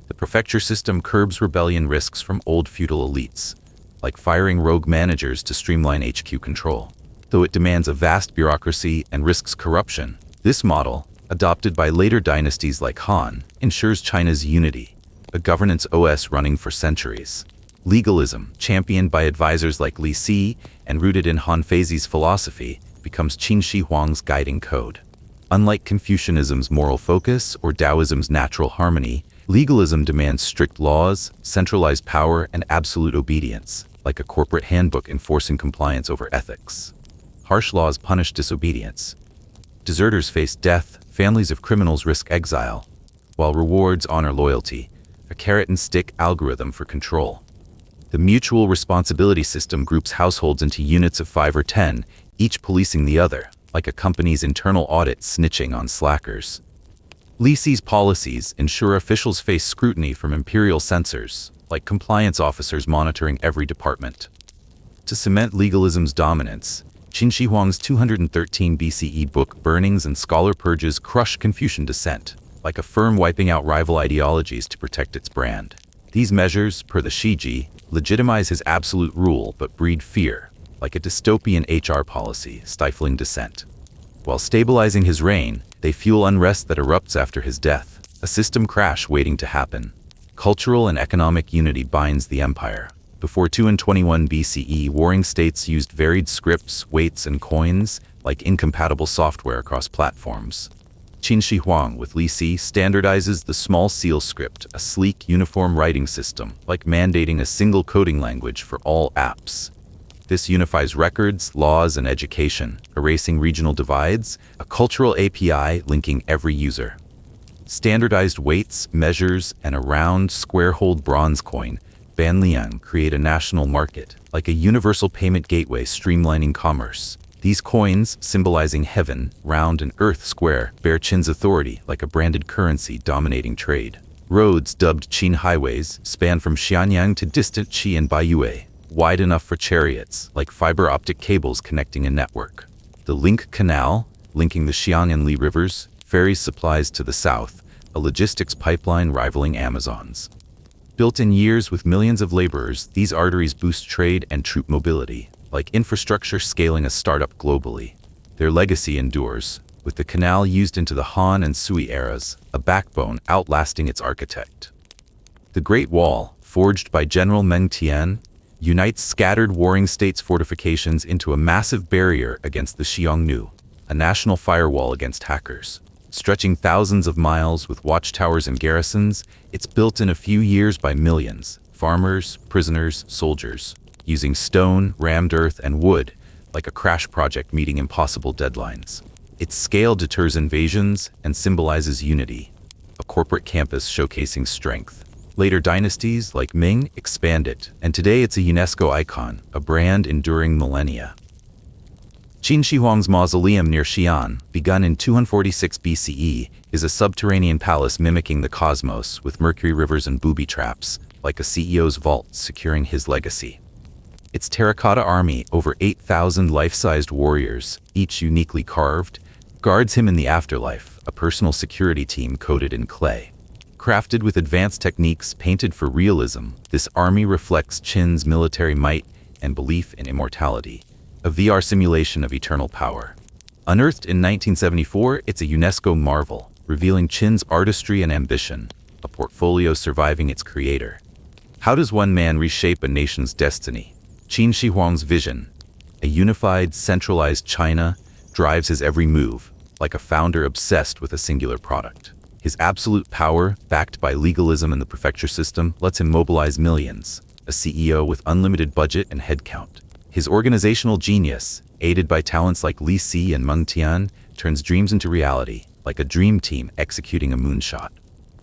Speaker 1: The prefecture system curbs rebellion risks from old feudal elites, like firing rogue managers to streamline HQ control. Though it demands a vast bureaucracy and risks corruption, this model, adopted by later dynasties like Han, ensures China's unity, a governance OS running for centuries. Legalism, championed by advisors like Li Si and rooted in Han Feizi's philosophy, becomes Qin Shi Huang's guiding code. Unlike Confucianism's moral focus or Taoism's natural harmony, legalism demands strict laws, centralized power, and absolute obedience, like a corporate handbook enforcing compliance over ethics. Harsh laws punish disobedience. Deserters face death, families of criminals risk exile, while rewards honor loyalty, a carrot-and-stick algorithm for control. The mutual responsibility system groups households into units of 5 or 10, each policing the other, like a company's internal audit snitching on slackers. Li Si's policies ensure officials face scrutiny from imperial censors, like compliance officers monitoring every department. To cement legalism's dominance, Qin Shi Huang's 213 BCE book Burnings and Scholar Purges crush Confucian dissent, like a firm wiping out rival ideologies to protect its brand. These measures, per the Shiji, legitimize his absolute rule but breed fear, like a dystopian HR policy stifling dissent. While stabilizing his reign, they fuel unrest that erupts after his death, a system crash waiting to happen. Cultural and economic unity binds the empire. Before 221 BCE, warring states used varied scripts, weights, and coins, like incompatible software across platforms. Qin Shi Huang with Li Si standardizes the small seal script, a sleek, uniform writing system, like mandating a single coding language for all apps. This unifies records, laws, and education, erasing regional divides, a cultural API linking every user. Standardized weights, measures, and a round, square-holed bronze coin, Banliang, create a national market, like a universal payment gateway streamlining commerce. These coins, symbolizing heaven, round, and earth square, bear Qin's authority like a branded currency dominating trade. Roads, dubbed Qin highways, span from Xianyang to distant Qi and Baiyue, wide enough for chariots, like fiber optic cables connecting a network. The Link Canal, linking the Xiang and Li rivers, ferries supplies to the south, a logistics pipeline rivaling Amazon's. Built in years with millions of laborers, these arteries boost trade and troop mobility, like infrastructure scaling a startup globally. Their legacy endures, with the canal used into the Han and Sui eras, a backbone outlasting its architect. The Great Wall, forged by General Meng Tian, unites scattered warring states' fortifications into a massive barrier against the Xianyang, a national firewall against hackers. Stretching thousands of miles with watchtowers and garrisons, it's built in a few years by millions, farmers, prisoners, soldiers, using stone, rammed earth, and wood, like a crash project meeting impossible deadlines. Its scale deters invasions and symbolizes unity, a corporate campus showcasing strength. Later dynasties, like Ming, expand it, and today it's a UNESCO icon, a brand enduring millennia. Qin Shi Huang's mausoleum near Xi'an, begun in 246 BCE, is a subterranean palace mimicking the cosmos with mercury rivers and booby traps, like a CEO's vault securing his legacy. Its terracotta army, over 8,000 life-sized warriors, each uniquely carved, guards him in the afterlife, a personal security team coated in clay. Crafted with advanced techniques painted for realism, this army reflects Qin's military might and belief in immortality, a VR simulation of eternal power. Unearthed in 1974, it's a UNESCO marvel, revealing Qin's artistry and ambition, a portfolio surviving its creator. How does one man reshape a nation's destiny? Qin Shi Huang's vision, a unified, centralized China, drives his every move, like a founder obsessed with a singular product. His absolute power, backed by legalism and the prefecture system, lets him mobilize millions, a CEO with unlimited budget and headcount. His organizational genius, aided by talents like Li Si and Meng Tian, turns dreams into reality, like a dream team executing a moonshot.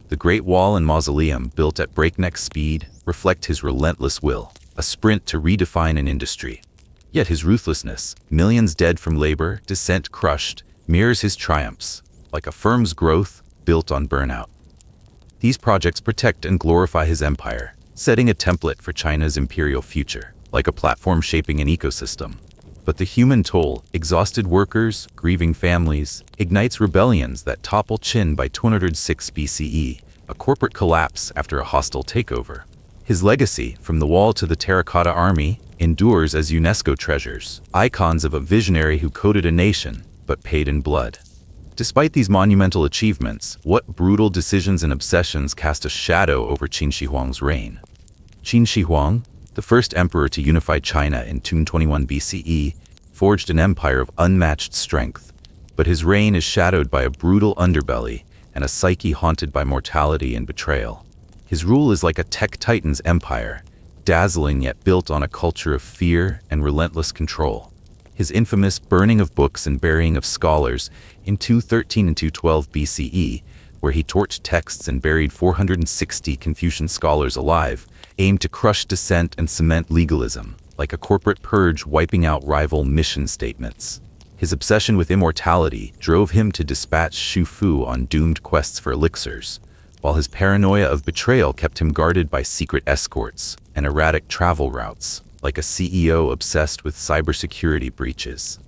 Speaker 1: The Great Wall and Mausoleum, built at breakneck speed, reflect his relentless will, a sprint to redefine an industry. Yet his ruthlessness, millions dead from labor, dissent crushed, mirrors his triumphs, like a firm's growth built on burnout. These projects protect and glorify his empire, setting a template for China's imperial future, like a platform shaping an ecosystem. But the human toll, exhausted workers, grieving families, ignites rebellions that topple Qin by 206 BCE, a corporate collapse after a hostile takeover. His legacy, from the wall to the terracotta army, endures as UNESCO treasures, icons of a visionary who coded a nation, but paid in blood. Despite these monumental achievements, what brutal decisions and obsessions cast a shadow over Qin Shi Huang's reign? Qin Shi Huang, the first emperor to unify China in 221 BCE, forged an empire of unmatched strength, but his reign is shadowed by a brutal underbelly and a psyche haunted by mortality and betrayal. His rule is like a tech titan's empire, dazzling yet built on a culture of fear and relentless control. His infamous burning of books and burying of scholars in 213 and 212 BCE, where he torched texts and buried 460 Confucian scholars alive, aimed to crush dissent and cement legalism, like a corporate purge wiping out rival mission statements. His obsession with immortality drove him to dispatch Xu Fu on doomed quests for elixirs, while his paranoia of betrayal kept him guarded by secret escorts and erratic travel routes, like a CEO obsessed with cybersecurity breaches.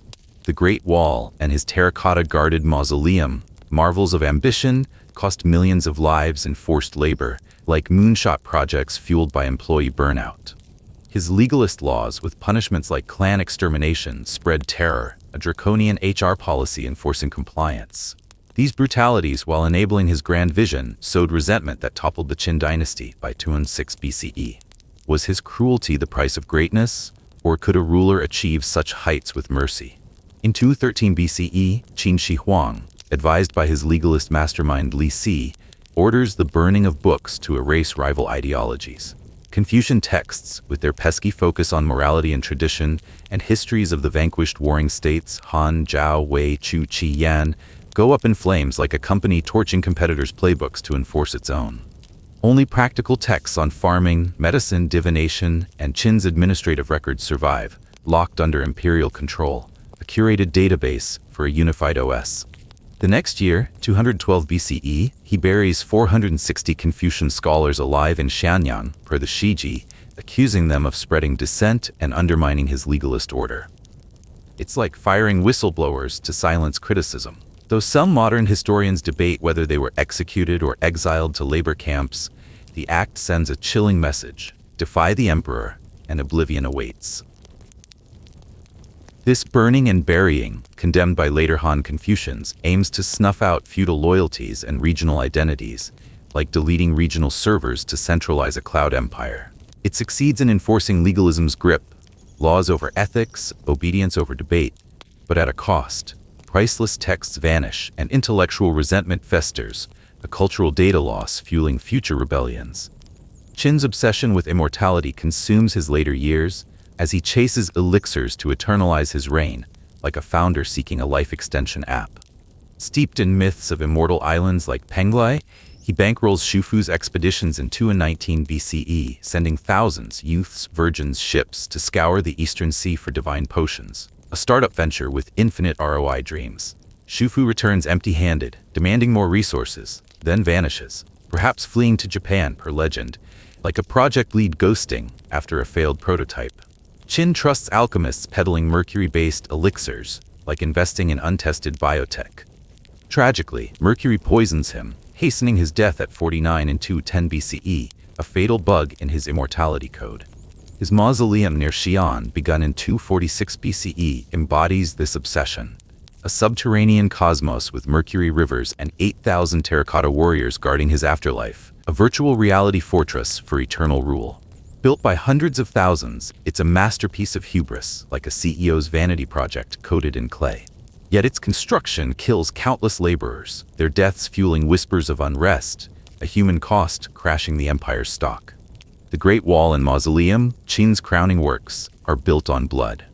Speaker 1: The Great Wall and his terracotta-guarded mausoleum, marvels of ambition, cost millions of lives in forced labor, like moonshot projects fueled by employee burnout. His legalist laws, with punishments like clan extermination, spread terror, a draconian HR policy enforcing compliance. These brutalities, while enabling his grand vision, sowed resentment that toppled the Qin dynasty by 206 BCE. Was his cruelty the price of greatness, or could a ruler achieve such heights with mercy? In 213 BCE, Qin Shi Huang, advised by his legalist mastermind Li Si, orders the burning of books to erase rival ideologies. Confucian texts, with their pesky focus on morality and tradition, and histories of the vanquished warring states Han, Zhao, Wei, Chu, Qi, Yan, go up in flames like a company torching competitors' playbooks to enforce its own. Only practical texts on farming, medicine, divination, and Qin's administrative records survive, locked under imperial control, a curated database for a unified OS. The next year, 212 BCE, he buries 460 Confucian scholars alive in Xianyang, per the Shiji, accusing them of spreading dissent and undermining his legalist order. It's like firing whistleblowers to silence criticism. Though some modern historians debate whether they were executed or exiled to labor camps, the act sends a chilling message: defy the emperor, and oblivion awaits. This burning and burying, condemned by later Han Confucians, aims to snuff out feudal loyalties and regional identities, like deleting regional servers to centralize a cloud empire. It succeeds in enforcing legalism's grip, laws over ethics, obedience over debate, but at a cost. Priceless texts vanish and intellectual resentment festers, a cultural data loss fueling future rebellions. Qin's obsession with immortality consumes his later years as he chases elixirs to eternalize his reign, like a founder seeking a life extension app. Steeped in myths of immortal islands like Penglai, he bankrolls Shufu's expeditions in 219 BCE, sending thousands, youths, virgins, ships to scour the Eastern Sea for divine potions. A startup venture with infinite ROI dreams. Shufu returns empty-handed, demanding more resources, then vanishes, perhaps fleeing to Japan per legend, like a project lead ghosting after a failed prototype. Qin trusts alchemists peddling mercury-based elixirs, like investing in untested biotech. Tragically, mercury poisons him, hastening his death at 49 in 210 BCE, a fatal bug in his immortality code. His mausoleum near Xianyang, begun in 246 BCE, embodies this obsession. A subterranean cosmos with mercury rivers and 8,000 terracotta warriors guarding his afterlife, a virtual reality fortress for eternal rule. Built by hundreds of thousands, it's a masterpiece of hubris, like a CEO's vanity project coated in clay. Yet its construction kills countless laborers, their deaths fueling whispers of unrest, a human cost crashing the empire's stock. The Great Wall and Mausoleum, Qin's crowning works, are built on blood.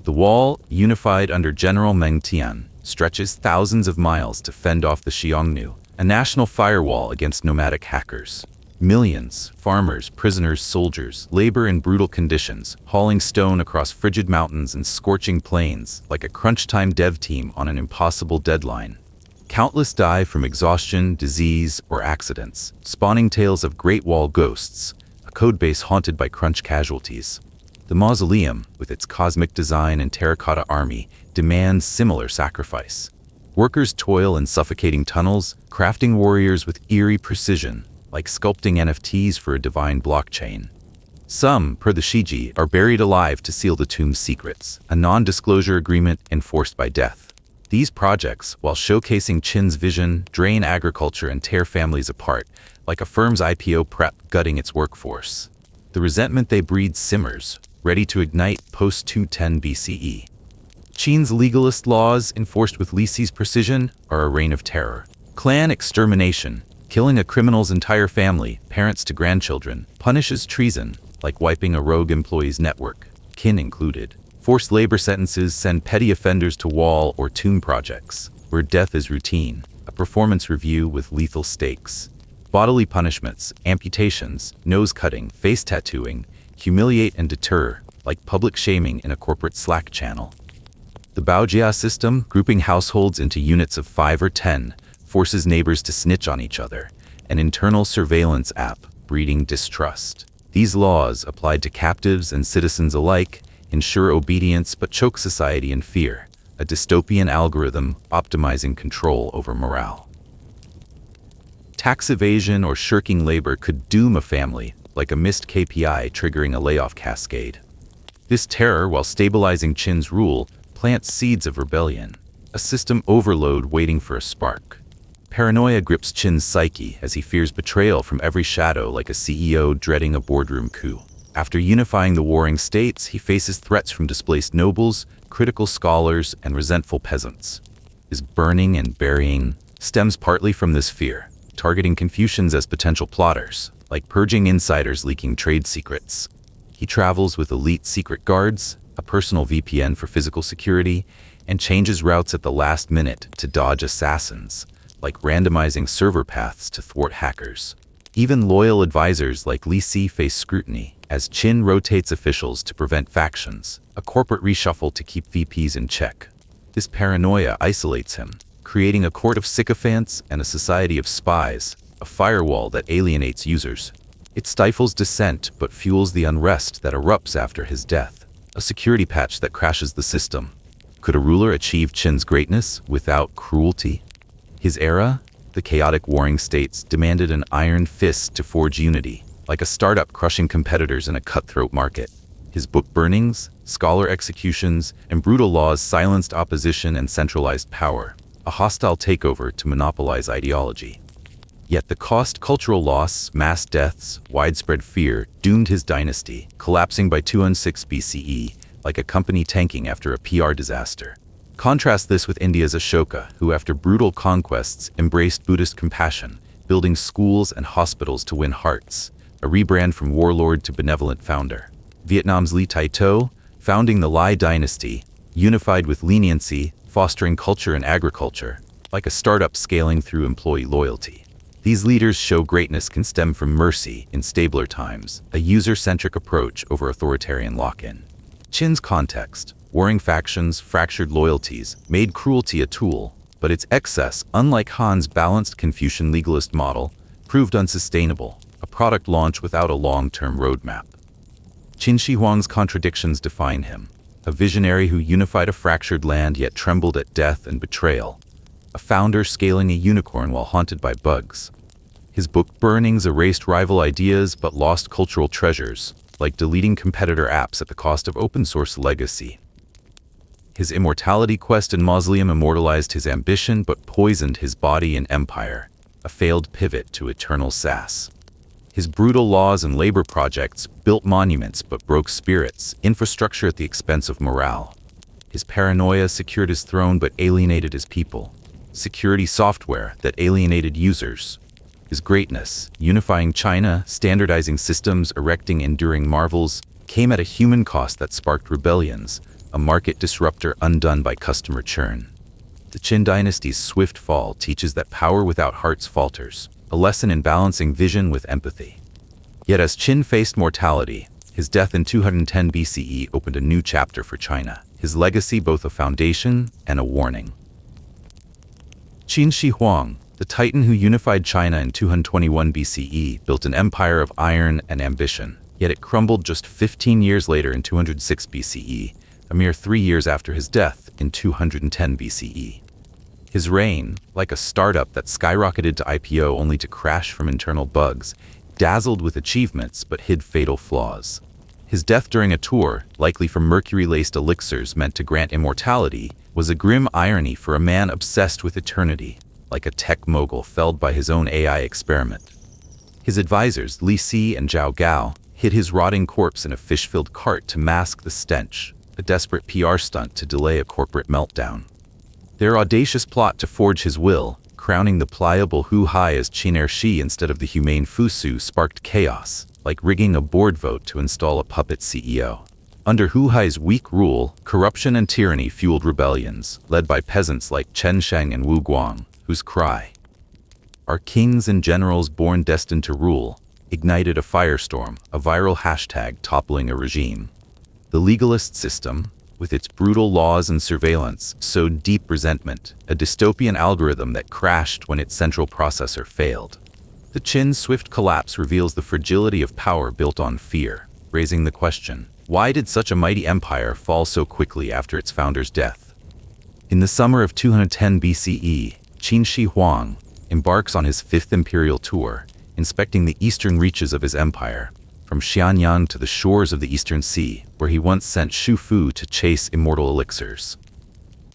Speaker 1: The wall, unified under General Meng Tian, stretches thousands of miles to fend off the Xianyang, a national firewall against nomadic hackers. Millions, farmers, prisoners, soldiers, labor in brutal conditions, hauling stone across frigid mountains and scorching plains, like a crunch-time dev team on an impossible deadline. Countless die from exhaustion, disease, or accidents, spawning tales of Great Wall ghosts, a codebase haunted by crunch casualties. The mausoleum, with its cosmic design and terracotta army, demands similar sacrifice. Workers toil in suffocating tunnels, crafting warriors with eerie precision, like sculpting NFTs for a divine blockchain. Some, per the Shiji, are buried alive to seal the tomb's secrets, a non-disclosure agreement enforced by death. These projects, while showcasing Qin's vision, drain agriculture and tear families apart, like a firm's IPO prep gutting its workforce. The resentment they breed simmers, ready to ignite post-210 BCE. Qin's legalist laws, enforced with Lisi's precision, are a reign of terror. Clan extermination, killing a criminal's entire family, parents to grandchildren, punishes treason, like wiping a rogue employee's network, Qin included. Forced labor sentences send petty offenders to wall or tomb projects, where death is routine, a performance review with lethal stakes. Bodily punishments, amputations, nose cutting, face tattooing, humiliate and deter, like public shaming in a corporate Slack channel. The Baojia system, grouping households into units of 5 or 10, forces neighbors to snitch on each other, an internal surveillance app breeding distrust. These laws, applied to captives and citizens alike, ensure obedience but choke society in fear, a dystopian algorithm optimizing control over morale. Tax evasion or shirking labor could doom a family, like a missed KPI triggering a layoff cascade. This terror, while stabilizing Qin's rule, plants seeds of rebellion, a system overload waiting for a spark. Paranoia grips Qin's psyche as he fears betrayal from every shadow, like a CEO dreading a boardroom coup. After unifying the warring states, he faces threats from displaced nobles, critical scholars, and resentful peasants. His burning and burying stems partly from this fear, targeting Confucians as potential plotters, like purging insiders leaking trade secrets. He travels with elite secret guards, a personal VPN for physical security, and changes routes at the last minute to dodge assassins, like randomizing server paths to thwart hackers. Even loyal advisors like Li Si face scrutiny, as Qin rotates officials to prevent factions, a corporate reshuffle to keep VPs in check. This paranoia isolates him, creating a court of sycophants and a society of spies, a firewall that alienates users. It stifles dissent but fuels the unrest that erupts after his death, a security patch that crashes the system. Could a ruler achieve Qin's greatness without cruelty? His era, the chaotic warring states, demanded an iron fist to forge unity, like a startup crushing competitors in a cutthroat market. His book burnings, scholar executions, and brutal laws silenced opposition and centralized power, a hostile takeover to monopolize ideology. Yet the cost, cultural loss, mass deaths, widespread fear, doomed his dynasty, collapsing by 206 BCE, like a company tanking after a PR disaster. Contrast this with India's Ashoka, who after brutal conquests embraced Buddhist compassion, building schools and hospitals to win hearts, a rebrand from warlord to benevolent founder. Vietnam's Ly Tai-to, founding the Lai dynasty, unified with leniency, fostering culture and agriculture, like a startup scaling through employee loyalty. These leaders show greatness can stem from mercy in stabler times, a user-centric approach over authoritarian lock-in. Qin's context, warring factions, fractured loyalties, made cruelty a tool, but its excess, unlike Han's balanced Confucian legalist model, proved unsustainable, a product launch without a long-term roadmap. Qin Shi Huang's contradictions define him, a visionary who unified a fractured land yet trembled at death and betrayal, a founder scaling a unicorn while haunted by bugs. His book Burnings erased rival ideas but lost cultural treasures, like deleting competitor apps at the cost of open-source legacy. His immortality quest and mausoleum immortalized his ambition but poisoned his body and empire, a failed pivot to eternal sass. His brutal laws and labor projects built monuments but broke spirits, infrastructure at the expense of morale. His paranoia secured his throne but alienated his people, security software that alienated users. His greatness, unifying China, standardizing systems, erecting enduring marvels, came at a human cost that sparked rebellions, a market disruptor undone by customer churn. The Qin dynasty's swift fall teaches that power without hearts falters, a lesson in balancing vision with empathy. Yet as Qin faced mortality, his death in 210 BCE opened a new chapter for China, his legacy both a foundation and a warning. Qin Shi Huang, the titan who unified China in 221 BCE, built an empire of iron and ambition, yet it crumbled just 15 years later in 206 BCE, a mere 3 years after his death in 210 BCE. His reign, like a startup that skyrocketed to IPO only to crash from internal bugs, dazzled with achievements but hid fatal flaws. His death during a tour, likely from mercury-laced elixirs meant to grant immortality, was a grim irony for a man obsessed with eternity, like a tech mogul felled by his own AI experiment. His advisors, Li Si and Zhao Gao, hid his rotting corpse in a fish-filled cart to mask the stench, a desperate PR stunt to delay a corporate meltdown. Their audacious plot to forge his will, crowning the pliable Hu Hai as Qin Shi instead of the humane Fu Su, sparked chaos, like rigging a board vote to install a puppet CEO. Under Hu Hai's weak rule, corruption and tyranny fueled rebellions, led by peasants like Chen Sheng and Wu Guang, whose cry, "Our kings and generals born destined to rule," ignited a firestorm, a viral hashtag toppling a regime. The legalist system, with its brutal laws and surveillance, sowed deep resentment, a dystopian algorithm that crashed when its central processor failed. The Qin's swift collapse reveals the fragility of power built on fear, raising the question, why did such a mighty empire fall so quickly after its founder's death? In the summer of 210 BCE, Qin Shi Huang embarks on his fifth imperial tour, inspecting the eastern reaches of his empire, from Xianyang to the shores of the Eastern Sea, where he once sent Shu Fu to chase immortal elixirs.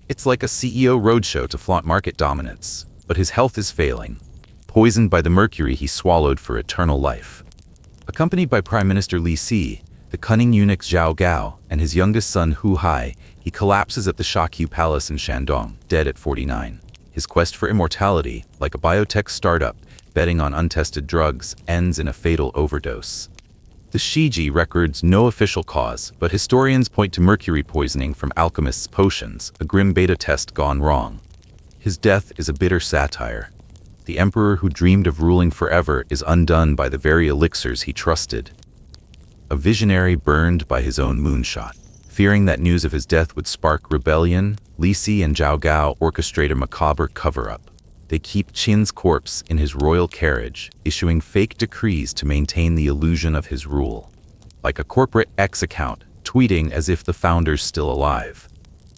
Speaker 1: It's like a CEO roadshow to flaunt market dominance, but his health is failing, poisoned by the mercury he swallowed for eternal life. Accompanied by Prime Minister Li Si, the cunning eunuch Zhao Gao, and his youngest son Hu Hai, he collapses at the Shakyu Palace in Shandong, dead at 49. His quest for immortality, like a biotech startup betting on untested drugs, ends in a fatal overdose. The Shiji records no official cause, but historians point to mercury poisoning from alchemists' potions, a grim beta test gone wrong. His death is a bitter satire. The emperor who dreamed of ruling forever is undone by the very elixirs he trusted. A visionary burned by his own moonshot. Fearing that news of his death would spark rebellion, Li Si and Zhao Gao orchestrate a macabre cover-up. They keep Qin's corpse in his royal carriage, issuing fake decrees to maintain the illusion of his rule. Like a corporate X account, tweeting as if the founder's still alive.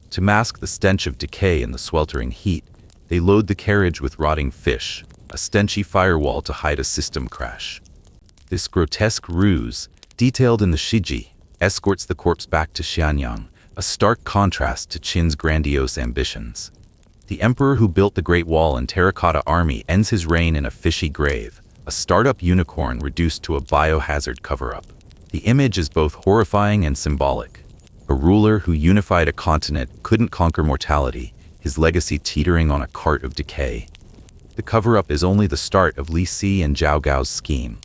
Speaker 1: To mask the stench of decay in the sweltering heat, they load the carriage with rotting fish, a stenchy firewall to hide a system crash. This grotesque ruse, detailed in the Shiji, escorts the corpse back to Xianyang, a stark contrast to Qin's grandiose ambitions. The emperor who built the Great Wall and terracotta army ends his reign in a fishy grave, a startup unicorn reduced to a biohazard cover-up. The image is both horrifying and symbolic. A ruler who unified a continent couldn't conquer mortality, his legacy teetering on a cart of decay. The cover-up is only the start of Li Si and Zhao Gao's scheme.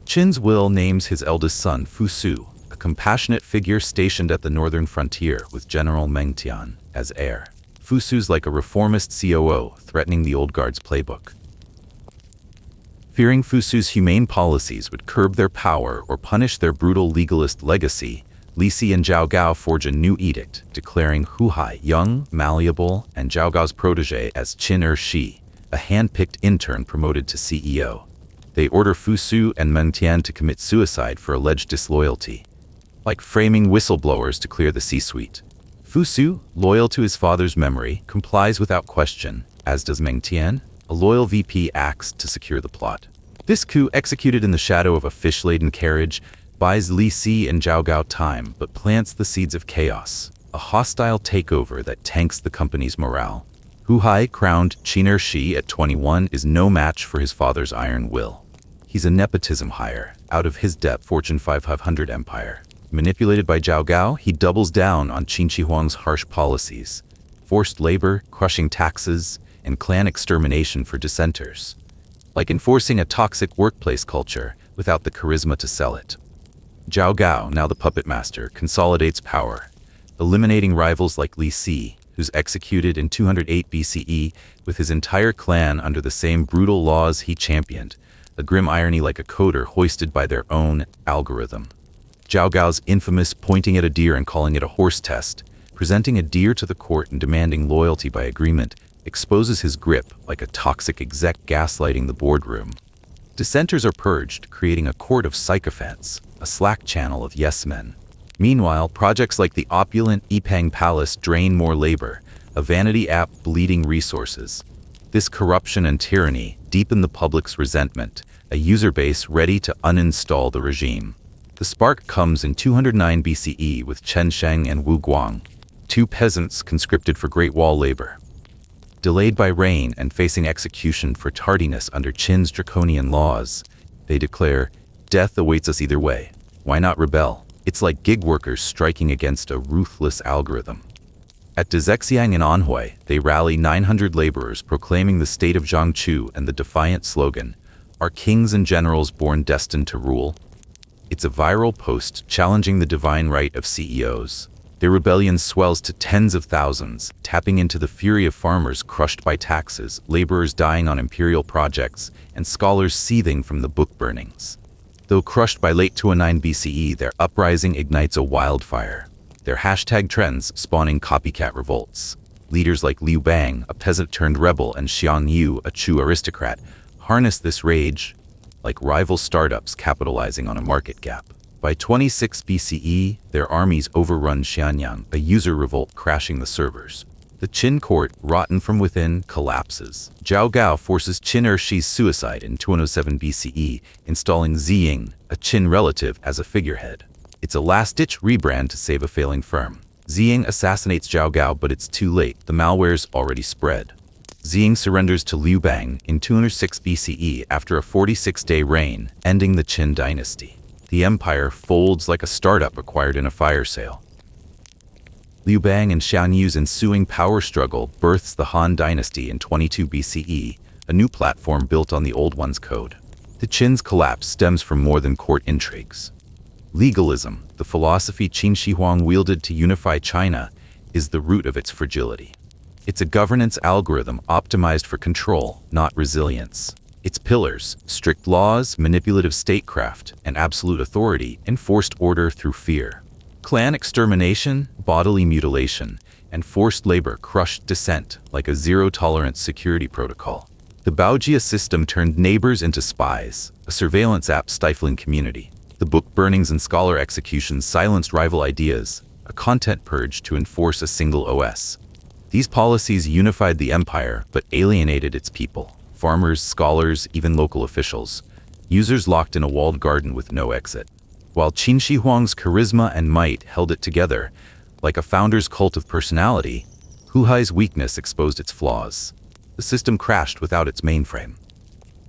Speaker 1: Qin's will names his eldest son Fu Su, a compassionate figure stationed at the northern frontier with General Meng Tian as heir. Fu Su's like a reformist COO threatening the old guard's playbook. Fearing Fu Su's humane policies would curb their power or punish their brutal legalist legacy, Li Si and Zhao Gao forge a new edict, declaring Hu Hai young, malleable, and Zhao Gao's protege as Qin Shi, a hand-picked intern promoted to CEO. They order Fu Su and Meng Tian to commit suicide for alleged disloyalty, like framing whistleblowers to clear the C-suite. Fu Su, loyal to his father's memory, complies without question, as does Meng Tian. A loyal VP acts to secure the plot. This coup, executed in the shadow of a fish-laden carriage, buys Li Si and Zhao Gao time but plants the seeds of chaos, a hostile takeover that tanks the company's morale. Hu Hai, crowned Qin Shi at 21, is no match for his father's iron will. He's a nepotism hire, out of his depth Fortune 500 empire. Manipulated by Zhao Gao, he doubles down on Qin Shi Huang's harsh policies. Forced labor, crushing taxes, and clan extermination for dissenters. Like enforcing a toxic workplace culture without the charisma to sell it. Zhao Gao, now the puppet master, consolidates power, eliminating rivals like Li Si, who's executed in 208 BCE with his entire clan under the same brutal laws he championed, a grim irony like a coder hoisted by their own algorithm. Zhao Gao's infamous pointing at a deer and calling it a horse test, presenting a deer to the court and demanding loyalty by agreement, exposes his grip like a toxic exec gaslighting the boardroom. Dissenters are purged, creating a court of sycophants, a Slack channel of yes-men. Meanwhile, projects like the opulent Yipang Palace drain more labor, a vanity app bleeding resources. This corruption and tyranny deepen the public's resentment, a user base ready to uninstall the regime. The spark comes in 209 BCE with Chen Sheng and Wu Guang, two peasants conscripted for Great Wall labor. Delayed by rain and facing execution for tardiness under Qin's draconian laws, they declare, "Death awaits us either way. Why not rebel?" It's like gig workers striking against a ruthless algorithm. At Xianyang in Anhui, they rally 900 laborers proclaiming the state of Jiangchu and the defiant slogan, "Are kings and generals born destined to rule?" It's a viral post challenging the divine right of CEOs. Their rebellion swells to tens of thousands, tapping into the fury of farmers crushed by taxes, laborers dying on imperial projects, and scholars seething from the book burnings. Though crushed by late 209 BCE, their uprising ignites a wildfire. Their hashtag trends spawning copycat revolts. Leaders like Liu Bang, a peasant-turned-rebel, and Xianyang, a Chu aristocrat, harness this rage like rival startups capitalizing on a market gap. By 26 BCE, their armies overrun Xianyang, a user revolt crashing the servers. The Qin court, rotten from within, collapses. Zhao Gao forces Qin Shi's suicide in 207 BCE, installing Xianyang, a Qin relative, as a figurehead. It's a last-ditch rebrand to save a failing firm. Xianyang assassinates Zhao Gao, but it's too late. The malware's already spread. Xianyang surrenders to Liu Bang in 206 BCE after a 46-day reign, ending the Qin dynasty. The empire folds like a startup acquired in a fire sale. Liu Bang and Xianyang's ensuing power struggle births the Han dynasty in 22 BCE, a new platform built on the old one's code. The Qin's collapse stems from more than court intrigues. Legalism, the philosophy Qin Shi Huang wielded to unify China, is the root of its fragility. It's a governance algorithm optimized for control, not resilience. Its pillars, strict laws, manipulative statecraft, and absolute authority, enforced order through fear. Clan extermination, bodily mutilation, and forced labor crushed dissent like a zero-tolerance security protocol. The Baojia system turned neighbors into spies, a surveillance app stifling community. The book burnings and scholar executions silenced rival ideas, a content purge to enforce a single OS. These policies unified the empire but alienated its people. Farmers, scholars, even local officials. Users locked in a walled garden with no exit. While Qin Shi Huang's charisma and might held it together, like a founder's cult of personality, Huhai's weakness exposed its flaws. The system crashed without its mainframe.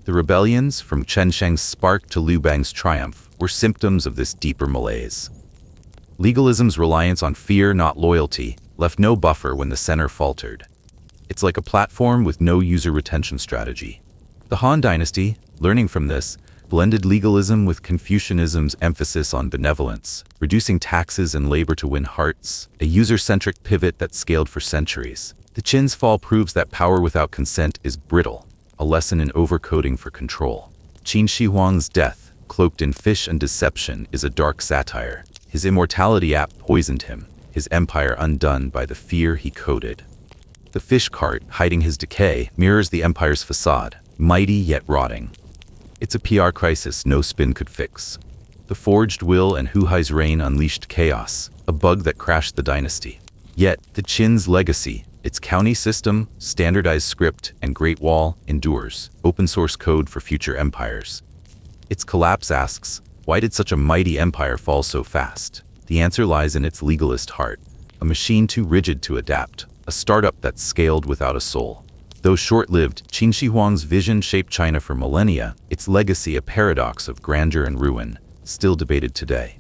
Speaker 1: The rebellions, from Chen spark to Liu Bang's triumph, were symptoms of this deeper malaise. Legalism's reliance on fear, not loyalty, left no buffer when the center faltered. It's like a platform with no user retention strategy. The Han Dynasty, learning from this, blended legalism with Confucianism's emphasis on benevolence, reducing taxes and labor to win hearts, a user-centric pivot that scaled for centuries. The Qin's fall proves that power without consent is brittle, a lesson in overcoding for control. Qin Shi Huang's death, cloaked in fish and deception, is a dark satire. His immortality app poisoned him, his empire undone by the fear he coded. The fish cart, hiding his decay, mirrors the empire's facade, mighty yet rotting. It's a PR crisis no spin could fix. The forged will and Huhai's reign unleashed chaos, a bug that crashed the dynasty. Yet, the Qin's legacy, its county system, standardized script, and Great Wall, endures, open source code for future empires. Its collapse asks, why did such a mighty empire fall so fast? The answer lies in its legalist heart, a machine too rigid to adapt, a startup that scaled without a soul. Though short-lived, Qin Shi Huang's vision shaped China for millennia, its legacy a paradox of grandeur and ruin, still debated today.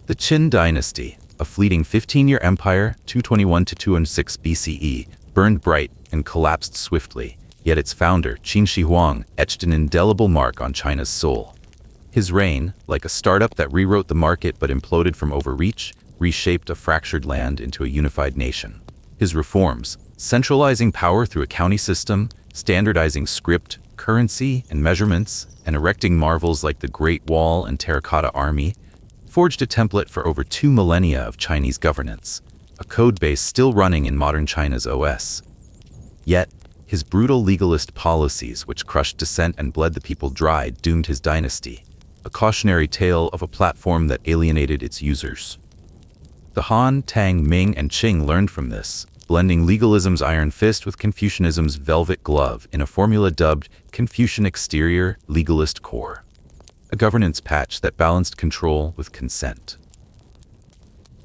Speaker 1: The Qin dynasty, a fleeting 15-year empire, 221 to 206 BCE, burned bright and collapsed swiftly, yet its founder, Qin Shi Huang, etched an indelible mark on China's soul. His reign, like a startup that rewrote the market but imploded from overreach, reshaped a fractured land into a unified nation. His reforms, centralizing power through a county system, standardizing script, currency, and measurements, and erecting marvels like the Great Wall and Terracotta Army, forged a template for over 2 millennia of Chinese governance, a code base still running in modern China's OS. Yet, his brutal legalist policies, which crushed dissent and bled the people dry, doomed his dynasty, a cautionary tale of a platform that alienated its users. The Han, Tang, Ming, and Qing learned from this, blending legalism's iron fist with Confucianism's velvet glove in a formula dubbed Confucian Exterior, Legalist Core, a governance patch that balanced control with consent.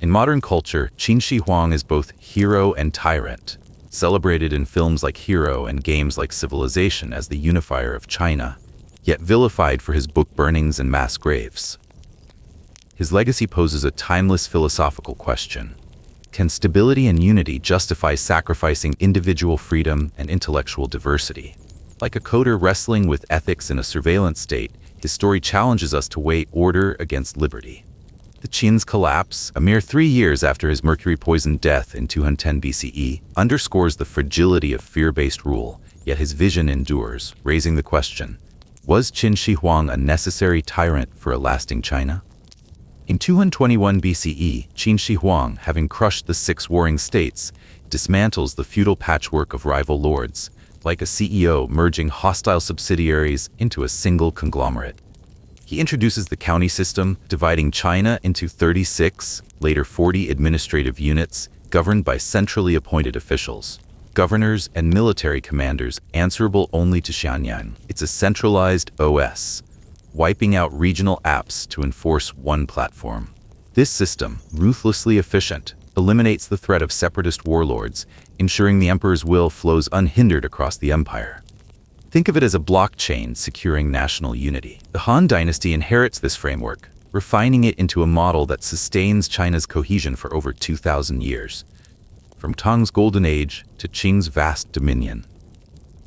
Speaker 1: In modern culture, Qin Shi Huang is both hero and tyrant, celebrated in films like Hero and games like Civilization as the unifier of China, yet vilified for his book burnings and mass graves. His legacy poses a timeless philosophical question. Can stability and unity justify sacrificing individual freedom and intellectual diversity? Like a coder wrestling with ethics in a surveillance state, his story challenges us to weigh order against liberty. The Qin's collapse, a mere 3 years after his mercury-poisoned death in 210 BCE, underscores the fragility of fear-based rule, yet his vision endures, raising the question, was Qin Shi Huang a necessary tyrant for a lasting China? In 221 BCE, Qin Shi Huang, having crushed the 6 warring states, dismantles the feudal patchwork of rival lords, like a CEO merging hostile subsidiaries into a single conglomerate. He introduces the county system, dividing China into 36, later 40 administrative units, governed by centrally appointed officials, governors and military commanders answerable only to Xianyang. It's a centralized OS, wiping out regional apps to enforce one platform. This system, ruthlessly efficient, eliminates the threat of separatist warlords, ensuring the emperor's will flows unhindered across the empire. Think of it as a blockchain securing national unity. The Han Dynasty inherits this framework, refining it into a model that sustains China's cohesion for over 2,000 years, from Tang's golden age to Qing's vast dominion.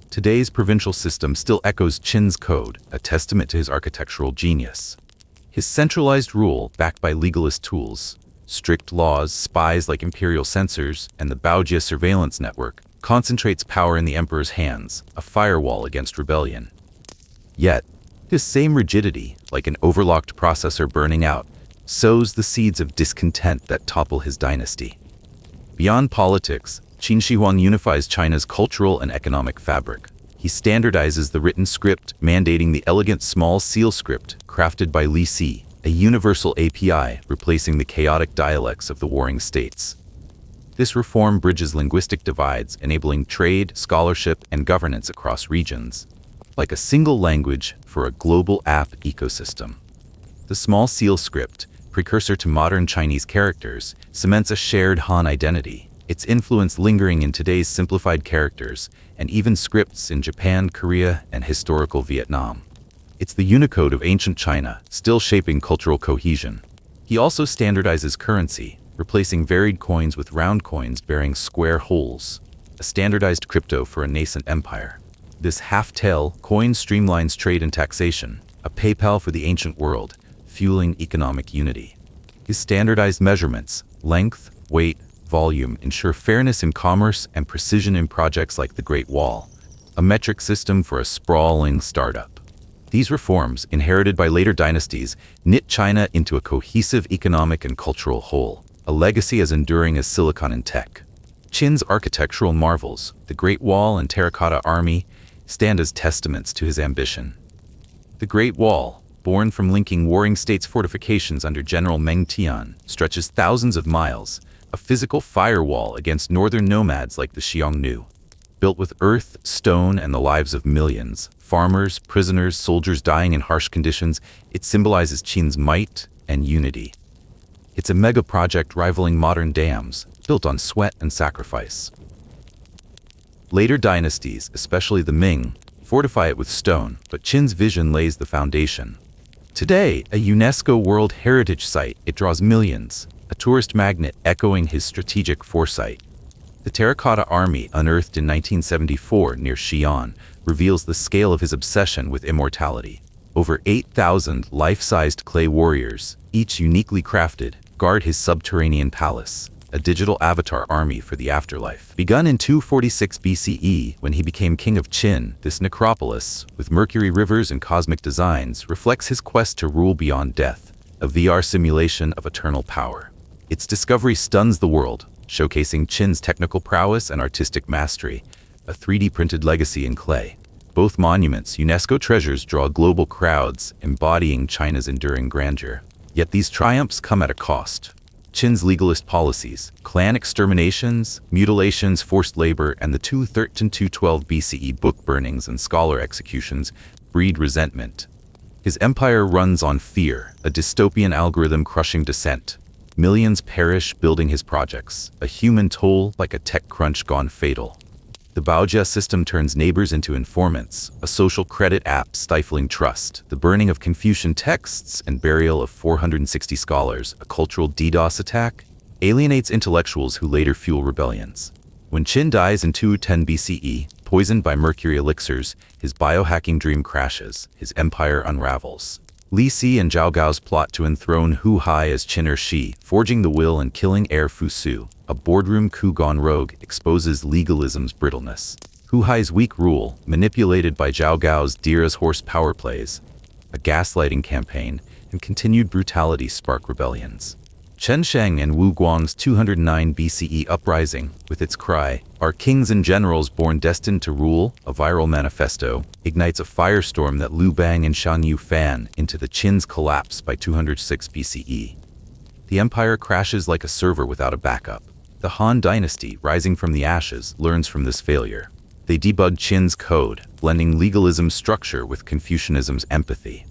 Speaker 1: Today's provincial system still echoes Qin's code, a testament to his architectural genius. His centralized rule, backed by legalist tools, strict laws, spies like imperial censors, and the Baojia surveillance network, concentrates power in the emperor's hands, a firewall against rebellion. Yet, this same rigidity, like an overlocked processor burning out, sows the seeds of discontent that topple his dynasty. Beyond politics, Qin Shi Huang unifies China's cultural and economic fabric. He standardizes the written script, mandating the elegant small seal script crafted by Li Si, a universal API replacing the chaotic dialects of the warring states. This reform bridges linguistic divides, enabling trade, scholarship, and governance across regions, like a single language for a global app ecosystem. The small seal script, precursor to modern Chinese characters, cements a shared Han identity, its influence lingering in today's simplified characters and even scripts in Japan, Korea, and historical Vietnam. It's the Unicode of ancient China, still shaping cultural cohesion. He also standardizes currency, replacing varied coins with round coins bearing square holes, a standardized crypto for a nascent empire. This half-tail coin streamlines trade and taxation, a PayPal for the ancient world, fueling economic unity. His standardized measurements, length, weight, volume, ensure fairness in commerce and precision in projects like the Great Wall, a metric system for a sprawling startup. These reforms, inherited by later dynasties, knit China into a cohesive economic and cultural whole, a legacy as enduring as silicon and tech. Qin's architectural marvels, the Great Wall and Terracotta Army, stand as testaments to his ambition. The Great Wall, born from linking warring states' fortifications under General Meng Tian, stretches thousands of miles, a physical firewall against northern nomads like the Xianyang. Built with earth, stone, and the lives of millions, farmers, prisoners, soldiers dying in harsh conditions, it symbolizes Qin's might and unity. It's a mega-project rivaling modern dams, built on sweat and sacrifice. Later dynasties, especially the Ming, fortify it with stone, but Qin's vision lays the foundation. Today, a UNESCO World Heritage Site, it draws millions, a tourist magnet echoing his strategic foresight. The Terracotta Army, unearthed in 1974 near Xianyang, reveals the scale of his obsession with immortality. Over 8,000 life-sized clay warriors, each uniquely crafted, guard his subterranean palace, a digital avatar army for the afterlife. Begun in 246 BCE, when he became king of Qin, this necropolis, with mercury rivers and cosmic designs, reflects his quest to rule beyond death, a VR simulation of eternal power. Its discovery stuns the world, showcasing Qin's technical prowess and artistic mastery, a 3D printed legacy in clay. Both monuments, UNESCO treasures, draw global crowds, embodying China's enduring grandeur. Yet these triumphs come at a cost. Qin's legalist policies, clan exterminations, mutilations, forced labor, and the 212 BCE book burnings and scholar executions breed resentment. His empire runs on fear, a dystopian algorithm crushing dissent. Millions perish building his projects, a human toll like a tech crunch gone fatal. The Baojia system turns neighbors into informants, a social credit app stifling trust, the burning of Confucian texts and burial of 460 scholars, a cultural DDoS attack, alienates intellectuals who later fuel rebellions. When Qin dies in 210 BCE, poisoned by mercury elixirs, his biohacking dream crashes, his empire unravels. Li Si and Zhao Gao's plot to enthrone Hu Hai as Qin Shi, forging the will and killing heir Fu Su, a boardroom coup gone rogue, exposes legalism's brittleness. Hu Hai's weak rule, manipulated by Zhao Gao's dear-as horse power plays, a gaslighting campaign, and continued brutality spark rebellions. Chen Sheng and Wu Guang's 209 BCE uprising, with its cry, "Our kings and generals born destined to rule," a viral manifesto, ignites a firestorm that Liu Bang and Shan Yu fan into the Qin's collapse by 206 BCE. The empire crashes like a server without a backup. The Han dynasty, rising from the ashes, learns from this failure. They debug Qin's code, blending legalism's structure with Confucianism's empathy.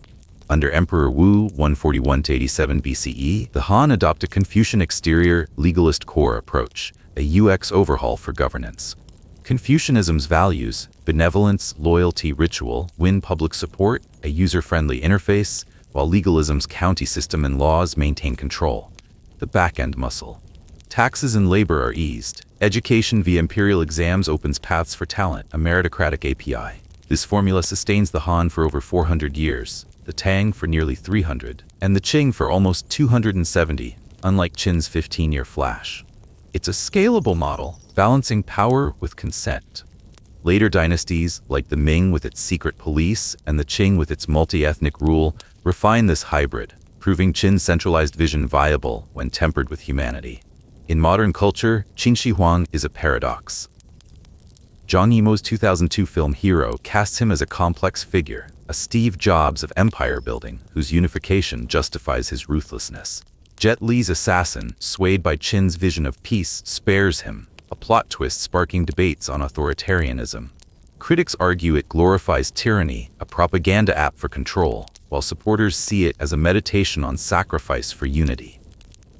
Speaker 1: Under Emperor Wu, 141–87 BCE, the Han adopt a Confucian exterior, legalist core approach, a UX overhaul for governance. Confucianism's values, benevolence, loyalty, ritual, win public support, a user-friendly interface, while legalism's county system and laws maintain control. The back-end muscle. Taxes and labor are eased. Education via imperial exams opens paths for talent, a meritocratic API. This formula sustains the Han for over 400 years, the Tang for nearly 300, and the Qing for almost 270, unlike Qin's 15-year flash. It's a scalable model, balancing power with consent. Later dynasties, like the Ming with its secret police and the Qing with its multi-ethnic rule, refine this hybrid, proving Qin's centralized vision viable when tempered with humanity. In modern culture, Qin Shi Huang is a paradox. Zhang Yimou's 2002 film Hero casts him as a complex figure, a Steve Jobs of empire building, whose unification justifies his ruthlessness. Jet Li's assassin, swayed by Qin's vision of peace, spares him, a plot twist sparking debates on authoritarianism. Critics argue it glorifies tyranny, a propaganda app for control, while supporters see it as a meditation on sacrifice for unity.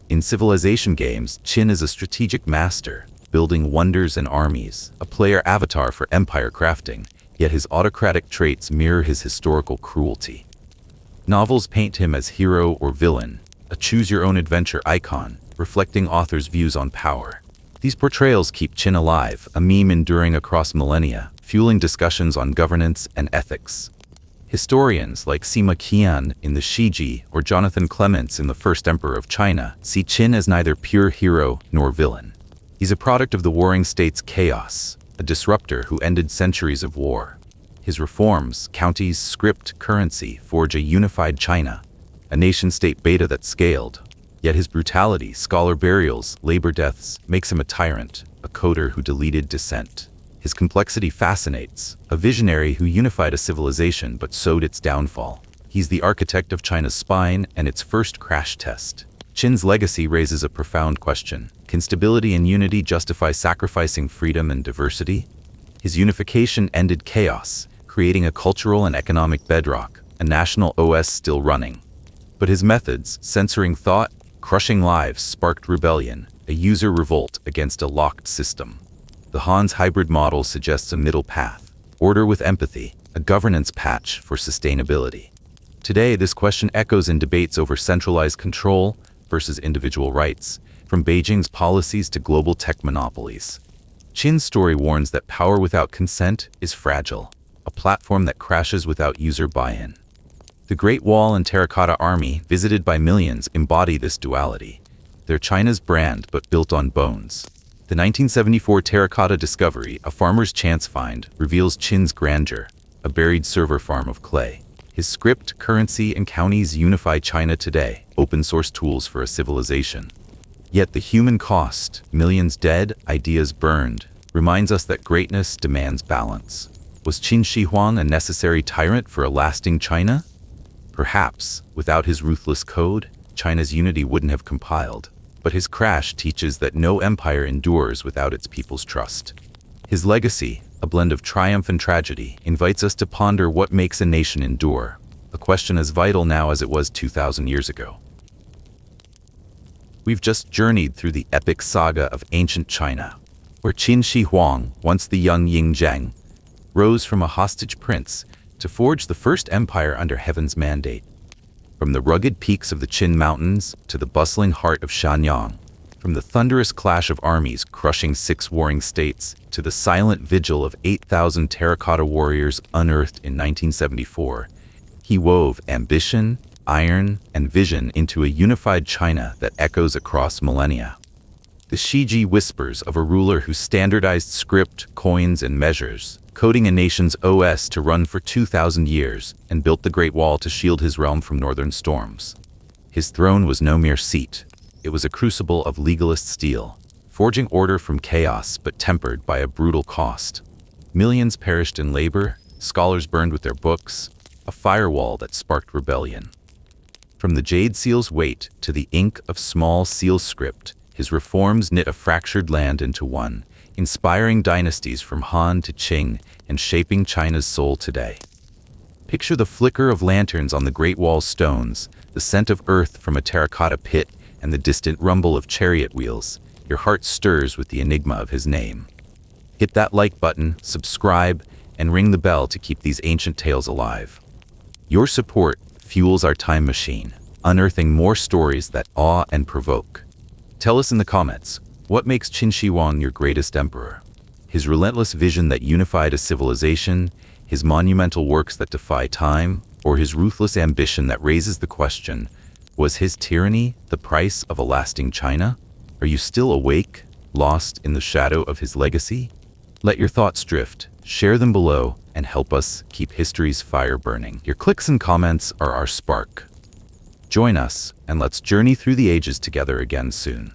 Speaker 1: In civilization games, Qin is a strategic master, building wonders and armies, a player avatar for empire crafting, yet his autocratic traits mirror his historical cruelty. Novels paint him as hero or villain, a choose-your-own-adventure icon, reflecting authors' views on power. These portrayals keep Qin alive, a meme enduring across millennia, fueling discussions on governance and ethics. Historians like Sima Qian in the Shiji or Jonathan Clements in the First Emperor of China see Qin as neither pure hero nor villain. He's a product of the warring state's chaos, a disruptor who ended centuries of war. His reforms, counties, script, currency, forge a unified China, a nation-state beta that scaled. Yet his brutality, scholar burials, labor deaths, makes him a tyrant, a coder who deleted dissent. His complexity fascinates, a visionary who unified a civilization but sowed its downfall. He's the architect of China's spine and its first crash test. Qin's legacy raises a profound question. Can stability and unity justify sacrificing freedom and diversity? His unification ended chaos, creating a cultural and economic bedrock, a national OS still running. But his methods, censoring thought, crushing lives, sparked rebellion, a user revolt against a locked system. The Han's hybrid model suggests a middle path, order with empathy, a governance patch for sustainability. Today, this question echoes in debates over centralized control versus individual rights, from Beijing's policies to global tech monopolies. Qin's story warns that power without consent is fragile, a platform that crashes without user buy-in. The Great Wall and Terracotta Army, visited by millions, embody this duality. They're China's brand, but built on bones. The 1974 terracotta discovery, a farmer's chance find, reveals Qin's grandeur, a buried server farm of clay. His script, currency, and counties unify China today, open-source tools for a civilization. Yet the human cost, millions dead, ideas burned, reminds us that greatness demands balance. Was Qin Shi Huang a necessary tyrant for a lasting China? Perhaps, without his ruthless code, China's unity wouldn't have compiled. But his crash teaches that no empire endures without its people's trust. His legacy, a blend of triumph and tragedy, invites us to ponder what makes a nation endure, a question as vital now as it was 2,000 years ago. We've just journeyed through the epic saga of ancient China, where Qin Shi Huang, once the young Xianyang, rose from a hostage prince to forge the first empire under heaven's mandate. From the rugged peaks of the Qin Mountains to the bustling heart of Xianyang, from the thunderous clash of armies crushing 6 warring states to the silent vigil of 8,000 terracotta warriors unearthed in 1974, he wove ambition, iron, and vision into a unified China that echoes across millennia. The Shiji whispers of a ruler who standardized script, coins, and measures, coding a nation's OS to run for 2,000 years, and built the Great Wall to shield his realm from northern storms. His throne was no mere seat. It was a crucible of legalist steel, forging order from chaos but tempered by a brutal cost. Millions perished in labor, scholars burned with their books, a firewall that sparked rebellion. From the jade seal's weight to the ink of small seal script, his reforms knit a fractured land into one, inspiring dynasties from Han to Qing and shaping China's soul today. Picture the flicker of lanterns on the Great Wall's stones, the scent of earth from a terracotta pit, and the distant rumble of chariot wheels. Your heart stirs with the enigma of his name. Hit that like button, subscribe, and ring the bell to keep these ancient tales alive. Your support fuels our time machine, unearthing more stories that awe and provoke. Tell us in the comments, what makes Qin Shi Huang your greatest emperor? His relentless vision that unified a civilization, his monumental works that defy time, or his ruthless ambition that raises the question, was his tyranny the price of a lasting China? Are you still awake, lost in the shadow of his legacy? Let your thoughts drift, share them below, and help us keep history's fire burning. Your clicks and comments are our spark. Join us, and let's journey through the ages together again soon.